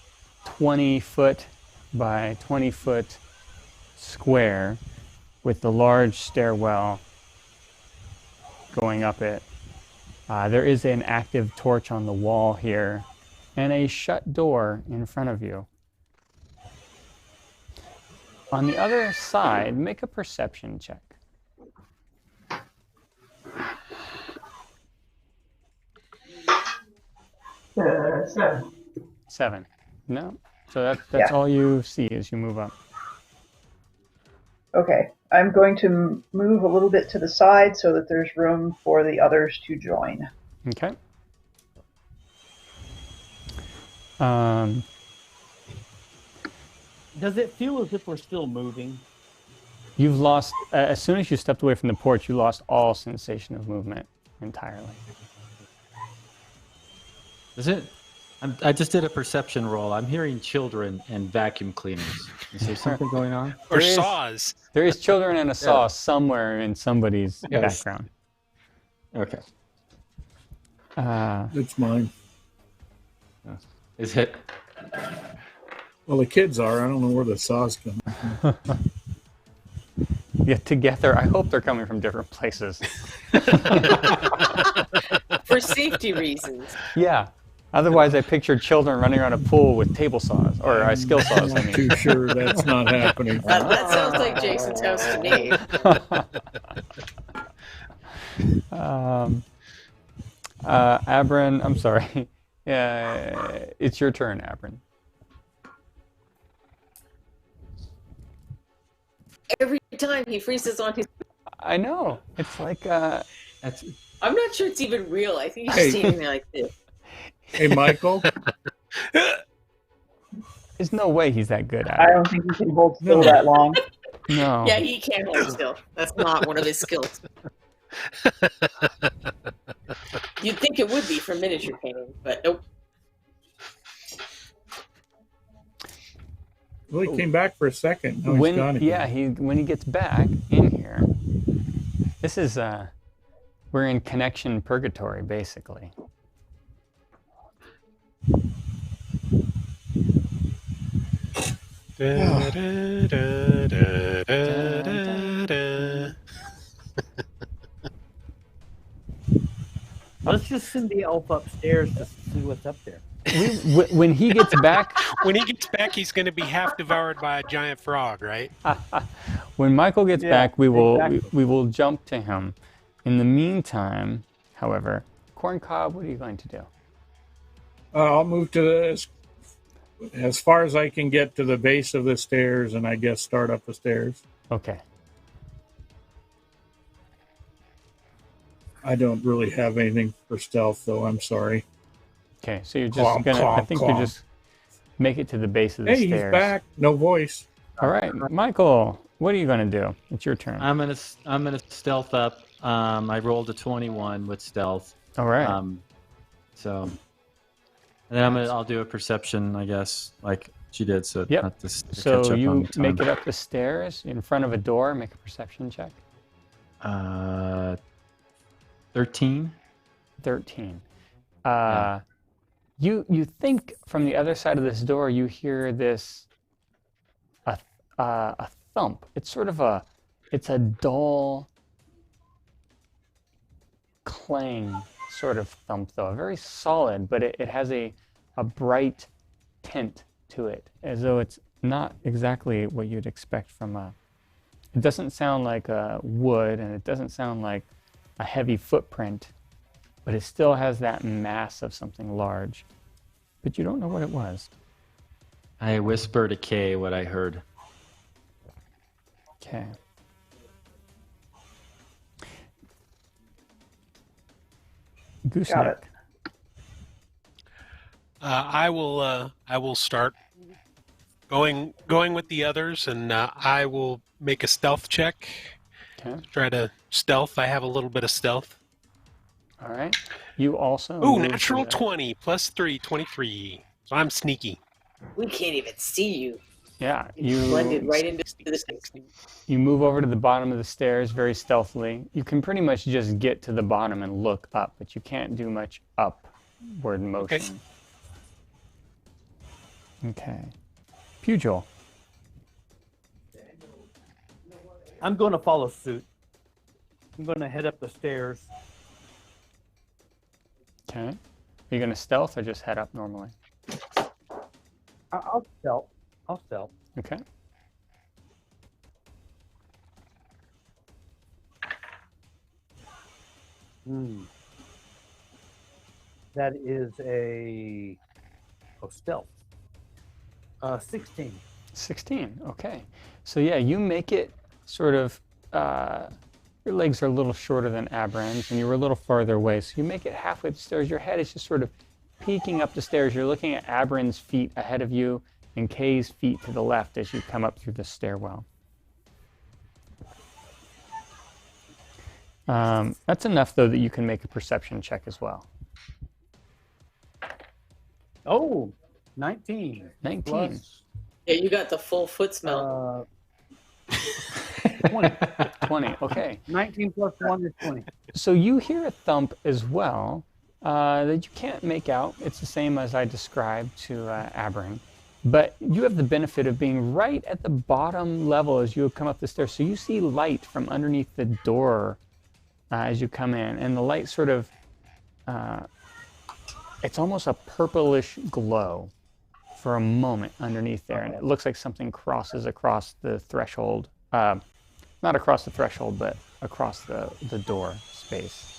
20 foot by 20 foot square, with the large stairwell going up it. There is an active torch on the wall here, and a shut door in front of you. On the other side, make a perception check. 7. 7. No. So that's all you see as you move up. Okay. I'm going to move a little bit to the side so that there's room for the others to join. Okay. Does it feel as if we're still moving? You've lost, as soon as you stepped away from the porch, you lost all sensation of movement entirely. Is it? I just did a perception roll. I'm hearing children and vacuum cleaners. Is there something going on? Or saws. There is children and a saw somewhere in somebody's background. Okay. It's mine. Is it? Well, the kids are. I don't know where the saws come from. Yeah, together. I hope they're coming from different places. For safety reasons. Yeah. Otherwise, I pictured children running around a pool with table saws, or skill saws, I I'm mean. too sure that's not happening. That sounds like Jason's house to me. Abrin, I'm sorry. It's your turn, Abrin. Every time he freezes on his... I know. It's like... That's... I'm not sure it's even real. I think he's standing there like this. Hey, Michael. There's no way he's that good at I it. don't think he can hold still that long. No. Yeah, he can't hold still. That's not one of his skills. You'd think it would be for miniature painting, but nope. Well, he came back for a second. Now he's gone again. When he gets back in here, this is we're in connection purgatory basically. Da, da, da, da, da, da. Let's just send the elf upstairs to see what's up there. When he gets back, He's going to be half devoured by a giant frog, right? when Michael gets Yeah, back, we will exactly. we will jump to him. In the meantime, however, Corncob, what are you going to do? I'll move to as far as I can get to the base of the stairs, and I guess start up the stairs. Okay. I don't really have anything for stealth, though. I'm sorry. Okay, so you're just I think you just make it to the base of the Hey, stairs. he's back. No voice. All right, Michael, what are you going to do? It's your turn. I'm gonna stealth up. I rolled a 21 with stealth. All right. So, and then I'll do a perception, I guess, like she did. So Yep. not to catch So up you on time. make it up the stairs in front of a door. Make a perception check. 13. 13. You think from the other side of this door you hear this a thump. It's sort of a dull clang sort of thump though, very solid, but it has a bright tint to it, as though it's not exactly what you'd expect from it doesn't sound like wood, and it doesn't sound like a heavy footprint, but it still has that mass of something large. But you don't know what it was. I whisper to Kay what I heard. Okay. Gooseneck. Got it. I will start going with the others, and I will make a stealth check. Okay. Try to stealth. I have a little bit of stealth. All right. You also. Ooh, move natural to the- 20 plus 3, 23. So I'm sneaky. We can't even see you. Yeah. Blended right into the You move over to the bottom of the stairs very stealthily. You can pretty much just get to the bottom and look up, but you can't do much upward motion. Okay. Pugil. I'm going to follow suit. I'm going to head up the stairs. Okay. Are you going to stealth or just head up normally? I'll stealth. I'll stealth. Okay. That is a stealth. 16. 16. Okay. So yeah, you make it sort of. Your legs are a little shorter than Abran's, and you were a little farther away. So you make it halfway up the stairs. Your head is just sort of peeking up the stairs. You're looking at Abran's feet ahead of you and Kay's feet to the left as you come up through the stairwell. That's enough, though, that you can make a perception check as well. Oh, 19. 19. Plus, Yeah, you got the full foot smell. 20. 20. Okay. 19 plus 1 is 20. So you hear a thump as well that you can't make out. It's the same as I described to Aberrin. But you have the benefit of being right at the bottom level as you come up the stairs. So you see light from underneath the door as you come in. And the light sort of, it's almost a purplish glow for a moment underneath there. And it looks like something crosses across the threshold. Not across the threshold, but across the door space.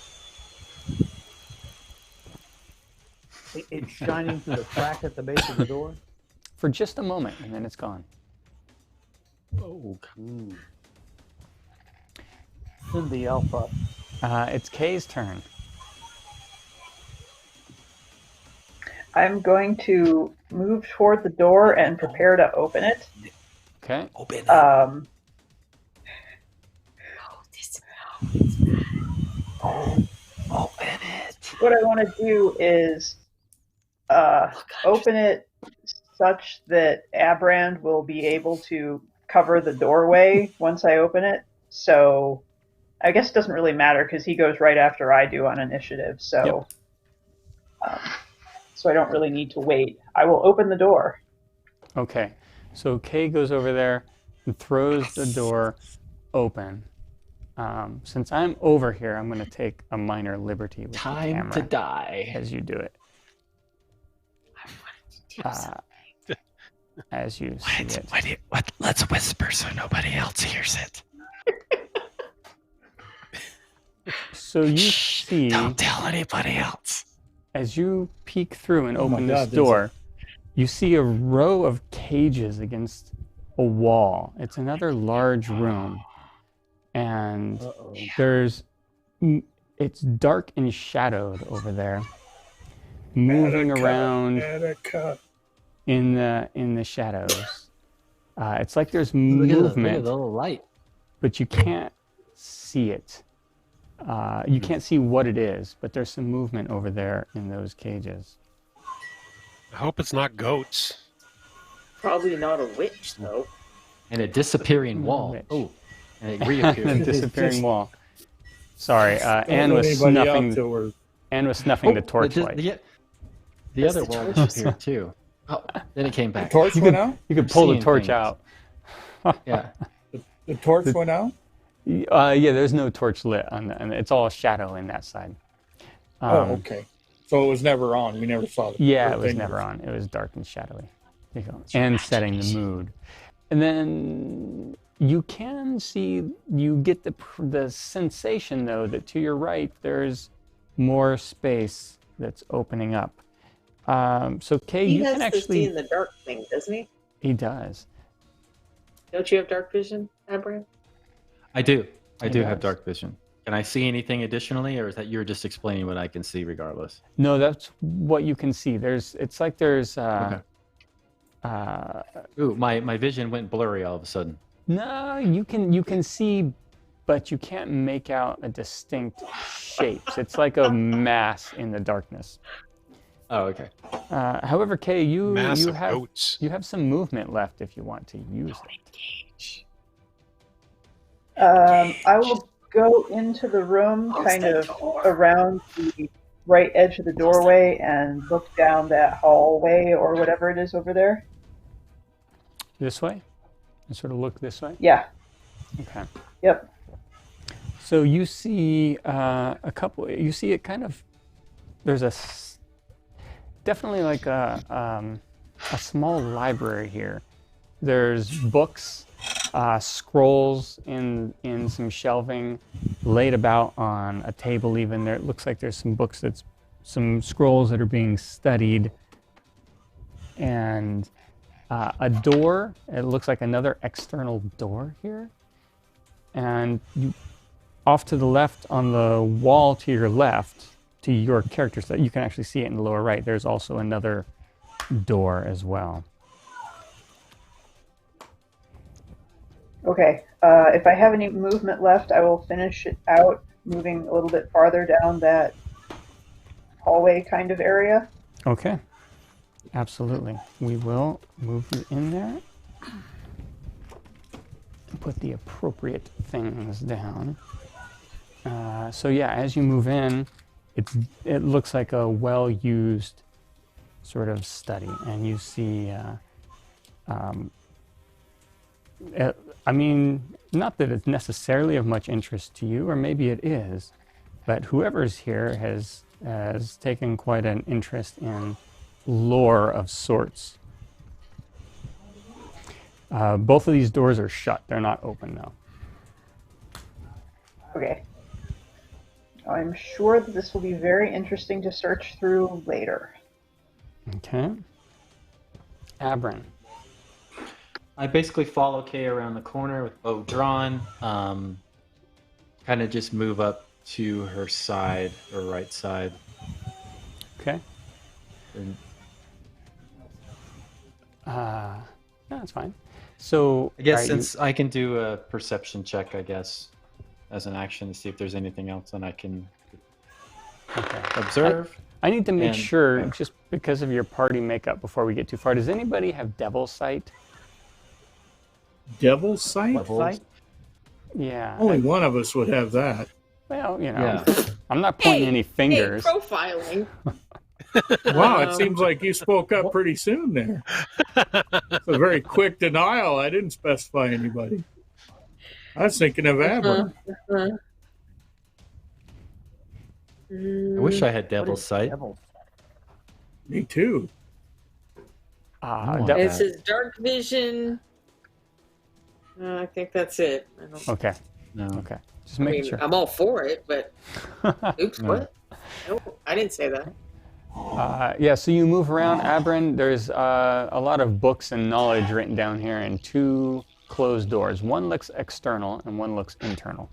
It's shining through the crack at the base of the door? For just a moment, and then it's gone. Oh. Send the elf up. It's Kay's turn. I'm going to move toward the door and prepare to open it. Okay. Open it. Um, Open it. what I want to do is open it such that Abrand will be able to cover the doorway once I open it. So I guess it doesn't really matter because he goes right after I do on initiative. So, so I don't really need to wait. I will open the door. Okay. So Kay goes over there and throws the door open. Since I'm over here, I'm going to take a minor liberty with the Time camera to die. as you do it. As you see it. Let's whisper so nobody else hears it. So you see, Don't tell anybody else. as you peek through and Oh my open God, this door, you see a row of cages against a wall. It's another large room. And it's dark and shadowed over there, moving around in the shadows. It's like there's movement, Look at the little light. but you can't see it. You can't see what it is, but there's some movement over there in those cages. I hope it's not goats. Probably not a witch, though. And a disappearing wall. Witch. Oh, and it A reappears. disappearing wall. Sorry, Anne Don't was let anybody snuffing. out till we're- Anne was snuffing the torchlight. The other wall disappeared too. Oh, then it came The back. torch went out? You could pull the Seeing torch things. out. Yeah. The torch went out? Yeah, there's no torch lit and it's all shadow in that side. Okay. So it was never on. We never saw it. Yeah, it was never on. It was dark and shadowy. There you go. And setting the mood. And then you can see, you get the sensation though that to your right there's more space that's opening up. So Kay, He you has can the actually. see in the dark thing, doesn't he? He does. Don't you have dark vision, Abraham? I do. I He do have does. dark vision. Can I see anything additionally, or is that you're just explaining what I can see regardless? No, that's what you can see. It's like there's. Okay. Ooh, my vision went blurry all of a sudden. No, you can see, but you can't make out a distinct shapes. It's like a mass in the darkness. Oh, okay. However, Kay, you Massive have goats. you have some movement left if you want to use it. I will go into the room, kind of around the right edge of the doorway, and look down that hallway or whatever it is over there. This way, and sort of look this way. Yeah. Okay. Yep. So you see a couple. You see it kind of. There's definitely like a small library here. There's books, scrolls in some shelving, laid about on a table. Even there, it looks like there's some books some scrolls that are being studied, and a door. It looks like another external door here, and off to the left on the wall to your left, to your character set, you can actually see it in the lower right. There's also another door as well. Okay. If I have any movement left, I will finish it out, moving a little bit farther down that hallway kind of area. Okay. Absolutely. We will move you in there. Put the appropriate things down. So yeah, as you move in, it looks like a well-used sort of study, and you see. I mean, not that it's necessarily of much interest to you, or maybe it is, but whoever's here has taken quite an interest in lore of sorts. Both of these doors are shut. They're not open though. Okay. I'm sure that this will be very interesting to search through later. Okay. Abrin. I basically follow Kay around the corner with bow drawn. Kind of just move up to her side or right side. Okay. And No, that's fine. So I guess alright, since I can do a perception check, I guess, as an action to see if there's anything else, and I can observe. I need to make and- sure, just because of your party makeup, before we get too far. Does anybody have Devil Sight? Devil sight? Levels. Sight? Yeah. Only one of us would have that. Well, Yeah. I'm not pointing any fingers. Hey, profiling. Wow, it seems like you spoke up pretty soon there. It's a very quick denial. I didn't specify anybody. I was thinking of Abra. I wish I had Devil's Sight. Devil. Me too. want Devil- It says dark vision. I think that's it. I don't, Okay. No. Okay. Just I making mean, sure. I'm all for it, but oops, No. what? No, I didn't say that. Yeah, so you move around, Abrin. There's a lot of books and knowledge written down here, and 2 closed doors. One looks external, and one looks internal.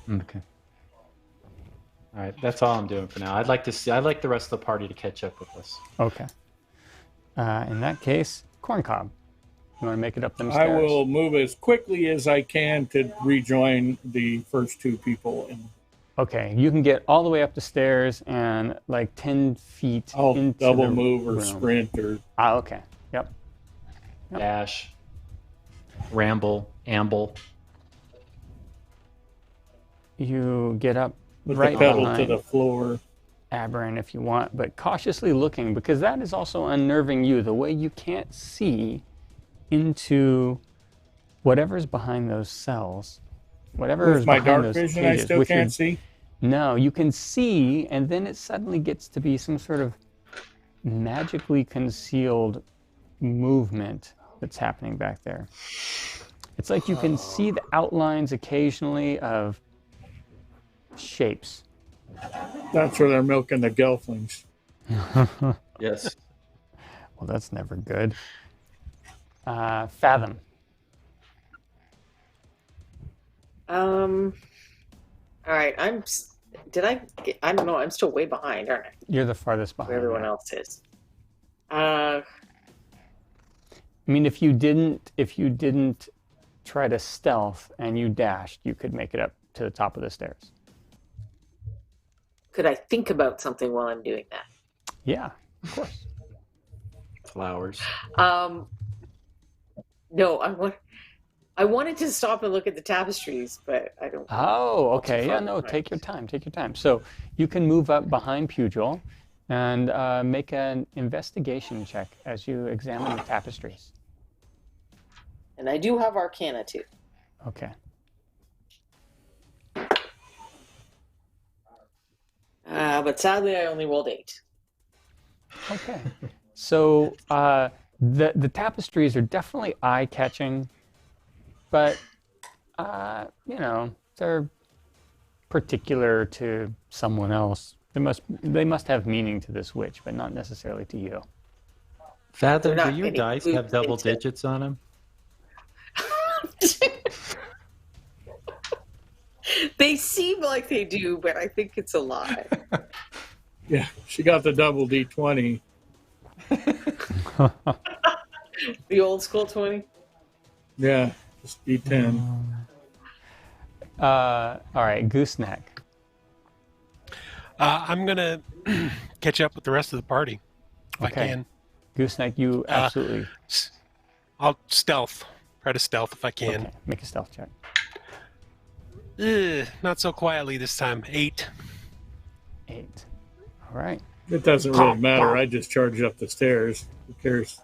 Okay. All right, that's all I'm doing for now. I'd like the rest of the party to catch up with us. Okay. In that case, Corncob, you want to make it up them I stairs? will move as quickly as I can to rejoin the first 2 people. And Okay, you can get all the way up the stairs and like 10 feet I'll into double the move or room. sprint or Okay. Yep. Dash, ramble, amble. You get up with right the pedal to behind the floor. Aberrant if you want, but cautiously looking, because that is also unnerving you, the way you can't see into whatever's behind those cells. Whatever With is my behind dark those vision, cages, I still with your- can't see. No, you can see, and then it suddenly gets to be some sort of magically concealed movement that's happening back there. It's like you can see the outlines occasionally of shapes. That's where they're milking the gelflings. Yes. Well, that's never good. Fathom. All right. I don't know. I'm still way behind, aren't I? You're the farthest behind. Where everyone yeah. else is. I mean, if you didn't try to stealth and you dashed, you could make it up to the top of the stairs. Could I think about something while I'm doing that? Yeah, of course. Flowers. No, I wanted to stop and look at the tapestries, but I don't. Oh, okay. Yeah, fun. no, Right. take your time. Take your time. So you can move up behind Pugil and make an investigation check as you examine the tapestries. And I do have Arcana too. Okay. But sadly, I only rolled 8. Okay. So the tapestries are definitely eye-catching, but they're particular to someone else. They must have meaning to this witch, but not necessarily to you. Fathom, They're do not your any dice food have double things. digits on them? They seem like they do, but I think it's a lie. Yeah, she got the double D20. The old school 20. Yeah, just D10. All right, Gooseneck. I'm going to catch up with the rest of the party if I Okay. can. Gooseneck, you absolutely. I'll stealth. Try to stealth if I can. Okay, make a stealth check. Not so quietly this time. 8. 8. All right. It doesn't really matter. I just charge up the stairs. Who cares?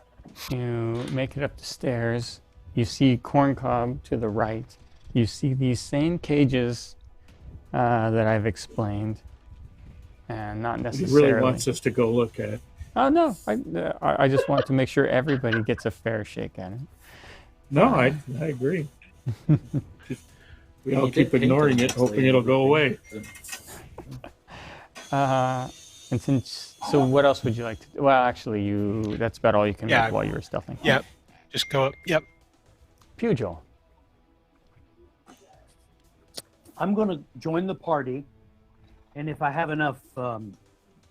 You make it up the stairs. You see Corncob to the right. You see these same cages that I've explained, and not He necessarily. really wants us to go look at. Oh no! I just want to make sure everybody gets a fair shake at it. No, I agree. We all You keep did paint ignoring them it, hoping nicely. it'll go away. And so, what else would you like to do? Well, actually, that's about all you can Yeah. make while you were stealthing. Yep. Just go up. Yep. Pugil. I'm going to join the party, and if I have enough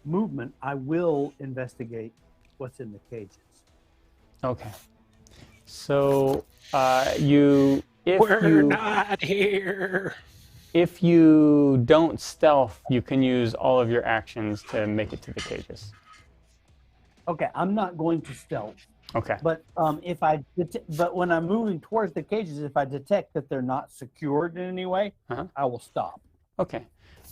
movement, I will investigate what's in the cages. Okay. So you We're not here. If you don't stealth, you can use all of your actions to make it to the cages. Okay, I'm not going to stealth. Okay. But but when I'm moving towards the cages, if I detect that they're not secured in any way, I will stop. Okay.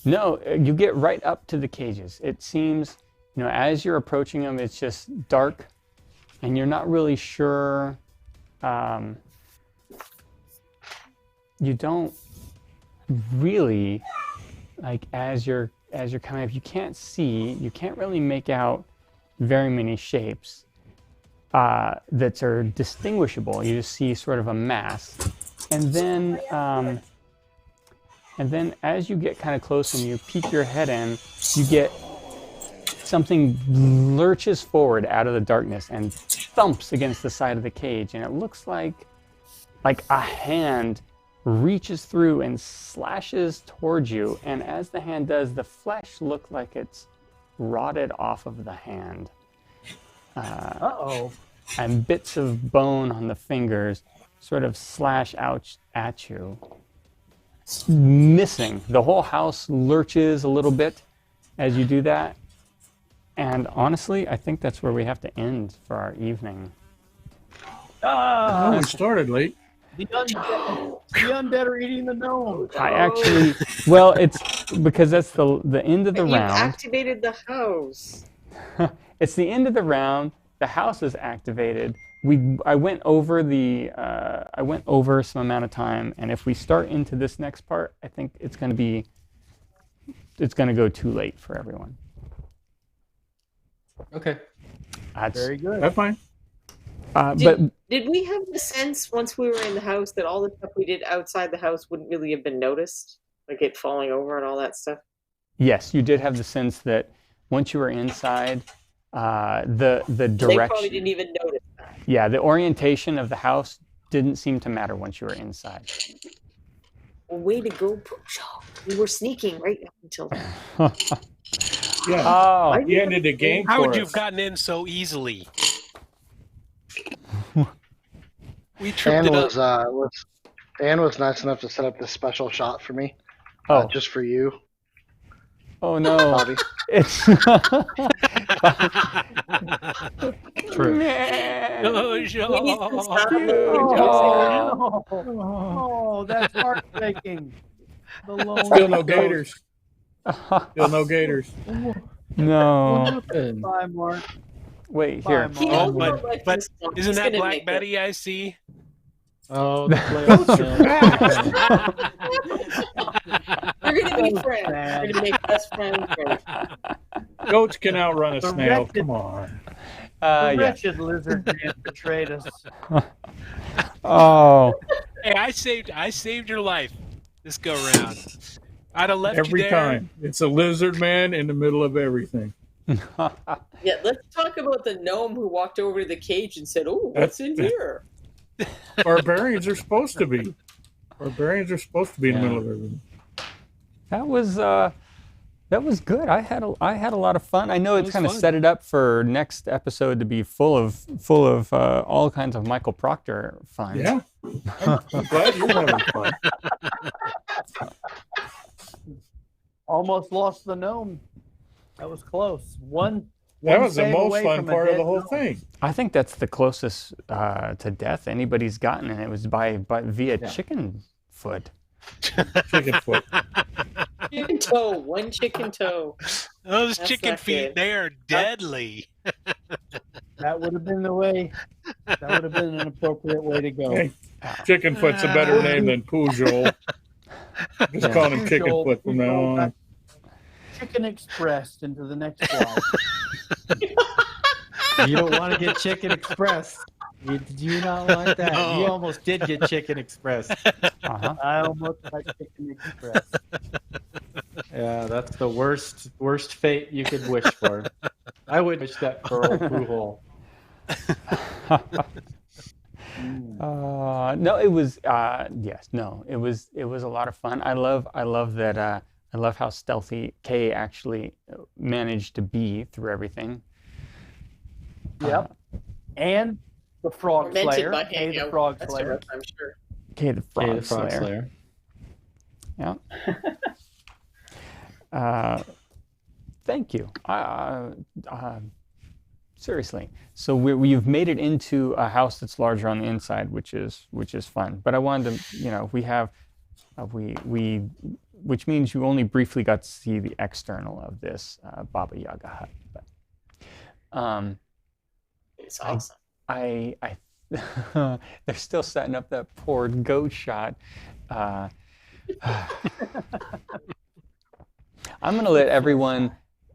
No, you get right up to the cages. It seems, as you're approaching them, it's just dark, and you're not really sure. You don't really, as you're coming up, you can't really make out very many shapes that are distinguishable. You just see sort of a mass, and then as you get kind of close and you peek your head in, you get something lurches forward out of the darkness and thumps against the side of the cage, and it looks like a hand reaches through and slashes towards you, and as the hand does, the flesh looks like it's rotted off of the hand. And bits of bone on the fingers sort of slash out at you. Missing. The whole house lurches a little bit as you do that. And honestly, I think that's where we have to end for our evening. We started late. The undead are eating the gnome. It's because that's the end of the round. You activated the house. It's the end of the round. The house is activated. I went over some amount of time, and if we start into this next part, I think it's going to go too late for everyone. Okay. Very good. That's fine. Did we have the sense once we were in the house that all the stuff we did outside the house wouldn't really have been noticed, like it falling over and all that stuff? Yes, you did have the sense that once you were inside, the direction. They probably didn't even notice that. Yeah, the orientation of the house didn't seem to matter once you were inside. Well, way to go, Pugh. We were sneaking right up until then. Yeah. You ended the game. How would you have gotten in so easily? We tripped it up. Anne was nice enough to set up this special shot for me. Just for you. Oh no. Bobby. It's true. Oh, that's heartbreaking. Still no gators. Still no gators. No. Bye, Mark. Wait, here. Oh, but isn't that Black Betty I see? Oh, We're gonna be friends. We're gonna make best friends. Goats can outrun a snail. Come on. The wretched lizard man betrayed us. Oh. Hey, I saved your life this go round. I'd have left every you there. time. It's a lizard man in the middle of everything. Yeah, let's talk about the gnome who walked over to the cage and said, "Oh, what's in here?" Barbarians are supposed to be. Barbarians are supposed to be in the middle of everything. That was good. I had a lot of fun. I know it's kind of set it up for next episode to be full of all kinds of Michael Proctor fun. Yeah, I'm glad you're having fun. Almost lost the gnome. That was close. That was the most fun part of the whole thing. I think that's the closest to death anybody's gotten, and it was via chicken foot. Chicken foot. Chicken toe. One chicken toe. Those chicken feet, they are deadly. That would have been the way. That would have been an appropriate way to go. Hey, chicken foot's a better name than Pugh. Just calling him chicken foot from now on. Chicken Express into the next slide. You don't want to get Chicken Express. You do not like that. No. You almost did get Chicken Express. I almost got Chicken Express. Yeah, that's the worst fate you could wish for. I would wish that for old Pooh. No, it was it was a lot of fun. I love that. I love how stealthy Kay actually managed to be through everything. Yep. And The Frog Tormented Slayer. by Kay the hanging out Frog with Slayer. Westeros, I'm sure. Okay, the Frog, Okay, the Frog Slayer. Slayer. Yeah. Thank you. Seriously. So we've made it into a house that's larger on the inside, which is fun. But I wanted to, we have, which means you only briefly got to see the external of this Baba Yaga hut. But, It's awesome. I they're still setting up that poor goat shot. I'm going to let everyone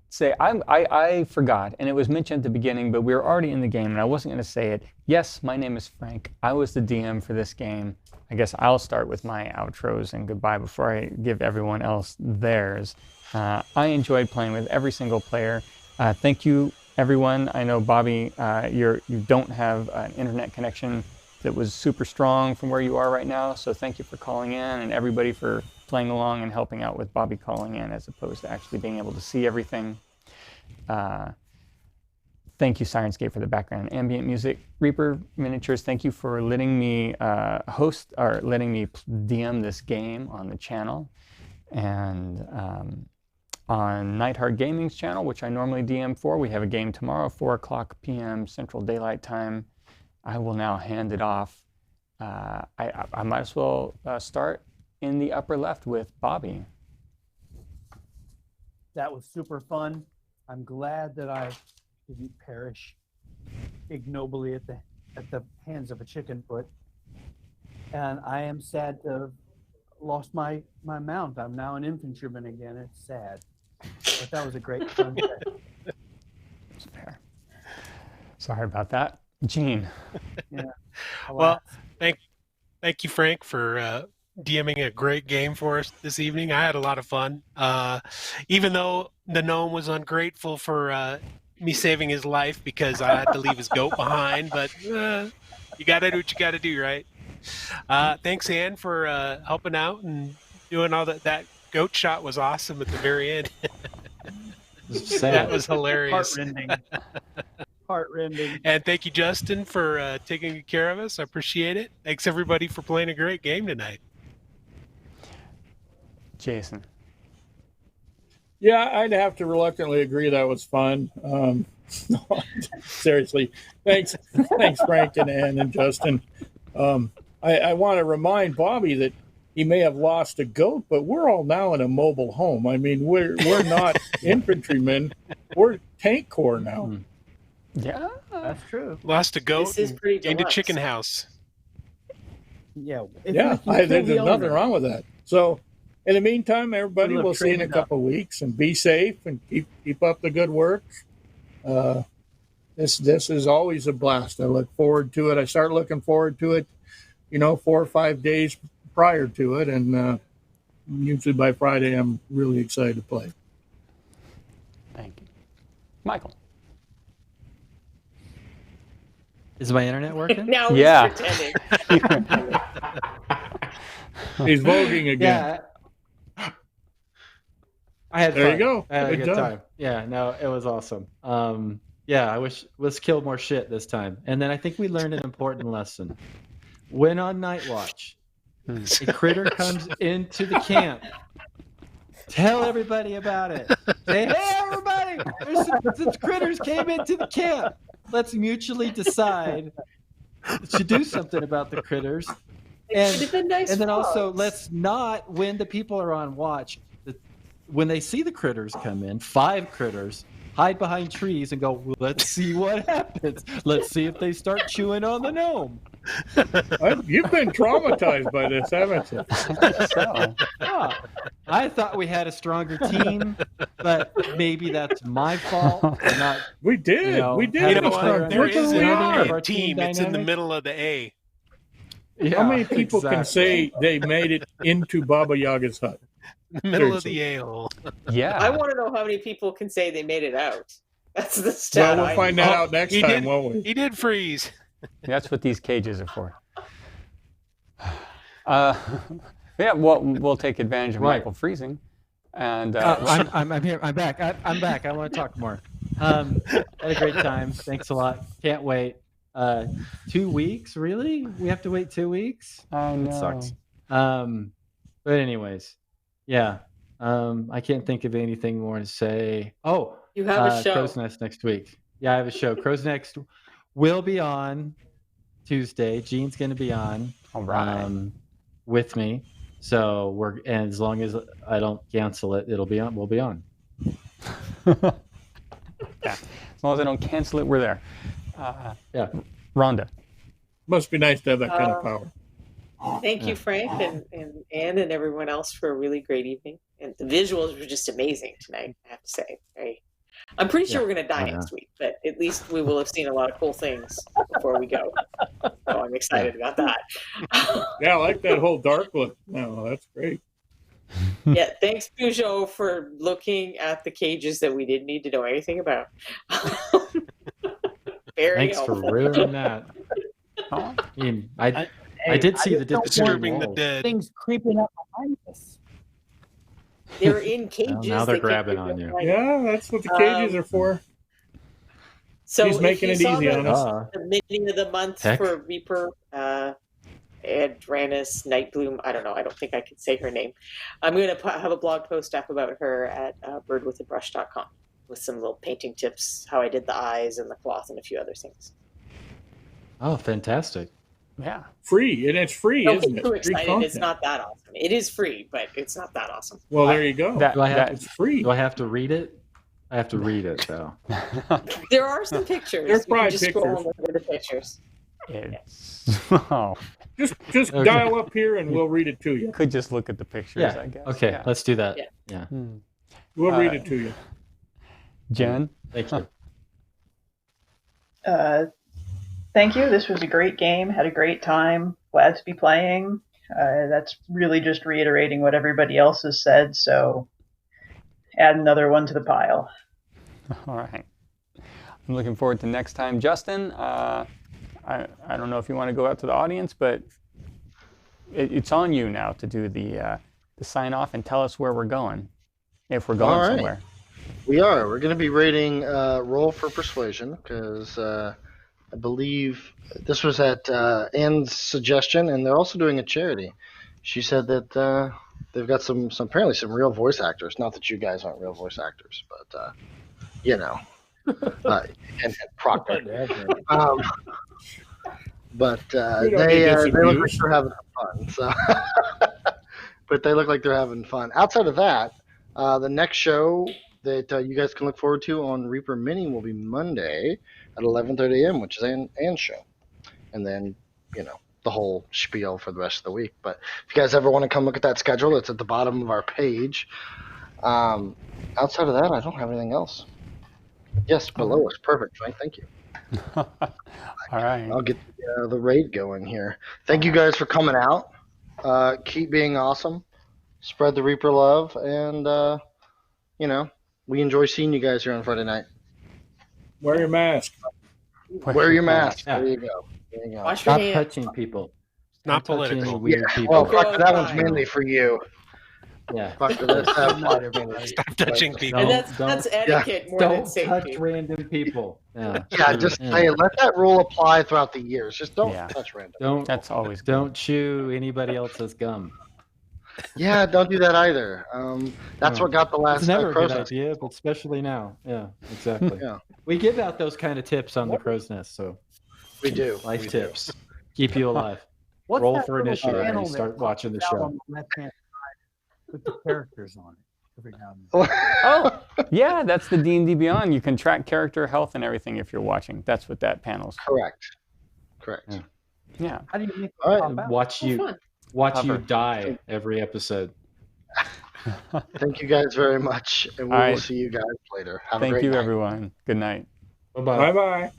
say, I forgot, and it was mentioned at the beginning, but we were already in the game, and I wasn't going to say it. Yes, my name is Frank. I was the DM for this game. I guess I'll start with my outros and goodbye before I give everyone else theirs. I enjoyed playing with every single player. Thank you, everyone. I know, Bobby, you don't have an internet connection that was super strong from where you are right now, so thank you for calling in, and everybody for playing along and helping out with Bobby calling in as opposed to actually being able to see everything. Thank you, Sirenscape, for the background and ambient music. Reaper Miniatures, thank you for letting me host or letting me DM this game on the channel. And on Nightheart Gaming's channel, which I normally DM for, we have a game tomorrow, 4 o'clock p.m. Central Daylight Time. I will now hand it off. I might as well start in the upper left with Bobby. That was super fun. I'm glad that I didn't perish ignobly at the hands of a chicken foot. And I am sad to have lost my mount. I'm now an infantryman again. It's sad. But that was a great fun day. It's fair. Sorry about that. Gene. Yeah. Well, thank you, Frank, for DMing a great game for us this evening. I had a lot of fun. Even though the gnome was ungrateful for me saving his life because I had to leave his goat behind, but you got to do what you got to do, right? Thanks, Ann, for helping out and doing all that. That goat shot was awesome at the very end. That was hilarious. Heartrending. And thank you, Justin, for taking good care of us. I appreciate it. Thanks, everybody, for playing a great game tonight. Jason. Yeah, I'd have to reluctantly agree that was fun. Seriously, thanks, Frank and Ann and Justin. I want to remind Bobby that he may have lost a goat, but we're all now in a mobile home. I mean, we're not infantrymen; we're tank corps now. Yeah, that's true. Lost a goat. This is pretty and a deluxe. chicken house. Yeah, there's nothing wrong with that. So, in the meantime, everybody, we'll see you in a couple of weeks, and be safe and keep up the good work. This is always a blast. I look forward to it. I start looking forward to it, 4 or 5 days prior to it, and usually by Friday, I'm really excited to play. Thank you, Michael. Is my internet working? Now Yeah. he's pretending. He's voguing again. Yeah. I had There fun. you go. I had a Good good job. time. Yeah, no, it was awesome. Yeah, I wish let's kill more shit this time. And then I think we learned an important lesson. When on night watch, a critter comes into the camp. Tell everybody about it. Say, hey, everybody, there's some critters came into the camp. Let's mutually decide to do something about the critters. It should have been nice And then also, frogs. let's not, when the people are on watch, when they see the critters come in, 5 critters, hide behind trees and go, well, let's see what happens. Let's see if they start chewing on the gnome. You've been traumatized by this, haven't you? So, Yeah. I thought we had a stronger team, but maybe that's my fault. For not, We did. You know, We did. having You know a what? clear There is understanding an of our A team. It's in the dynamic. middle of the A. Yeah, How many people can exactly. say they made it into Baba Yaga's hut? The middle of Seriously. the A-hole. yeah. I want to know how many people can say they made it out. That's the stat. Well, we'll find that out next he time, did. won't we? He did freeze. That's what these cages are for. Yeah, we'll take advantage of Right. Michael freezing. And I'm here. I'm back. I'm back. I want to talk more. Had a great time. Thanks a lot. Can't wait. 2 weeks, really? We have to wait 2 weeks? I know. That sucks. But anyways, yeah. I can't think of anything more to say. Oh, You have a show. Crow's Nest next week. Yeah, I have a show. Crow's Nest will be on Tuesday. Gene's going to be on All right. with me. So and as long as I don't cancel it, it'll be on. We'll be on. Yeah. As long as I don't cancel it, we're there. Yeah. Rhonda. Must be nice to have that kind of power. Thank you, Frank, and Anne and everyone else for a really great evening. And the visuals were just amazing tonight, I have to say. I'm pretty sure we're going to die next week, but at least we will have seen a lot of cool things before we go. So I'm excited about that. Yeah, I like that whole dark look. No, that's great. Yeah, thanks, Pugh, for looking at the cages that we didn't need to know anything about. Very Thanks helpful. for ruining that. I mean, I did see the Disturbing the dead. Things creeping up behind us. They're in cages. Well, now they're They keep grabbing them on you. like- Yeah, that's what the cages are for. So He's making if it you saw easy on us. the meeting of the month Heck. for Reaper, Adranus Nightbloom. I don't know. I don't think I can say her name. I'm going to have a blog post up about her at birdwithabrush.com with some little painting tips, how I did the eyes and the cloth and a few other things. Oh, fantastic. Yeah. Free, and it's free, Don't isn't get it? too Free excited. content. It's not that awesome. It is free, but it's not that awesome. Well, there you go. Do I have It's free. Do I have to read it? I have to read it though. There are some pictures. There's You can probably just scroll pictures. and look at the pictures. It's oh, Just Okay. dial up here and we'll read it to you. could just look at the pictures, Yeah. I guess. Okay, Yeah. let's do that. Yeah. Yeah. We'll read it to you. Jen. Thank you. Thank you. This was a great game. Had a great time. Glad to be playing. That's really just reiterating what everybody else has said. So add another one to the pile. All right. I'm looking forward to next time. Justin, I don't know if you want to go out to the audience, but it's on you now to do the sign off and tell us where we're going, if we're going All right. somewhere. We're going to be rating Roll for Persuasion because I believe this was at Anne's suggestion, and they're also doing a charity. She said that they've got some apparently some real voice actors. Not that you guys aren't real voice actors, but you know, and Proctor. But We don't they need this look like abuse. they're having fun. So, but they look like they're having fun. Outside of that, the next show that you guys can look forward to on Reaper Mini will be Monday at 11:30 a.m., which is Anne's show, and then the whole spiel for the rest of the week. But if you guys ever want to come look at that schedule, it's at the bottom of our page. Outside of that, I don't have anything else. Yes, below us. Perfect, Frank. Thank you. All right. I'll get the raid going here. Thank you guys for coming out. Keep being awesome. Spread the Reaper love, and we enjoy seeing you guys here on Friday night. Wear your mask. Wear your mask. Yeah. There you go. There you go. Wash your Stop hands. touching people. Not Don't touch any political. weird people. Well, Go fuck, that one's outside. mainly for you. Yeah. Fuck, let's have fun. Stop touching people. And Don't- that's etiquette more than Don't touch safety. random people. Yeah. Yeah, just hey, let that rule apply throughout the years. Just don't Yeah. touch random. Don't That's always good. don't chew anybody else's gum. Yeah, don't do that either. That's No. what got the last It's never a good crow's nest. idea, but especially now. Yeah, exactly. Yeah. We give out those kind of tips on the crow's nest, so We do. life We do. tips keep you alive. What's Roll that for little initiative when panel you that start watching the pops out show. on the left-hand side with the characters on it every now and then? Oh, yeah, that's the D&D Beyond. You can track character health and everything if you're watching. That's what that panel's for. Correct. Yeah. Yeah. How do you make All right. it pop out? Watch Oh, you fun. watch you Hover. die every episode. Thank you guys very much, and we All will right. see you guys later. Have a Thank great you, night. everyone. Good night. Bye bye. Bye bye.